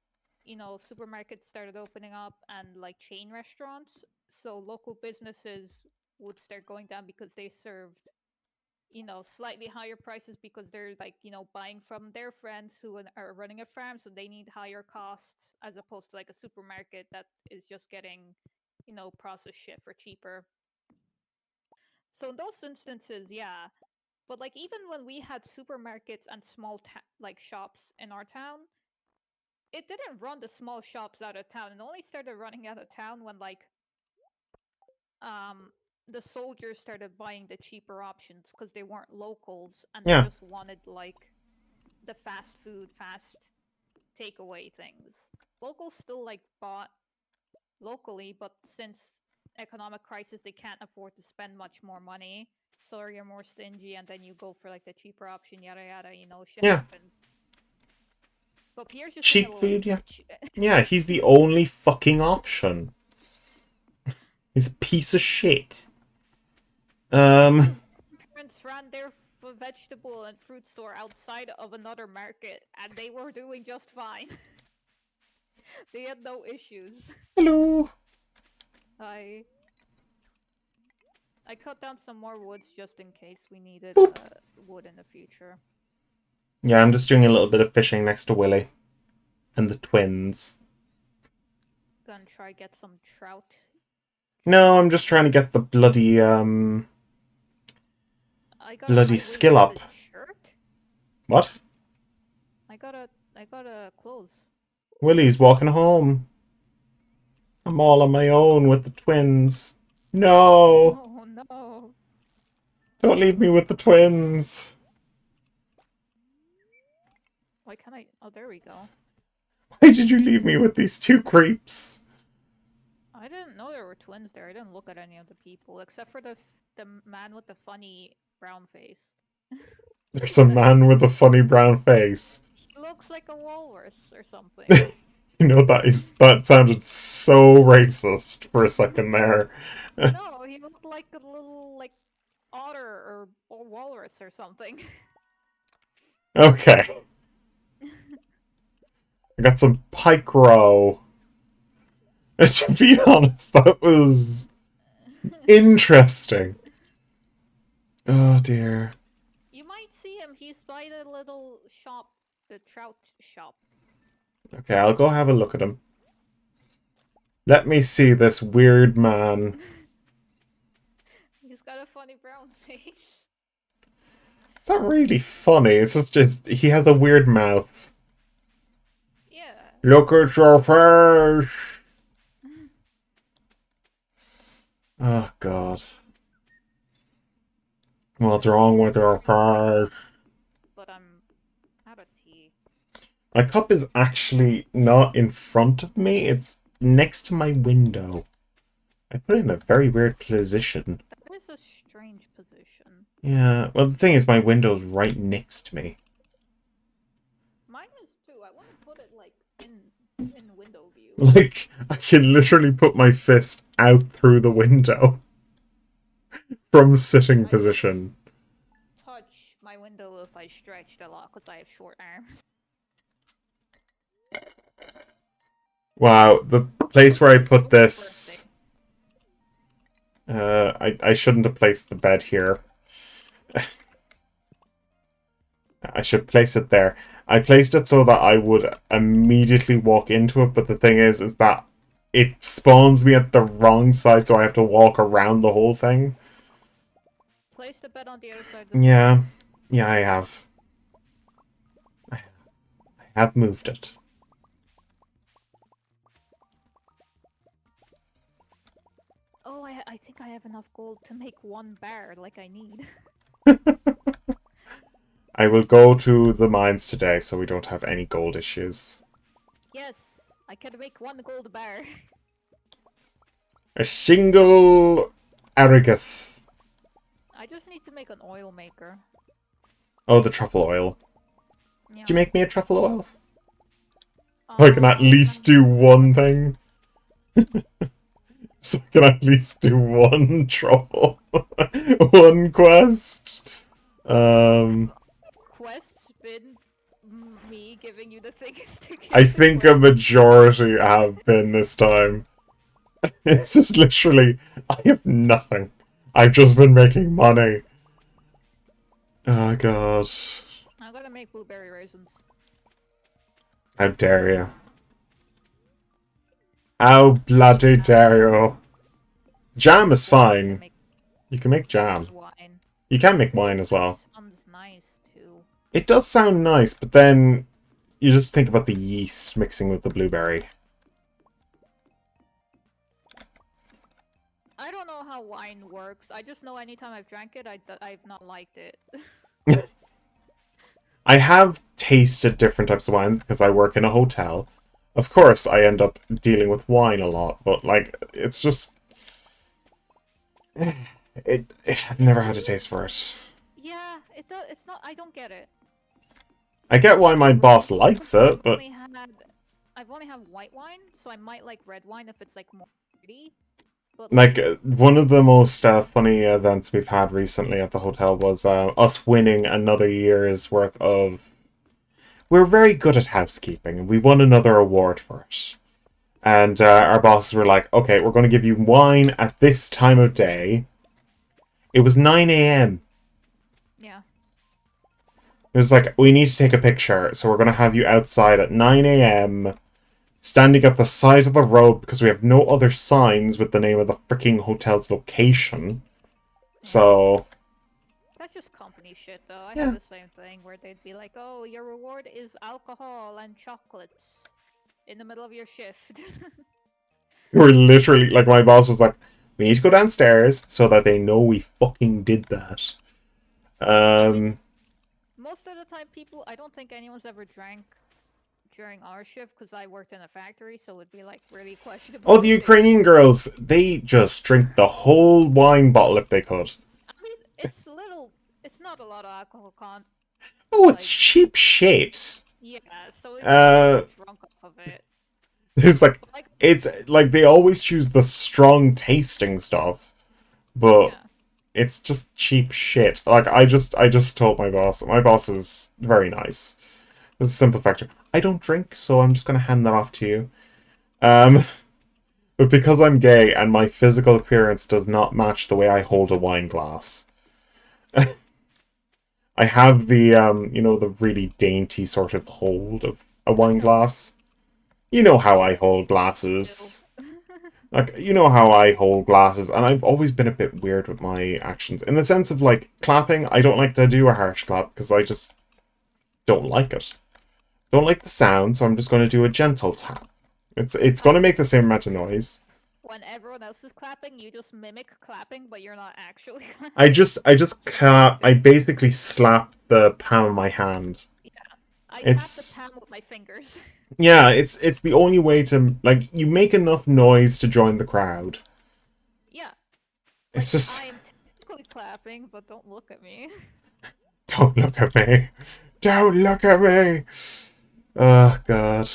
supermarkets started opening up and like chain restaurants. So local businesses would start going down because they served, slightly higher prices because they're like, buying from their friends who are running a farm, so they need higher costs as opposed to like a supermarket that is just getting, processed shit for cheaper. So in those instances, yeah. But like even when we had supermarkets and small like shops in our town, it didn't run the small shops out of town. It only started running out of town when like um the soldiers started buying the cheaper options because they weren't locals and they Yeah. just wanted like the fast food, fast takeaway things. Locals still like bought locally, but since economic crisis, they can't afford to spend much more money. So you're more stingy, and then you go for like the cheaper option, yada yada. Shit Yeah. happens. But Pierre's just being a Cheap little food, yeah. bitch. Yeah, he's the only fucking option. He's a piece of shit. My Um, parents ran their vegetable and fruit store outside of another market, and they were doing just fine. They had no issues. hello. I I cut down some more woods just in case we needed Boop. wood in the future. Yeah, I'm just doing a little bit of fishing next to Willy and the twins. Gonna try get some trout. No, I'm just trying to get the bloody I skill wasted up. a shirt. What? I got a clothes. Willy's walking home. I'm all on my own with the twins. No! Oh no! Don't leave me with the twins. Why can't I? Oh, there we go. Why did you leave me with these two creeps? I didn't know there were twins there. I didn't look at any of the people except for the man with the funny brown face. There's a man with a funny brown face. He looks like a walrus or something. That sounded so racist for a second there. No, he looked like a little like otter or walrus or something. Okay. I got some pike roe. To be honest, that was interesting. Oh dear. You might see him. He's by the little shop, the trout shop. Okay, I'll go have a look at him. Let me see this weird man. He's got a funny brown face. It's not really funny, it's just he has a weird mouth. Yeah. Look at your face! Oh god. What's wrong with your face? But I'm out of tea. My cup is actually not in front of me, it's next to my window. I put it in a very weird position. That is a strange position. Yeah, well the thing is my window's right next to me. Mine is too. I want to put it like in window view. Like, I can literally put my fist out through the window from sitting I could position. touch my window if I stretched a lot because I have short arms. Wow, the place where I put Oops, this... birthday. I shouldn't have placed the bed here. I should place it there. I placed it so that I would immediately walk into it, but the thing is that it spawns me at the wrong side, so I have to walk around the whole thing. Place the bed on the other side of the Yeah. bed. Yeah, I have. I have moved it. Oh, I think I have enough gold to make one bar like I need. I will go to the mines today, so we don't have any gold issues. Yes, I can make one gold bar. A single Aragath. I just need to make an oil maker. Oh, the truffle oil. Yeah. Did you make me a truffle oil? So I can at least do one thing. So I can at least do one trouble, one quest. Um, Quests been me giving you the things to I get the think a quest. majority have been this time. It's just literally, I have nothing. I've just been making money. Oh god. I'm gonna make blueberry raisins. How dare you? How bloody dare you? Jam is Wine. I can fine. make You can make jam. wine. You can make wine as That well. sounds nice too. It does sound nice, but then you just think about the yeast mixing with the blueberry. I don't know how wine works. I just know anytime I've drank it, I've not liked it. I have tasted different types of wine because I work in a hotel. Of course, I end up dealing with wine a lot, but like, it's just I've never had a taste for it. Yeah, it does. It's not. I don't get it. I get why my boss Recently, likes it, but I've only had white wine, so I might like red wine if it's like more pretty. But like like, one of the most funny events we've had recently at the hotel was us winning another year's worth of. We're very good at housekeeping, and we won another award for it. And our bosses were like, "Okay, we're going to give you wine at this time of day." It was 9 a.m. yeah, It was like, we need to take a picture, so we're going to have you outside at 9 a.m., standing at the side of the road because we have no other signs with the name of the freaking hotel's location. yeah. So, That's just company shit, though. I had yeah. the same thing where they'd be like, "Oh, your reward is alcohol and chocolates in the middle of your shift." We're literally, like, my boss was like, we need to go downstairs so that they know we fucking did that. I mean, Um, most of the time, I don't think anyone's ever drank during our shift because I worked in a factory, so it'd be like really questionable oh, the if they would. Ukrainian girls, they just drink the whole wine bottle if they could. I mean, it's not a lot of alcohol Oh, it's like, cheap shit. yeah, so you don't really Uh, get drunk off of it. It's like Like, it's like they always choose the strong tasting stuff, but yeah. it's just cheap shit. Like I just told my boss. My boss is very nice. It's a simple factor. I don't drink, so I'm just gonna hand that off to you. Um, but because I'm gay and my physical appearance does not match the way I hold a wine glass, I have the the really dainty sort of hold of a I wine know. glass. You know how I hold Still. glasses. Like, you know how I hold glasses, and I've always been a bit weird with my actions. In the sense of, like, clapping, I don't like to do a harsh clap, because I just don't like it. Don't like the sound, so I'm just going to do a gentle tap. It's going to make the same Just amount of noise. when everyone else is clapping, you just mimic clapping, but you're not actually I clapping. just, I just clap, I basically slap the palm of my hand. Yeah, I tap the It's, palm with my fingers. yeah, it's the only way to, like, you make enough noise to join the crowd. Yeah, It's like just, I am technically clapping, but don't look at me. don't look at me. Don't look at me. Oh, God.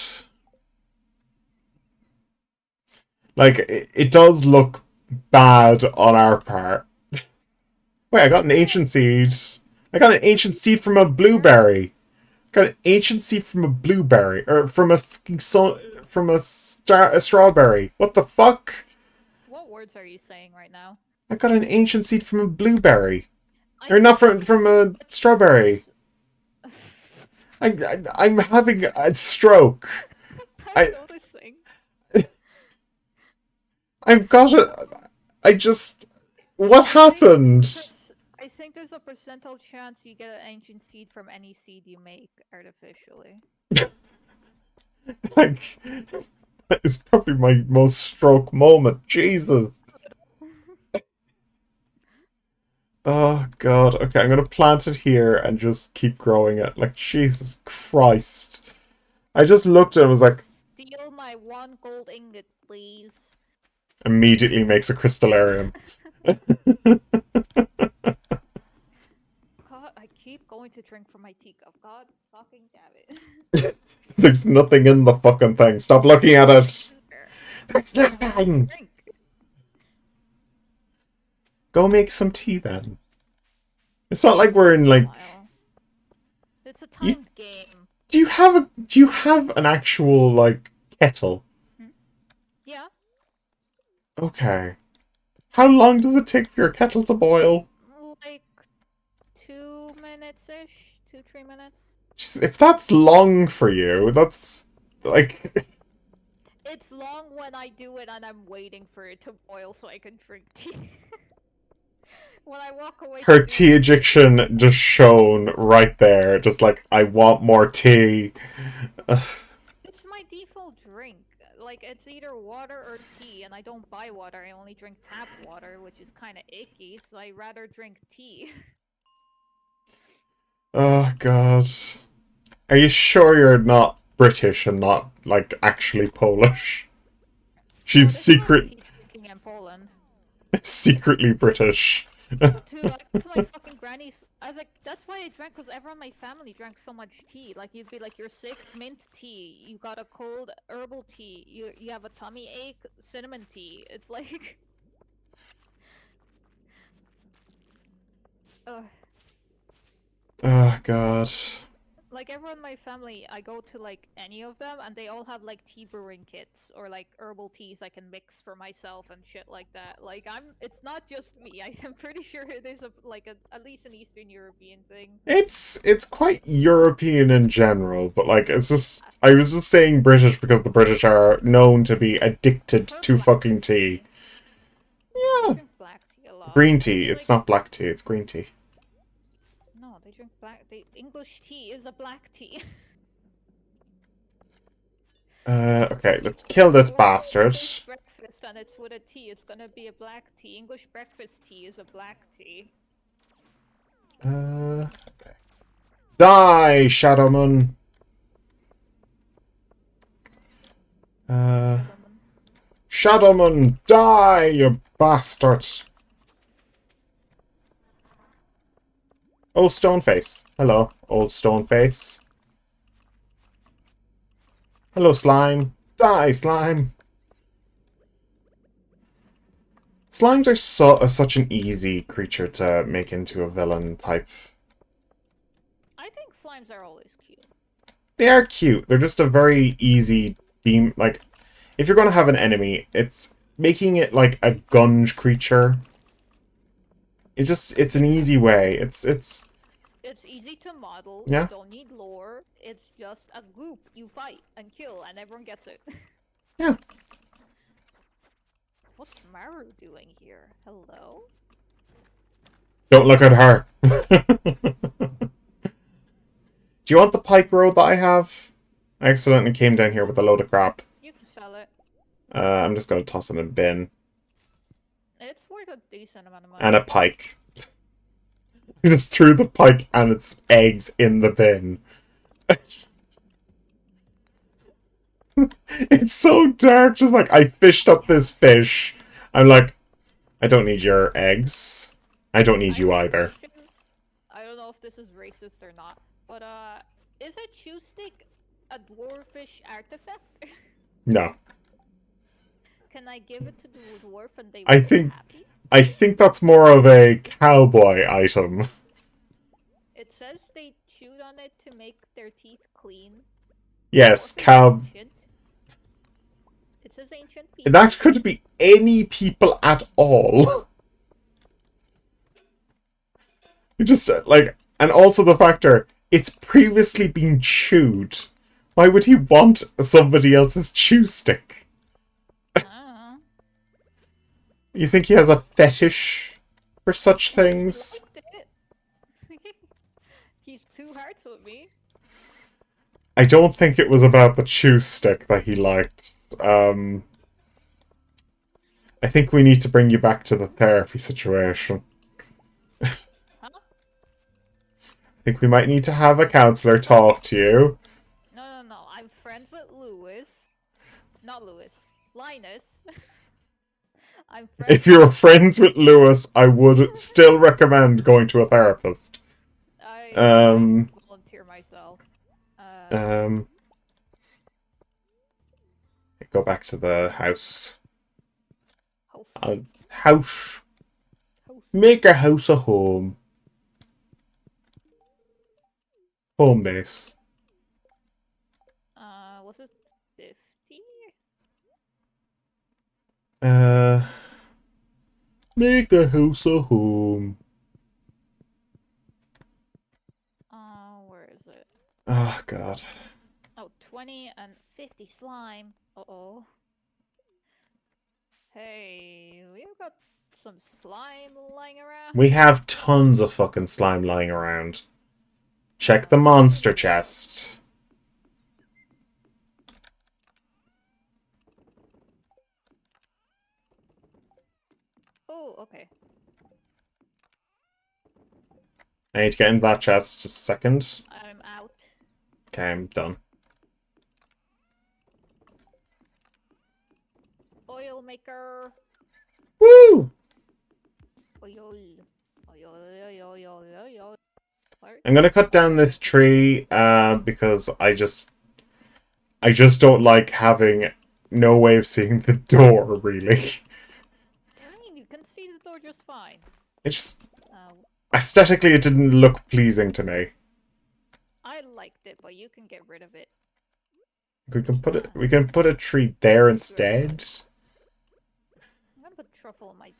Like, it does look bad on our part. Wait, I got an Yeah, ancient seed. I got an but ancient you seed from a don't care. blueberry. Got an ancient seed from a blueberry. Or from a fucking from a strawberry. What the fuck? What words are you saying right now? I got an ancient seed from a blueberry. I Or not think from a strawberry. I'm having a stroke. I'm I noticing. I've got a. I just. What I think happened? I think there's a percentile chance you get an ancient seed from any seed you make artificially. Like, that is probably my most stroke moment. Jesus. Oh god. Okay, I'm gonna plant it here and just keep growing it. Like, Jesus Christ. I just looked at it and was like, Steal my one gold ingot, please. immediately makes a crystallarium. God, I keep going to drink from my teacup. God fucking damn it. There's nothing in the fucking thing. Stop looking at it. There. There's I'm about to nothing. drink. Go make some tea then. It's not like we're in A like while. It's a you timed game. do you have an actual like kettle? Hmm? Yeah. Okay. How long does it take for your kettle to boil? Like 2 minutes ish. 2, 3 minutes. Jeez, if that's long for you, that's like It's long when I do it and I'm waiting for it to boil so I can drink tea. When I walk away to her do tea something else. addiction just shown right there. Just like I want more tea. It's my default drink. Like, it's either water or tea, and I don't buy water. I only drink tap water, which is kind of icky, so I rather drink tea. Oh god. Are you sure you're not British and not like actually Polish? No, She's there's a lot of secret tea drinking in Poland. secretly British. Dude, I go to my fucking granny's. I was like, that's why I drank, because everyone in my family drank so much tea. Like, you'd be like, you're sick, mint tea. You got a cold, herbal tea. You have a tummy ache, cinnamon tea. It's like, ugh. Oh god. Like, everyone in my family, I go to like any of them, and they all have like tea brewing kits or like herbal teas I can mix for myself and shit like that. Like, it's not just me. I'm pretty sure it is at least an Eastern European thing. It's quite European in general, but like it's just I was just saying British because the British are known to be I addicted prefer to black fucking tea. tea. They Yeah. drink black tea a lot. Green I tea. feel It's like not black tea, it's green tea. no, they drink black. English tea is a black tea. Okay, You let's kill this order bastard. English breakfast and it's with a tea. It's gonna be a black tea. English breakfast tea is a black tea. Okay. Die, Shadowman! Uh, Shadowman. Shadowman, die, you bastard! Oh, Stoneface. Hello, old Stoneface. Hello, Slime. Die, Slime! Slimes are such an easy creature to make into a villain type. I think slimes are always cute. They are cute. They're just a very easy theme. Like, if you're going to have an enemy, it's making it like a gunge creature. It's an Yeah. easy way. It's easy to model. You Yeah. don't need lore. It's just a goop you fight and kill, and everyone gets it. Yeah. What's Maru doing here? Hello? Don't look at her. Do you want the pike road that I have? I accidentally came down here with a load of crap. You can sell it. I'm just going to toss it in a bin. It's worth a decent amount of And a money. pike. I just threw the pike and its eggs in the bin. It's so dark. Just like, I fished up this fish. I'm like, I don't need your eggs. I don't need I you have a either. question. I don't know if this is racist or not, but is a chew stick a dwarfish artifact? No. Can I give it to the dwarf and they I will be think happy? I think that's more of a cowboy item. It says they chewed on it to make their teeth clean. Yes, Dwarf is ancient. It says ancient people. that could be any people at all. You just like, and also the factor it's previously been chewed. Why would he want somebody else's chew stick? Ah, You think he has a fetish for such he things? liked it. He's two hearts with me. I don't think it was about the chew stick that he liked. I think we need to bring you back to the therapy situation. Huh? I think we might need to have a counselor talk to you. No, no, no. I'm friends with Lewis. Not Lewis. Linus. I'm If friends with you're friends with Lewis, I would still recommend going to a therapist. I Um, volunteer myself. um, go back to the house. House. House. House. Make a house a home. Home base. Was it 50? Uh, make a house a home. Where is it? Oh, God. Oh, 20 and 50 slime. Uh-oh. Hey, we've got some slime lying around. We have tons of fucking slime lying around. Check the What do monster you mean? chest. Oh, okay. I need to get into that chest. Just a second. I'm out. Okay, I'm done. Oil maker. Woo! Oil. Oil, oil, oil, oil, oil. I'm gonna cut down this tree, because I just don't like having no way of seeing the door, really. I mean, you can see the door just fine. It just Uh, aesthetically it didn't look pleasing to me. I liked it, but you can get rid of it. We can put a tree there Great. instead. I'm gonna put truffle on my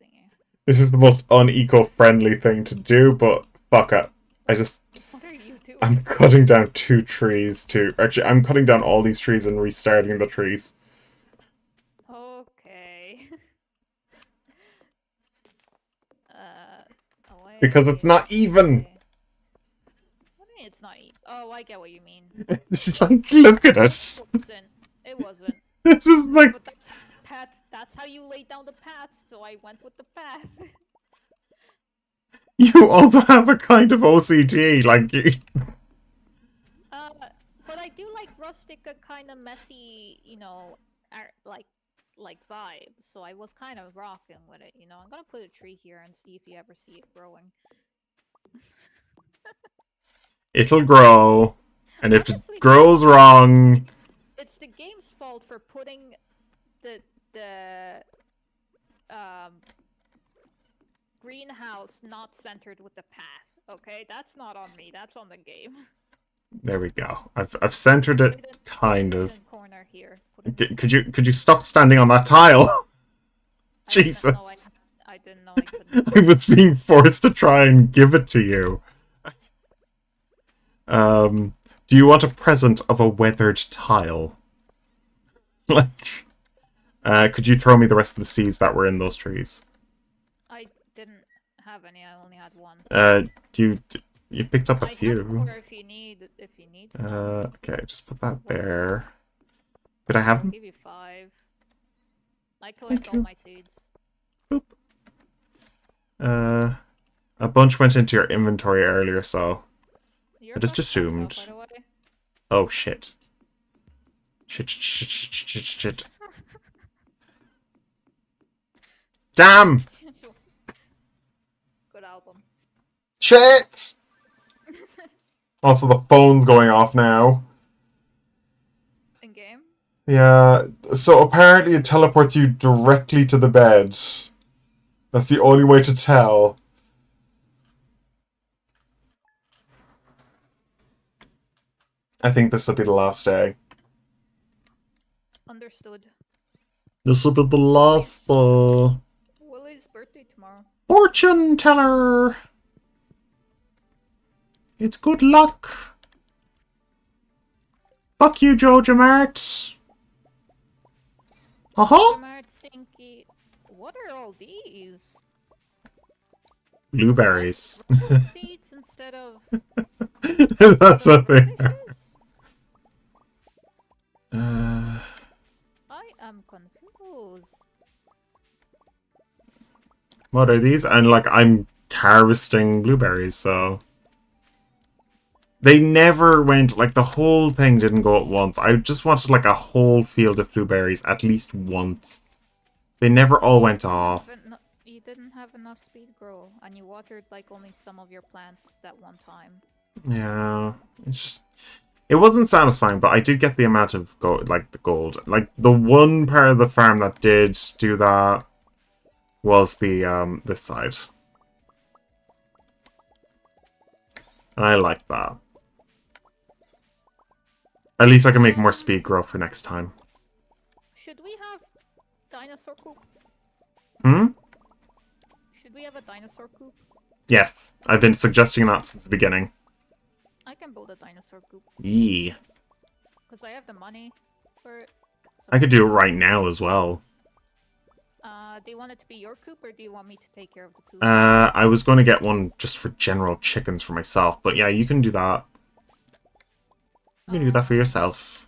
thingy. This is the most uneco-friendly thing to do, but fuck it. What are you doing? I'm cutting down 2 trees to... Actually, I'm cutting down all these trees and restarting the trees. Okay. Away. Because it's not even! Away. What do you mean it's not even? Oh, I get what you mean. It's just like, look at it! It wasn't. This is like... But that's how you laid down the path, so I went with the path. You also have a kind of OCD, like you... But I do like rustic, kind of messy, you know, like vibe. So I was kind of rocking with it, you know. I'm gonna put a tree here and see if you ever see it growing. It'll grow, and if Honestly, it grows wrong... it's the game's fault for putting the greenhouse not centered with the path. Okay, that's not on me. That's on the game. There we go. I've centered it, kind of. Corner here. Could you stop standing on that tile? Jesus. I didn't know I couldn't. I was being forced to try and give it to you. Do you want a present of a weathered tile? Like, could you throw me the rest of the seeds that were in those trees? I didn't have any. I only had one. You picked up a few. I have more if you need some. Okay, just put that there. Could I have them? I'll give you 5. I collect all my seeds. Boop. A bunch went into your inventory earlier, so I just assumed. By the way. Oh shit. Shit. Damn! Good album. Shit! Also, the phone's going off now. In game? Yeah, so apparently it teleports you directly to the bed. That's the only way to tell. I think this will be the last day. Understood. This will be the last Willie's birthday tomorrow. fortune teller! It's good luck! Fuck you, Jojo Mart! Uh-huh! Mart Stinky. What are all these? Blueberries. Seeds instead of... That's a thing. I am confused. What are these? And like, I'm harvesting blueberries, so... They never went, like, the whole thing didn't go at once. I just wanted, like, a whole field of blueberries at least once. They never all went off. You didn't have enough speed grow, and you watered, like, only some of your plants that one time. Yeah, it's just... It wasn't satisfying, but I did get the amount of gold, like, the gold. Like, the one part of the farm that did do that was the this side. And I like that. At least I can make more speed growth for next time. Should we have dinosaur coop? Hmm? Should we have a dinosaur coop? Yes, I've been suggesting that since the beginning. I can build a dinosaur coop. Yee. Because I have the money for it. So. I could do it right now as well. Do you want it to be your coop, or do you want me to take care of the coop? I was going to get one just for general chickens for myself, but yeah, you can do that. You can do that for yourself.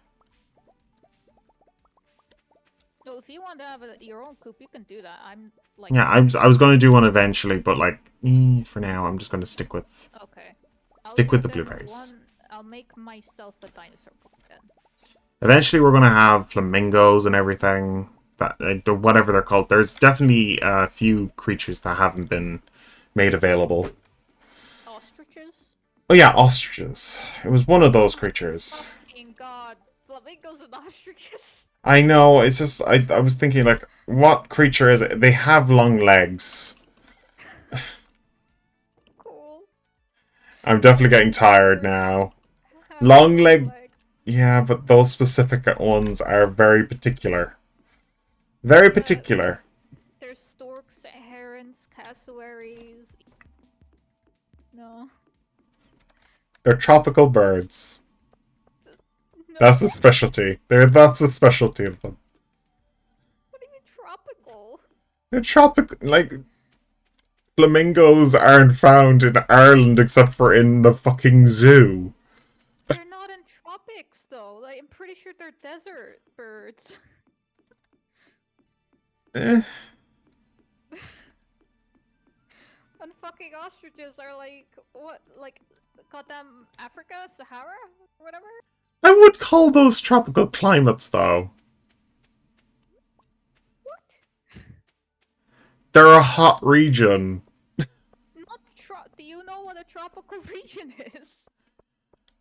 No, if you want to have your own coop, you can do that. I'm like. Yeah, I was going to do one eventually, but like, for now, I'm just going to stick with. Okay. Stick with the blueberries. I'll make myself a dinosaur coop then. Eventually, we're going to have flamingos and everything. That whatever they're called. There's definitely a few creatures that haven't been made available. Ostriches? Oh yeah, ostriches. It was one of those creatures. Fucking god, flamingos and ostriches. I know, it's just, I was thinking, like, what creature is it? They have long legs. Cool. I'm definitely getting tired now. Long leg... Yeah, but those specific ones are very particular. Very particular. There's storks, herons, cassowaries. No. They're tropical birds. No. That's the specialty. That's the specialty of them. What do you mean tropical? They're tropical, like... Flamingos aren't found in Ireland except for in the fucking zoo. They're not in tropics, though. Like, I'm pretty sure they're desert birds. Eh. And fucking ostriches are like, what, like, goddamn Africa, Sahara, or whatever? I would call those tropical climates, though. What? They're a hot region. Do you know what a tropical region is?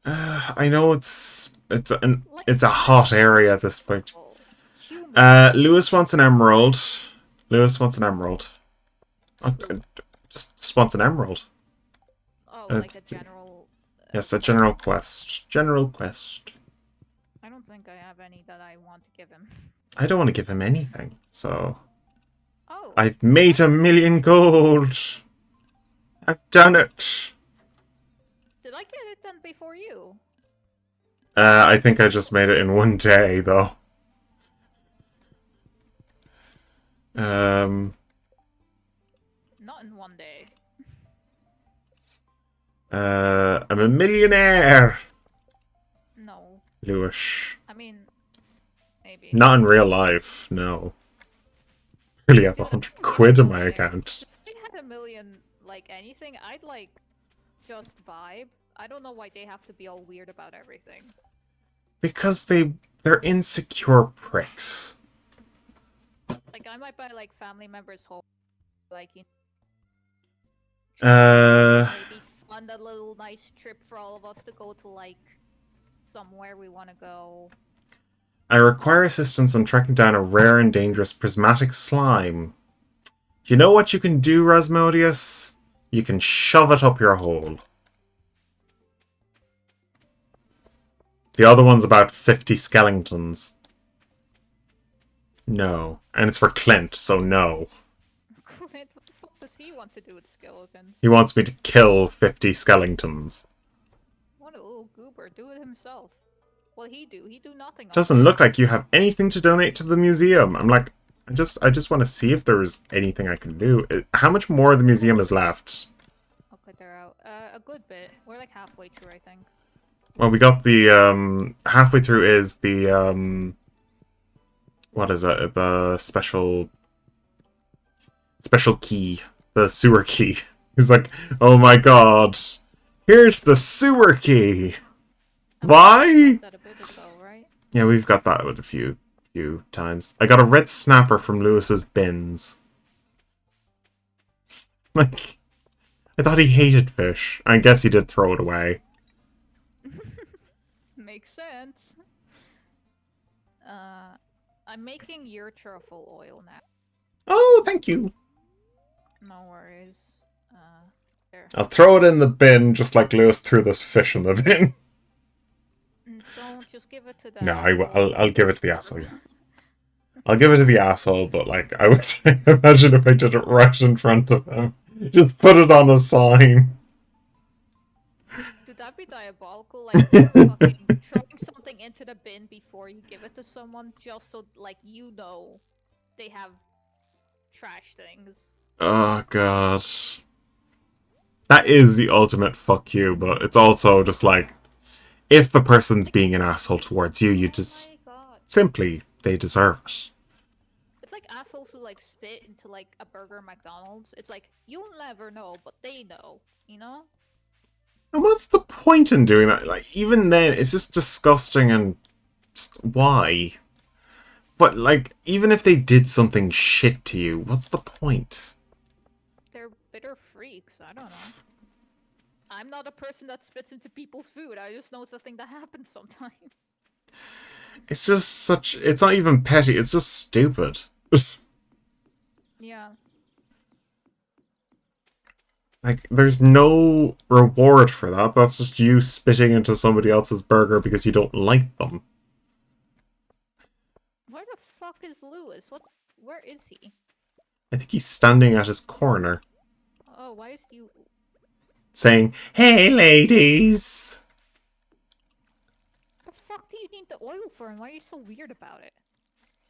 I know it's a hot area at this point. Lewis wants an emerald. Lewis wants an emerald. Just wants an emerald. Oh, like a general... yes, a general quest. General quest. I don't think I have any that I want to give him. I don't want to give him anything, so... Oh. I've made 1,000,000 gold! I've done it! Did I get it done before you? I think I just made it in one day, though. Not in one day. I'm a millionaire! No. Lewis. I mean, maybe. Not in real life, no. Really have 100 quid in my account. If they had 1,000,000, like anything, I'd like just vibe. I don't know why they have to be all weird about everything. Because they're insecure pricks. Like, I might buy, like, family members' home. Like, you maybe fund a little nice trip for all of us to go to, like, somewhere we want to go. I require assistance on tracking down a rare and dangerous prismatic slime. Do you know what you can do, Rasmodius? You can shove it up your hole. The other one's about 50 skeletons. No. And it's for Clint, so no. Clint, what the fuck does he want to do with skeletons? He wants me to kill 50 skeletons. What a little goober. Do it himself. What'll he do? He do nothing. Doesn't look like you have anything to donate to the museum. I'm like, I just want to see if there's anything I can do. How much more of the museum is left? Okay, they're out. A good bit. We're like halfway through, I think. Well, we got the, halfway through is the, what is it? The special key. The sewer key. He's like, oh my god. Here's the sewer key. Why? That a bit ago, right? Yeah, we've got that with a few times. I got a red snapper from Lewis's bins. Like, I thought he hated fish. I guess he did throw it away. Makes sense. I'm making your truffle oil now. Oh, thank you. No worries. There. I'll throw it in the bin just like Lewis threw this fish in the bin. Don't just give it to the No, asshole. I'll give it to the asshole, yeah. I'll give it to the asshole, but like, I would imagine if I did it right in front of him. Just put it on a sign. Dude, that'd be diabolical. Like, fucking throwing something into the bin before you give it to someone, just so, like, you know they have trash things. Oh, God. That is the ultimate fuck you, but it's also just like, if the person's being an asshole towards you, you Oh just my god. simply, they deserve it. It's like assholes who, like, spit into, like, a burger McDonald's. It's like, you'll never know, but they know, you know? And what's the point in doing that? Like, even then, it's just disgusting and just, why? But, like, even if they did something shit to you, what's the point? They're bitter freaks. I don't know. I'm not a person that spits into people's food. I just know it's a thing that happens sometimes. It's just such. It's not even petty, it's just stupid. Yeah. Like, there's no reward for that. That's just you spitting into somebody else's burger because you don't like them. Where the fuck is Lewis? Where is he? I think he's standing at his corner, Oh, why is you... saying, "Hey, ladies!" The fuck do you need the oil for, and why are you so weird about it?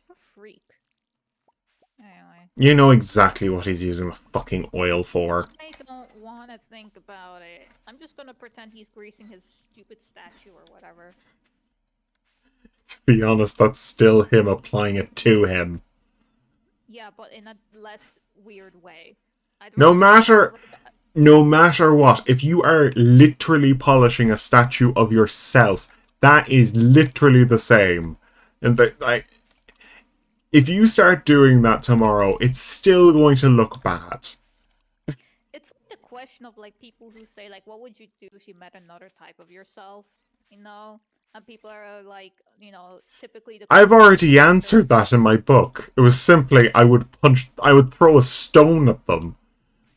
What a freak. Anyway. You know exactly what he's using the fucking oil for. I don't want to think about it. I'm just gonna pretend he's greasing his stupid statue or whatever. To be honest, that's still him applying it to him. Yeah, but in a less weird way. No matter what, if you are literally polishing a statue of yourself, that is literally the same. And like, if you start doing that tomorrow, it's still going to look bad. It's like the question of like people who say like, what would you do if you met another type of yourself? You know? And people are like, you know, typically the... I've already answered that in my book. It was simply I would throw a stone at them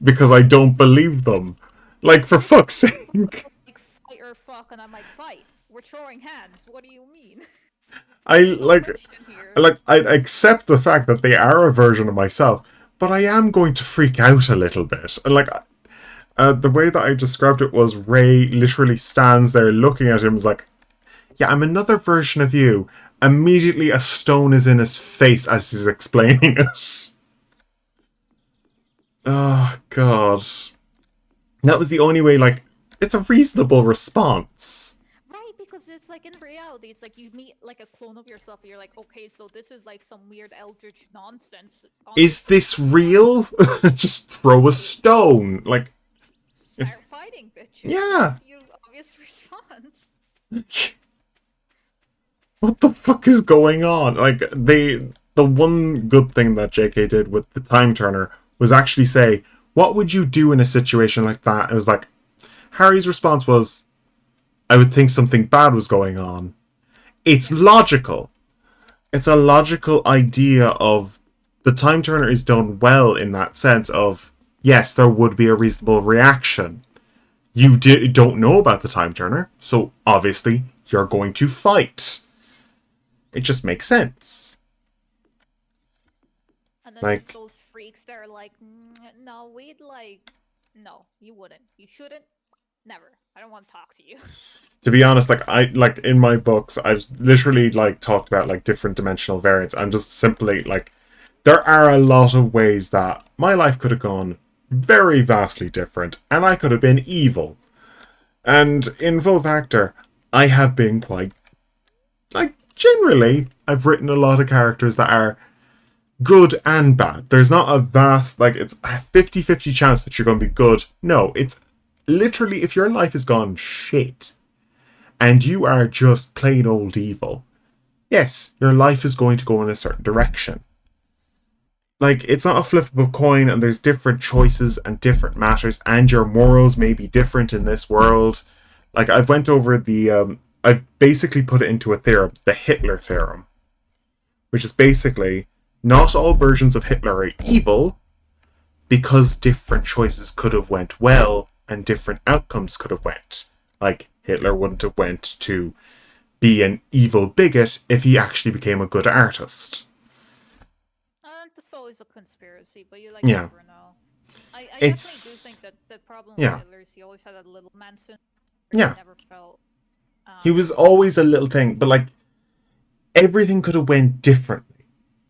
because I don't believe them. Like, for fuck's sake. Like, fight or fuck, and I'm like, fight. We're throwing hands. What do you mean? I accept the fact that they are a version of myself, but I am going to freak out a little bit. And like, the way that I described it was Ray literally stands there looking at him, is like, yeah, I'm another version of you. Immediately a stone is in his face as he's explaining it. Oh, God. That was the only way, like, it's a reasonable response. Right, because it's like in reality, it's like you meet like a clone of yourself and you're like, okay, so this is like some weird eldritch nonsense. Is this real? Just throw a stone. Like, start fighting, bitches. Yeah. That's your obvious response. What the fuck is going on? Like, the one good thing that JK did with the time turner was actually say, what would you do in a situation like that? It was like, Harry's response was, I would think something bad was going on. It's logical. It's a logical idea of the time turner is done well in that sense of, yes, there would be a reasonable reaction. You don't know about the time turner, so obviously you're going to fight. It just makes sense. And then Like, there's those freaks that are like, no, we'd like, no, you wouldn't. You shouldn't. Never. I don't want to talk to you. to be honest, like in my books, I've literally like talked about like different dimensional variants. I'm just simply like, there are a lot of ways that my life could have gone very vastly different, and I could have been evil. And in full factor, I have been quite, like, generally, I've written a lot of characters that are good and bad. There's not a vast, like, it's a 50-50 chance that you're going to be good. No, it's literally, if your life has gone shit, and you are just plain old evil, yes, your life is going to go in a certain direction. Like, it's not a flip of a coin, and there's different choices and different matters, and your morals may be different in this world. Like, I've went over I've basically put it into a theorem, the Hitler theorem, which is basically, not all versions of Hitler are evil, because different choices could have went well and different outcomes could have went. Like Hitler wouldn't have went to be an evil bigot if he actually became a good artist. It's always a conspiracy, but you Yeah, never know. I definitely do it's think that the problem with yeah, Hitler is he always had a little man syndrome. He yeah. never felt He was always a little thing, but like everything could have went differently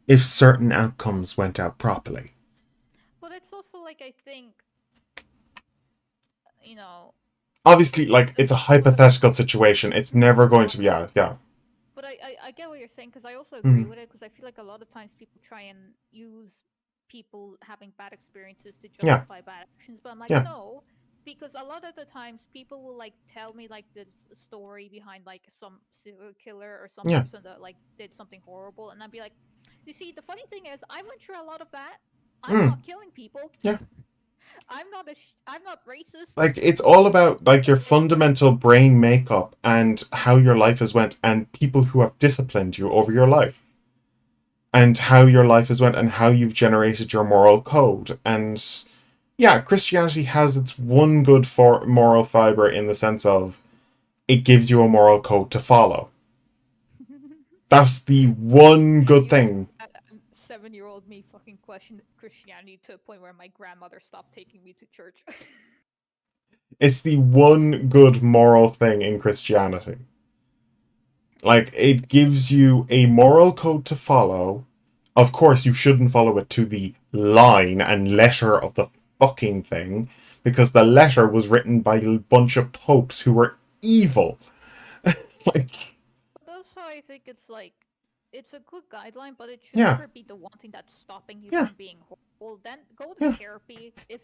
if certain outcomes went out properly. but it's also like I think you know Obviously, like it's a people have hypothetical situation. It's never going no to be. no Yeah, yeah. but I get what you're saying because I also agree Mm, with it because I feel like a lot of times people try and use people having bad experiences to yeah, justify bad actions, but I'm like, yeah, no, because a lot of the times people will like tell me like this story behind like some serial killer or some yeah. person that like did something horrible, and I'd be like, you see, the funny thing is, I went through a lot of that. I'm Mm, not killing people. yeah. I'm not racist. Like it's all about like your fundamental brain makeup and how your life has went and people who have disciplined you over your life and how your life has went and how you've generated your moral code. And yeah, Christianity has its one good for moral fiber in the sense of it gives you a moral code to follow. That's the one Yeah, good you thing. 7-year-old me fucking questioned Christianity to a point where my grandmother stopped taking me to church. It's the one good moral thing in Christianity. Like, it gives you a moral code to follow. Of course, you shouldn't follow it to the line and letter of the fucking thing, because the letter was written by a bunch of popes who were evil. Like, But also, I think it's like it's a good guideline, but it should yeah, never be the one thing that's stopping you yeah, from being horrible. Then go to yeah, therapy if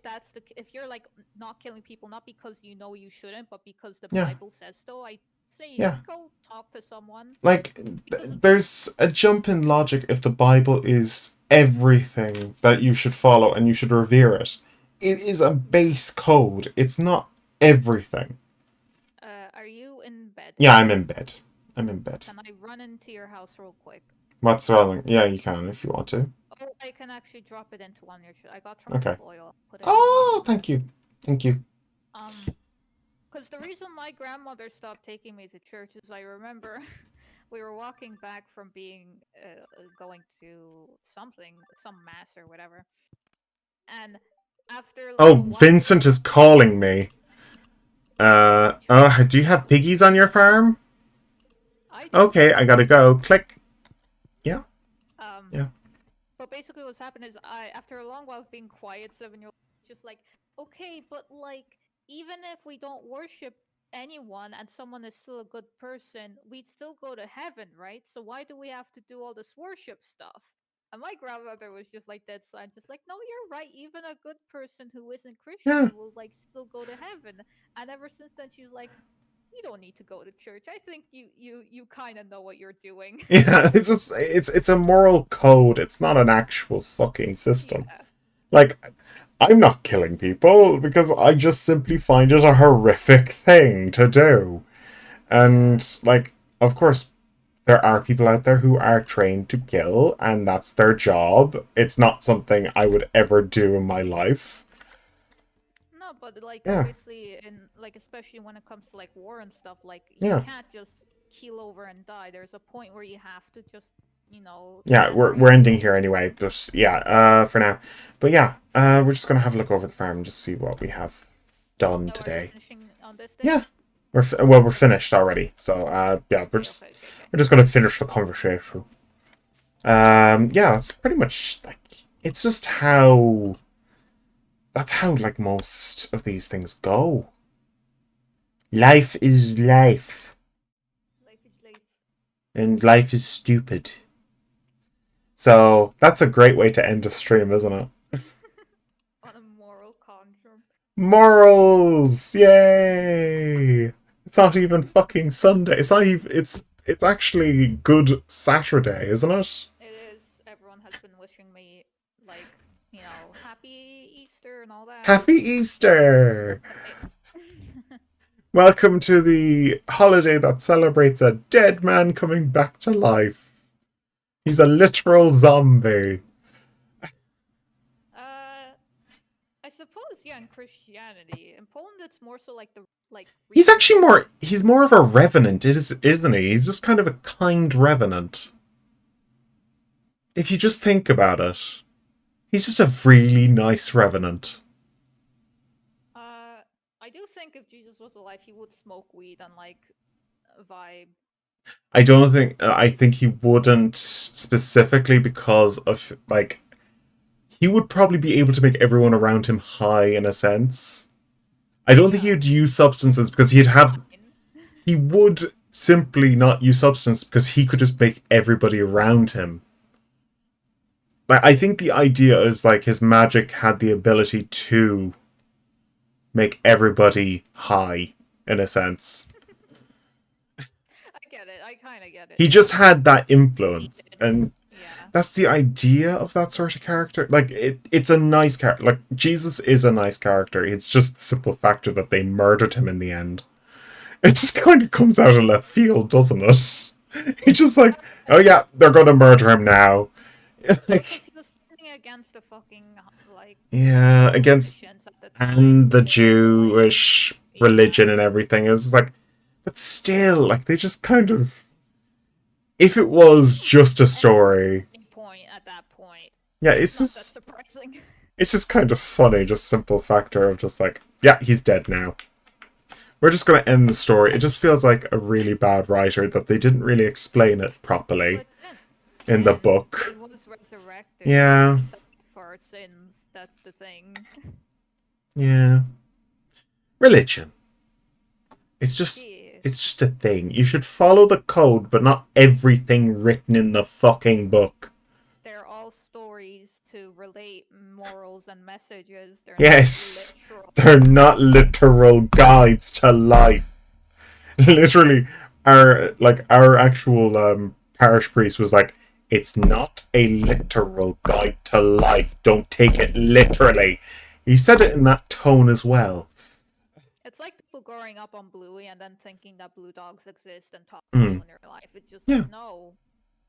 if you're like not killing people, not because you know you shouldn't, but because the yeah, Bible says so. I say yeah. go talk to someone Like, because there's a jump in logic if the Bible is everything that you should follow and you should revere it. It is a yeah. base code, it's not everything. Are you in bed? Yeah, I'm in bed. I'm in bed. Can I run into your house real quick? What's wrong? Yeah, you can if you want to. Oh, I can actually drop it into one of your. I got Okay. tropical oil. Put it into one of Oh, your thank chairs. you. Thank you. Um, because the reason my grandmother stopped taking me to church is I remember we were walking back from being going to some mass or whatever, and after like Oh, a while Vincent of is calling me. Oh, do you have piggies on your farm? I do. Okay, I gotta go. Click. Yeah, Um, yeah, but basically what's happened is I after a long while of being quiet, 7 year old just like, okay, but like even if we don't worship anyone and someone is still a good person, we'd still go to heaven, right? So why do we have to do all this worship stuff? And my grandmother was just like that, so I'm just like, no, you're right. Even a good person who isn't yeah. Christian will like still go to heaven. And ever since then, she's like, you don't need to go to church. I think you kind of know what you're doing. Yeah, it's just it's a moral code. It's not an actual fucking system. Yeah. Like, I'm not killing people because I just simply find it a horrific thing to do. Yeah. And like, of course, there are people out there who are trained to kill, and that's their job. It's not something I would ever do in my life. No, but like Yeah, obviously in like especially when it comes to like war and stuff, like you yeah, can't just keel over and die. There's a point where you have to just, yeah. stand for We're ending yourself. here anyway, but yeah, for now. But yeah, we're just gonna have a look over the farm and just see what we have done Oh, are you today. finishing on this day? Yeah, well, we're Okay. finished already. So yeah, Okay, okay, okay, okay. we're just gonna finish the conversation. Yeah, that's pretty much like it's just how that's how like most of these things go. Life is life, Life is life. and life is stupid. So that's a great way to end a stream, isn't it? On a moral conundrum. Morals, yay! It's not even fucking Sunday. It's not even. It's actually Good Saturday, isn't it? It is. Everyone has been wishing me like, happy Easter and all that. Happy Easter! Right. Welcome to the holiday that celebrates a dead man coming back to life. He's a literal zombie. uh and Christianity. In Poland, it's more so like the like He's actually reasons. more. He's more of a revenant, isn't he? He's just kind of a kind revenant. If you just think about it, he's just a really nice revenant. I do think if Jesus was alive, he would smoke weed and like vibe. I don't think. I think he wouldn't specifically because of like he would probably be able to make everyone around him high in a sense. I don't think he would use substances because he would simply not use substance because he could just make everybody around him. Like I think the idea is like his magic had the ability to make everybody high in a sense. I get it. I kind of get it. He just had that He influence, did. and Yeah. that's the idea of that sort of character. Like it's a nice character. Like Jesus is a nice character. It's just the simple factor that they murdered him in the end. It just kind of comes out of left field, doesn't it? He's just like, oh yeah, they're gonna murder him now. Like, Because he was standing against the fucking like yeah, against politicians at the time, and so the they were like, Jewish yeah. religion and everything. It's like, but still, like they just kind of. If it was just a story, Any point at that point, yeah, it's not that surprising. it's just kind of funny, just simple factor of just like, yeah, he's dead now. We're just gonna end the story. It just feels like a really bad writer that they didn't really explain it properly But then, in the again, he book. was resurrected. Yeah, He died for our sins. That's the thing. yeah. Religion. It's just Yeah. it's just a thing. You should follow the code, but not everything written in the fucking book. They're all stories to relate morals and messages. They're Yes. not literal. They're not literal guides to life. Literally, our actual parish priest was like, it's not a literal guide to life. Don't take it literally. He said it in that tone as well. It's like people growing up on Bluey and then thinking that blue dogs exist and talk to you Mm. in real life. It's just Yeah. like, no.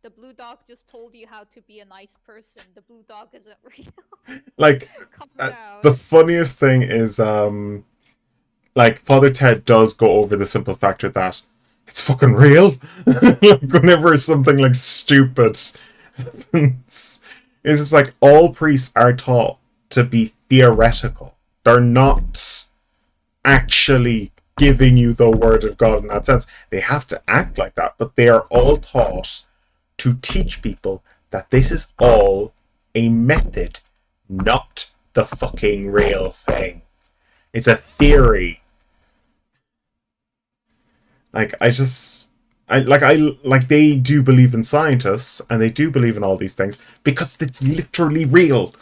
The blue dog just told you how to be a nice person. The blue dog isn't real. Like, Calm the down. funniest thing is, like, Father Ted does go over the simple factor that it's fucking real. Like, whenever something like stupid happens, it's just like all priests are taught to be theoretical. They're not actually giving you the word of God in that sense. They have to act like that, but they are all taught to teach people that this is all a method, not the fucking real thing. It's a theory. Like I they do believe in scientists and they do believe in all these things because it's literally real.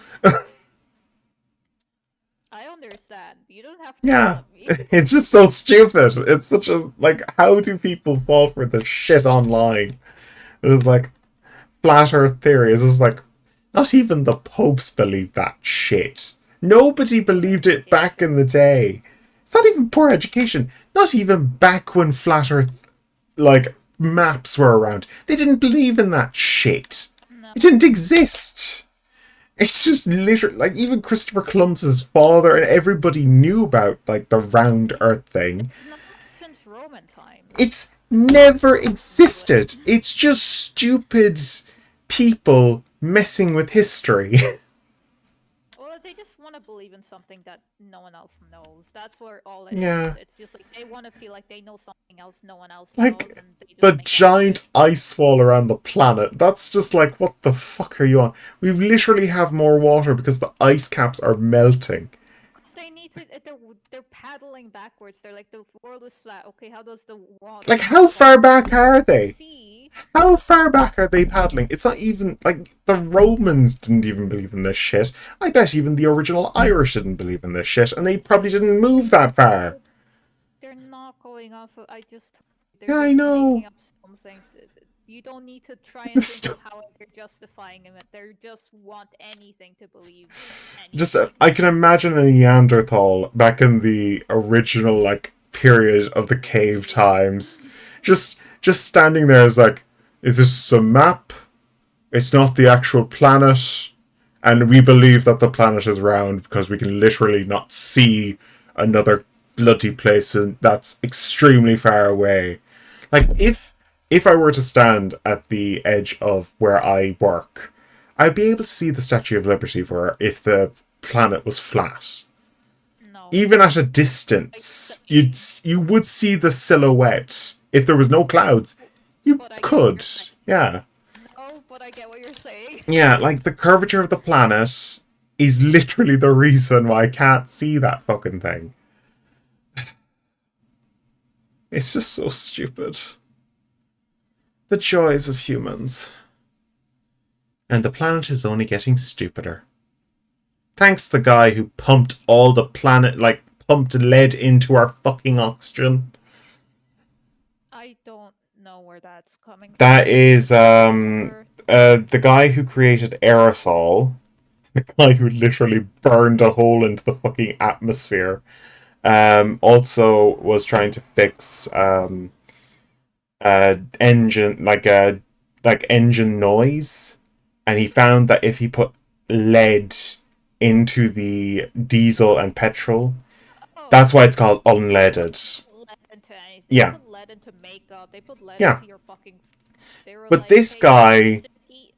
I understand. You don't have to Yeah. tell me. It's just so stupid. It's such a like how do people fall for this shit online? It's like flat earth theory is just like not even the popes believe that shit. Nobody believed it back in the day. It's not even poor education. Not even back when flat earth like maps were around. They didn't believe in that shit. No. It didn't exist. It's just literally like even Christopher Columbus's father and everybody knew about like the round earth thing. Not since Roman times. It's never existed. It's just stupid people messing with history. Well, they just want to believe in something that no one else knows. That's where all it Yeah. is. It's just like they want to feel like they know something else no one else Like, knows, and they just the make giant up shit. ice wall around the planet. That's just like, what the fuck are you on? We literally have more water because the ice caps are melting. Because they need to. They're paddling backwards. They're like the world is flat. Okay, how does the water? Like, how far back are they? See. How far back are they paddling? It's not even like the Romans didn't even believe in this shit. I bet even the original Irish didn't believe in this shit, and they probably didn't move that far. They're not going off of. They're Yeah, I just know. making up something. You don't need to try and think of how they're justifying it. They just want anything to believe. Just Anything. I can imagine a Neanderthal back in the original like period of the cave times, just standing there as like, is this a map? It's not the actual planet. And we believe that the planet is round because we can literally not see another bloody place and that's extremely far away. Like if I were to stand at the edge of where I work, I'd be able to see the Statue of Liberty for if the planet was flat. No. Even at a Like, distance, you would see the silhouette. If there was no clouds, you but I get what you're could. saying. Yeah. No, but I get what you're saying. Yeah, like the curvature of the planet is literally the reason why I can't see that fucking thing. It's just so stupid. The joys of humans. And the planet is only getting stupider. Thanks the guy who pumped all the planet, like, pumped lead into our fucking oxygen. I don't know where that's coming That from. is, Or- the guy who created aerosol. The guy who literally burned a hole into the fucking atmosphere. Also was trying to fix, engine, like engine noise. And he found that if he put lead into the diesel and petrol, Oh, that's why it's called unleaded. lead into anything. They Yeah, put lead into makeup. They put lead yeah. into your fucking. They were But like, "Hey, you want to get sicky?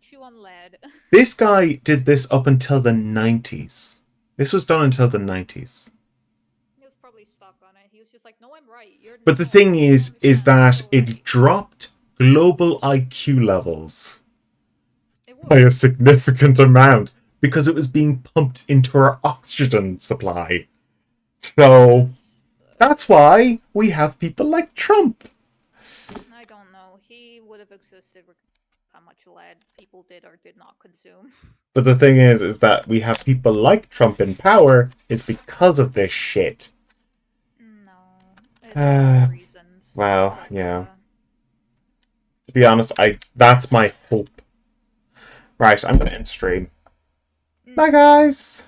Chew on lead." this guy did this up until the 90s. This was done until the 90s. He was probably stuck on it. He was just like, "No, I'm right. You're But the no, thing you don't is understand. I'm that so it right." dropped global IQ levels It by would. a significant amount because it was being pumped into our oxygen supply. So Because that's why we have people like Trump. I don't know. He would have existed how much lead people did or did not consume. But the thing is that we have people like Trump in power is because of this shit. No, it's other reasons. Well, But yeah. To be honest, that's my hope. Right, I'm gonna end stream. Bye, mm. guys.